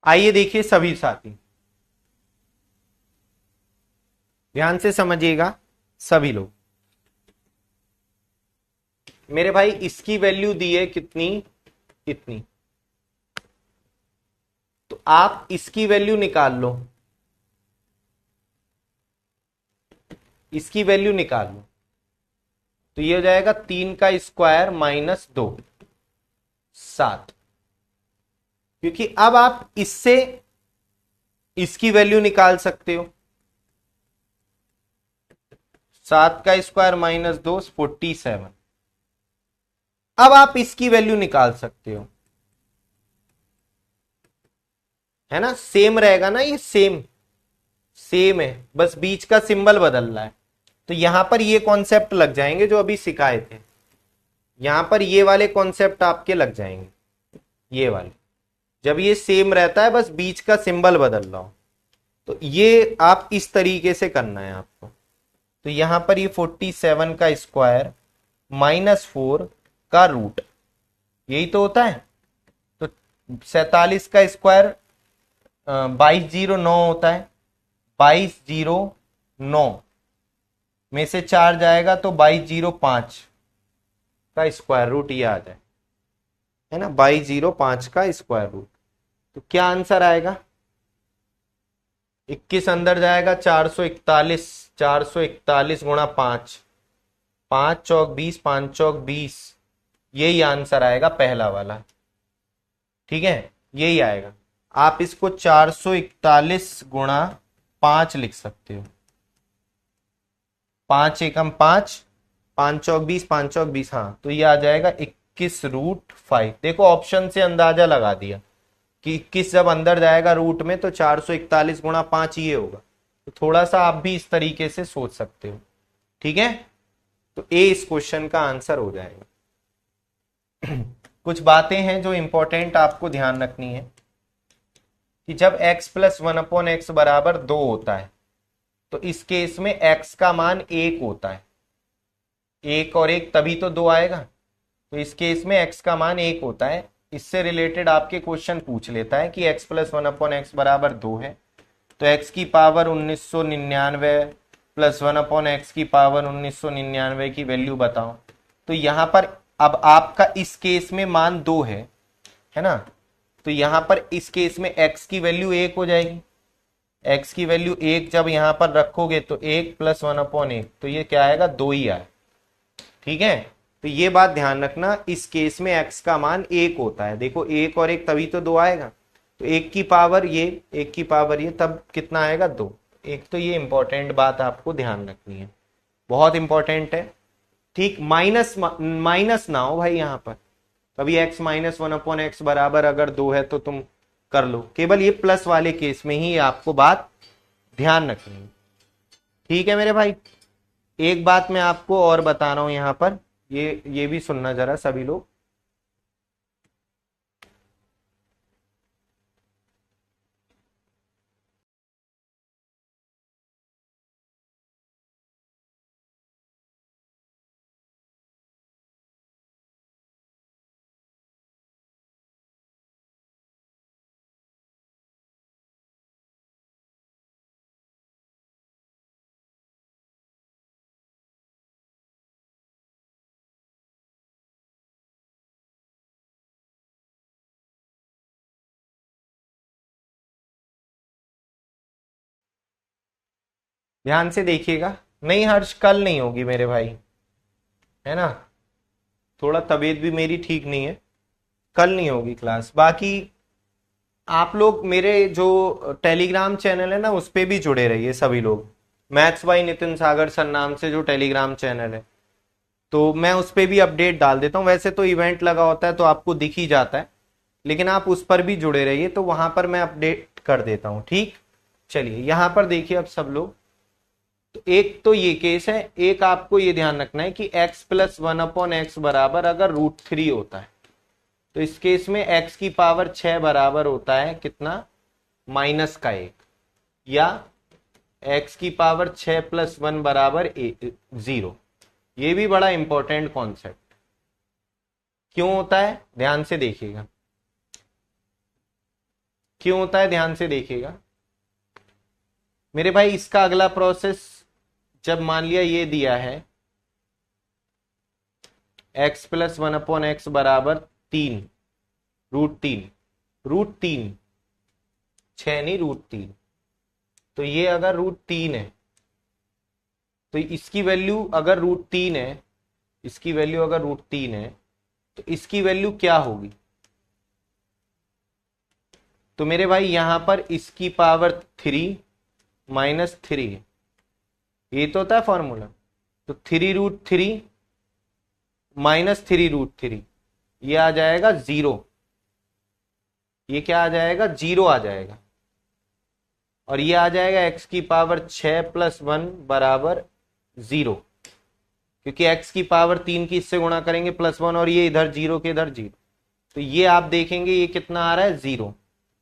आइए देखिए सभी साथी, ध्यान से समझिएगा सभी लोग। मेरे भाई इसकी वैल्यू दी है कितनी, इतनी, तो आप इसकी वैल्यू निकाल लो, इसकी वैल्यू निकाल लो, तो ये हो जाएगा 3 का स्क्वायर -2 7, क्योंकि अब आप इससे इसकी वैल्यू निकाल सकते हो। 7 का स्क्वायर -2 47, अब आप इसकी वैल्यू निकाल सकते हो, है ना, सेम रहेगा ना, ये सेम सेम है, बस बीच का सिंबल बदल रहा है। तो यहां पर ये कॉन्सेप्ट लग जाएंगे जो अभी सिखाए थे, यहां पर ये वाले कॉन्सेप्ट आपके लग जाएंगे, ये वाले, जब ये सेम रहता है बस बीच का सिंबल बदल रहा हो, तो ये आप इस तरीके से करना है आपको। तो यहां पर ये 47 का स्क्वायर -4 का रूट, यही तो होता है। तो 47 का स्क्वायर 2209 होता है, 2209 में से 4 जाएगा तो 2205 का स्क्वायर रूट ये आ जाए, है ना, 2205 का स्क्वायर रूट। तो क्या आंसर आएगा, 21 अंदर जाएगा, 441, 441 गुणा 5, 5 चौक 20, 5 चौक 20, यही आंसर आएगा पहला वाला, ठीक है, यही आएगा। आप इसको 441 गुणा 5 लिख सकते हो, 5 एकम 5, 5 चौक 20, 5 चौक 20, हाँ, तो ये आ जाएगा 21√5। देखो ऑप्शन से अंदाजा लगा दिया कि 21 जब अंदर जाएगा रूट में तो 441 गुणा 5 ये होगा। तो थोड़ा सा आप भी इस तरीके से सोच सकते हो, ठीक है। तो ए इस क्वेश्चन का आंसर हो जाएगा। कुछ बातें हैं जो इंपॉर्टेंट आपको ध्यान रखनी है कि जब x + 1/x बराबर 2 होता है तो इस केस में x का मान 1 होता है, 1 और 1 तभी तो 2 आएगा। तो इस केस में x का मान 1 होता है। इससे रिलेटेड आपके क्वेश्चन पूछ लेता है कि x + 1/x बराबर 2 है, तो x की पावर 1999 + 1/x की पावर 1999 की वैल्यू बताओ। तो यहां पर अब आपका इस केस में मान 2 है ना, तो यहां पर इस केस में x की वैल्यू 1 हो जाएगी। x की वैल्यू 1 जब यहां पर रखोगे तो 1 + 1/1, तो ये क्या आएगा, 2 ही आए, ठीक है। तो ये बात ध्यान रखना, इस केस में x का मान 1 होता है। देखो 1 और 1 तभी तो 2 आएगा, तो 1 की पावर ये, 1 की पावर ये, तब कितना आएगा, 2। एक तो ये इंपॉर्टेंट बात आपको ध्यान रखनी है, बहुत इंपॉर्टेंट है, ठीक। माइनस ना हो भाई, यहां पर कभी x - 1/x बराबर अगर 2 है तो तुम कर लो, केवल ये प्लस वाले केस में ही आपको बात ध्यान रखनी है, ठीक है मेरे भाई। एक बात मैं आपको और बता रहा हूं यहां पर, ये भी सुनना जरा सभी लोग। ध्यान से देखिएगा, नहीं हर्ष कल नहीं होगी मेरे भाई, है ना, थोड़ा तबीयत भी मेरी ठीक नहीं है, कल नहीं होगी क्लास। बाकी आप लोग मेरे जो टेलीग्राम चैनल है ना उस पे भी जुड़े रहिए सभी लोग, maths by Nitin Sagar sir नाम से जो टेलीग्राम चैनल है, तो मैं उस पे भी अपडेट डाल देता हूँ। वैसे तो इवेंट लगा होता है तो आपको दिख ही जाता है, लेकिन आप उस पर भी जुड़े रहिए, तो वहां पर मैं अपडेट कर देता हूँ, ठीक। चलिए यहां पर देखिए अब सब लोग, तो एक तो ये केस है, एक आपको ये ध्यान रखना है कि x + 1/x बराबर अगर √3 होता है तो इस केस में x की पावर 6 बराबर होता है कितना, -1, या x की पावर 6 + 1 बराबर 0। ये भी बड़ा इंपॉर्टेंट कॉन्सेप्ट क्यों होता है, ध्यान से देखिएगा, क्यों होता है ध्यान से देखिएगा मेरे भाई। इसका अगला प्रोसेस, जब मान लिया ये दिया है x + 1/x बराबर 3, √3, √3, 6 नहीं, √3, तो ये अगर √3 है तो इसकी वैल्यू अगर √3 है, इसकी वैल्यू अगर √3 है तो इसकी वैल्यू क्या होगी, तो मेरे भाई यहां पर इसकी पावर 3 -3, ये तो होता है फॉर्मूला। तो 3√3 -3√3, ये आ जाएगा 0, ये क्या आ जाएगा 0 आ जाएगा, और ये आ जाएगा x की पावर 6 + 1 बराबर 0, क्योंकि x की पावर 3 की इससे गुणा करेंगे +1, और ये इधर 0 के इधर 0, तो ये आप देखेंगे ये कितना आ रहा है 0,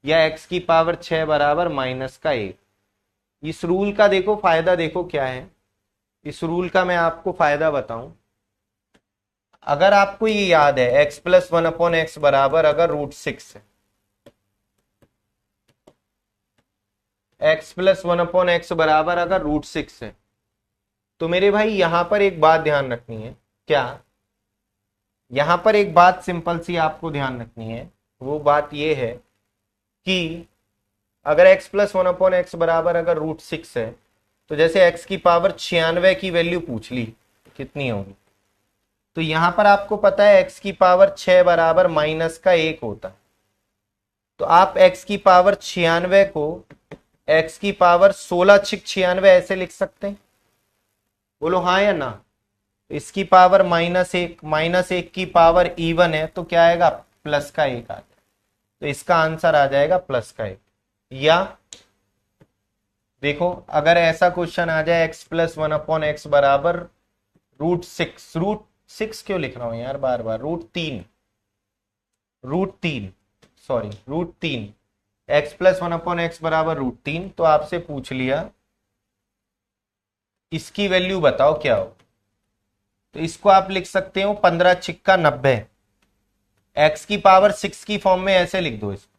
या x की पावर 6 बराबर -1। इस रूल का देखो फायदा, देखो क्या है इस रूल का, मैं आपको फायदा बताऊं। अगर आपको ये याद है x + 1/x बराबर अगर √6 है, x + 1/x बराबर अगर √6 है, तो मेरे भाई यहां पर एक बात ध्यान रखनी है। क्या? यहां पर एक बात सिंपल सी आपको ध्यान रखनी है, वो बात ये है कि अगर x + 1/x बराबर अगर √6 है, तो जैसे x की पावर 96 की वैल्यू पूछ ली कितनी होगी, तो यहां पर आपको पता है x की पावर 6 बराबर -1 होता है, तो आप x की पावर 96 को x की पावर 16×96 ऐसे लिख सकते हैं, बोलो हाँ या ना। इसकी पावर -1 की पावर इवन है, तो क्या आएगा +1 आ जाएगा, तो इसका आंसर आ जाएगा +1। या देखो अगर ऐसा क्वेश्चन आ जाए x + 1/x बराबर √6 क्यों लिख रहा हूं यार बार बार, √3 सॉरी √3, x + 1/x बराबर √3, तो आपसे पूछ लिया इसकी वैल्यू बताओ क्या हो, तो इसको आप लिख सकते हो 15×6 = 90, x की पावर 6 की फॉर्म में ऐसे लिख दो इसको।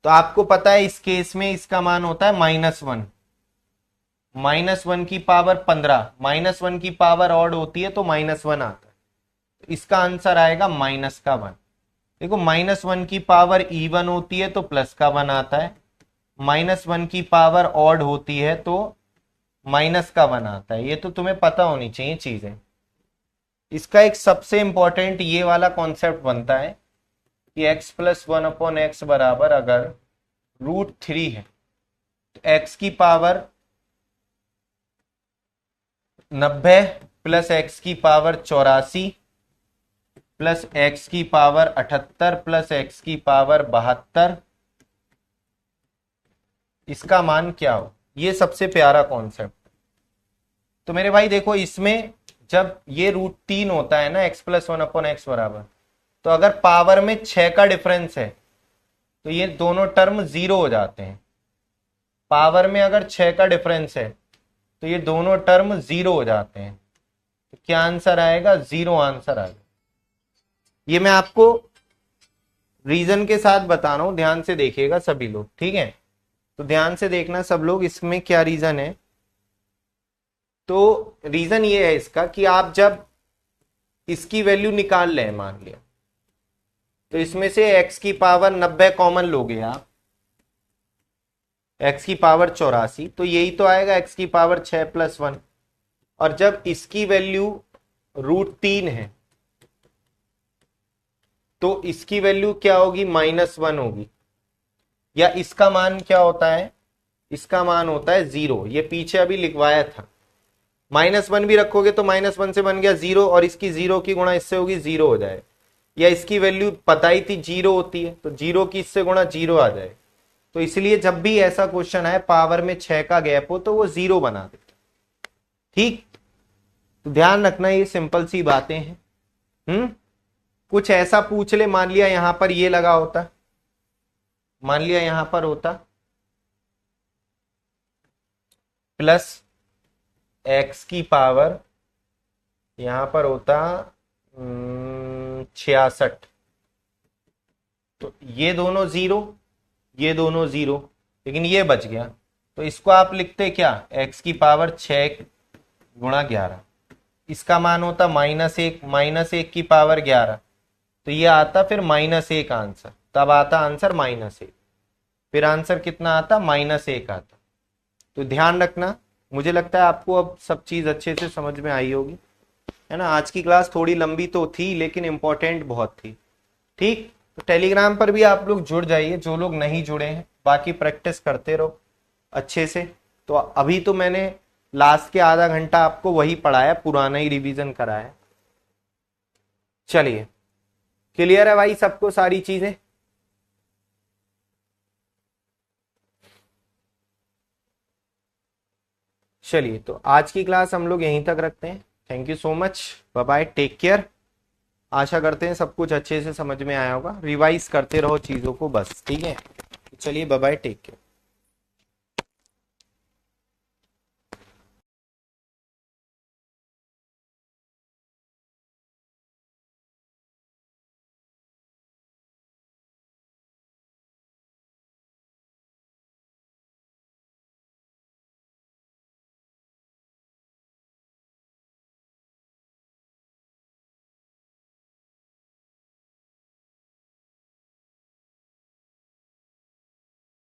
तो आपको पता है इस केस में इसका मान होता है -1, -1 की पावर 15, -1 की पावर ऑड होती है तो -1 आता है, तो इसका आंसर आएगा -1। देखो -1 की पावर इवन होती है तो +1 आता है, -1 की पावर ऑड होती है तो -1 आता है, ये तो तुम्हें पता होनी चाहिए चीजें। इसका एक सबसे इंपॉर्टेंट ये वाला कॉन्सेप्ट बनता है कि x + 1/x बराबर अगर √3 है, तो x की पावर 90 + x की पावर 84 + x की पावर 78 + x की पावर 72, इसका मान क्या हो, ये सबसे प्यारा कॉन्सेप्ट। तो मेरे भाई देखो इसमें जब ये √3 होता है ना x + 1/x बराबर, तो अगर पावर में 6 का डिफरेंस है तो ये दोनों टर्म 0 हो जाते हैं। पावर में अगर 6 का डिफरेंस है तो ये दोनों टर्म 0 हो जाते हैं, तो क्या आंसर आएगा 0 आंसर आएगा। ये मैं आपको रीजन के साथ बता रहा हूं, ध्यान से देखिएगा सभी लोग, ठीक है। तो ध्यान से देखना सब लोग, इसमें क्या रीजन है। तो रीजन ये है इसका कि आप जब इसकी वैल्यू निकाल लें मान लिया, तो इसमें से x की पावर 90 कॉमन लोगे आप, x की पावर 84, तो यही तो आएगा x की पावर 6 + 1, और जब इसकी वैल्यू √3 है तो इसकी वैल्यू क्या होगी -1 होगी, या इसका मान क्या होता है, इसका मान होता है 0, ये पीछे अभी लिखवाया था। -1 भी रखोगे तो -1 से बन गया 0, और इसकी 0 की गुणा इससे होगी 0 हो जाए, या इसकी वैल्यू पता ही थी 0 होती है तो 0 की इससे गुणा 0 आ जाए। तो इसलिए जब भी ऐसा क्वेश्चन आए पावर में 6 का गैप हो तो वो 0 बना देते, ठीक। तो ध्यान रखना ये सिंपल सी बातें हैं। कुछ ऐसा पूछ ले, मान लिया यहां पर ये लगा होता, मान लिया यहां पर होता +x की पावर, यहां पर होता 66, तो ये दोनों 0, ये दोनों 0, लेकिन ये बच गया, तो इसको आप लिखते क्या, x की पावर 6 × 11, इसका मान होता -1 की पावर 11, तो ये आता फिर -1 आंसर, तब आता आंसर -1, फिर आंसर कितना आता -1 आता। तो ध्यान रखना, मुझे लगता है आपको अब सब चीज अच्छे से समझ में आई होगी, है ना। आज की क्लास थोड़ी लंबी तो थी लेकिन इंपॉर्टेंट बहुत थी, ठीक। तो टेलीग्राम पर भी आप लोग जुड़ जाइए जो लोग नहीं जुड़े हैं, बाकी प्रैक्टिस करते रहो अच्छे से। तो अभी तो मैंने लास्ट के आधा घंटा आपको वही पढ़ाया, पुराना ही रिवीजन कराया। चलिए, क्लियर है भाई सबको सारी चीजें? चलिए, तो आज की क्लास हम लोग यहीं तक रखते हैं। Thank you so much, bye bye, take care. आशा करते हैं सब कुछ अच्छे से समझ में आया होगा। रिवाइज करते रहो चीजों को बस, ठीक है? चलिए, बाय बाय, टेक केयर।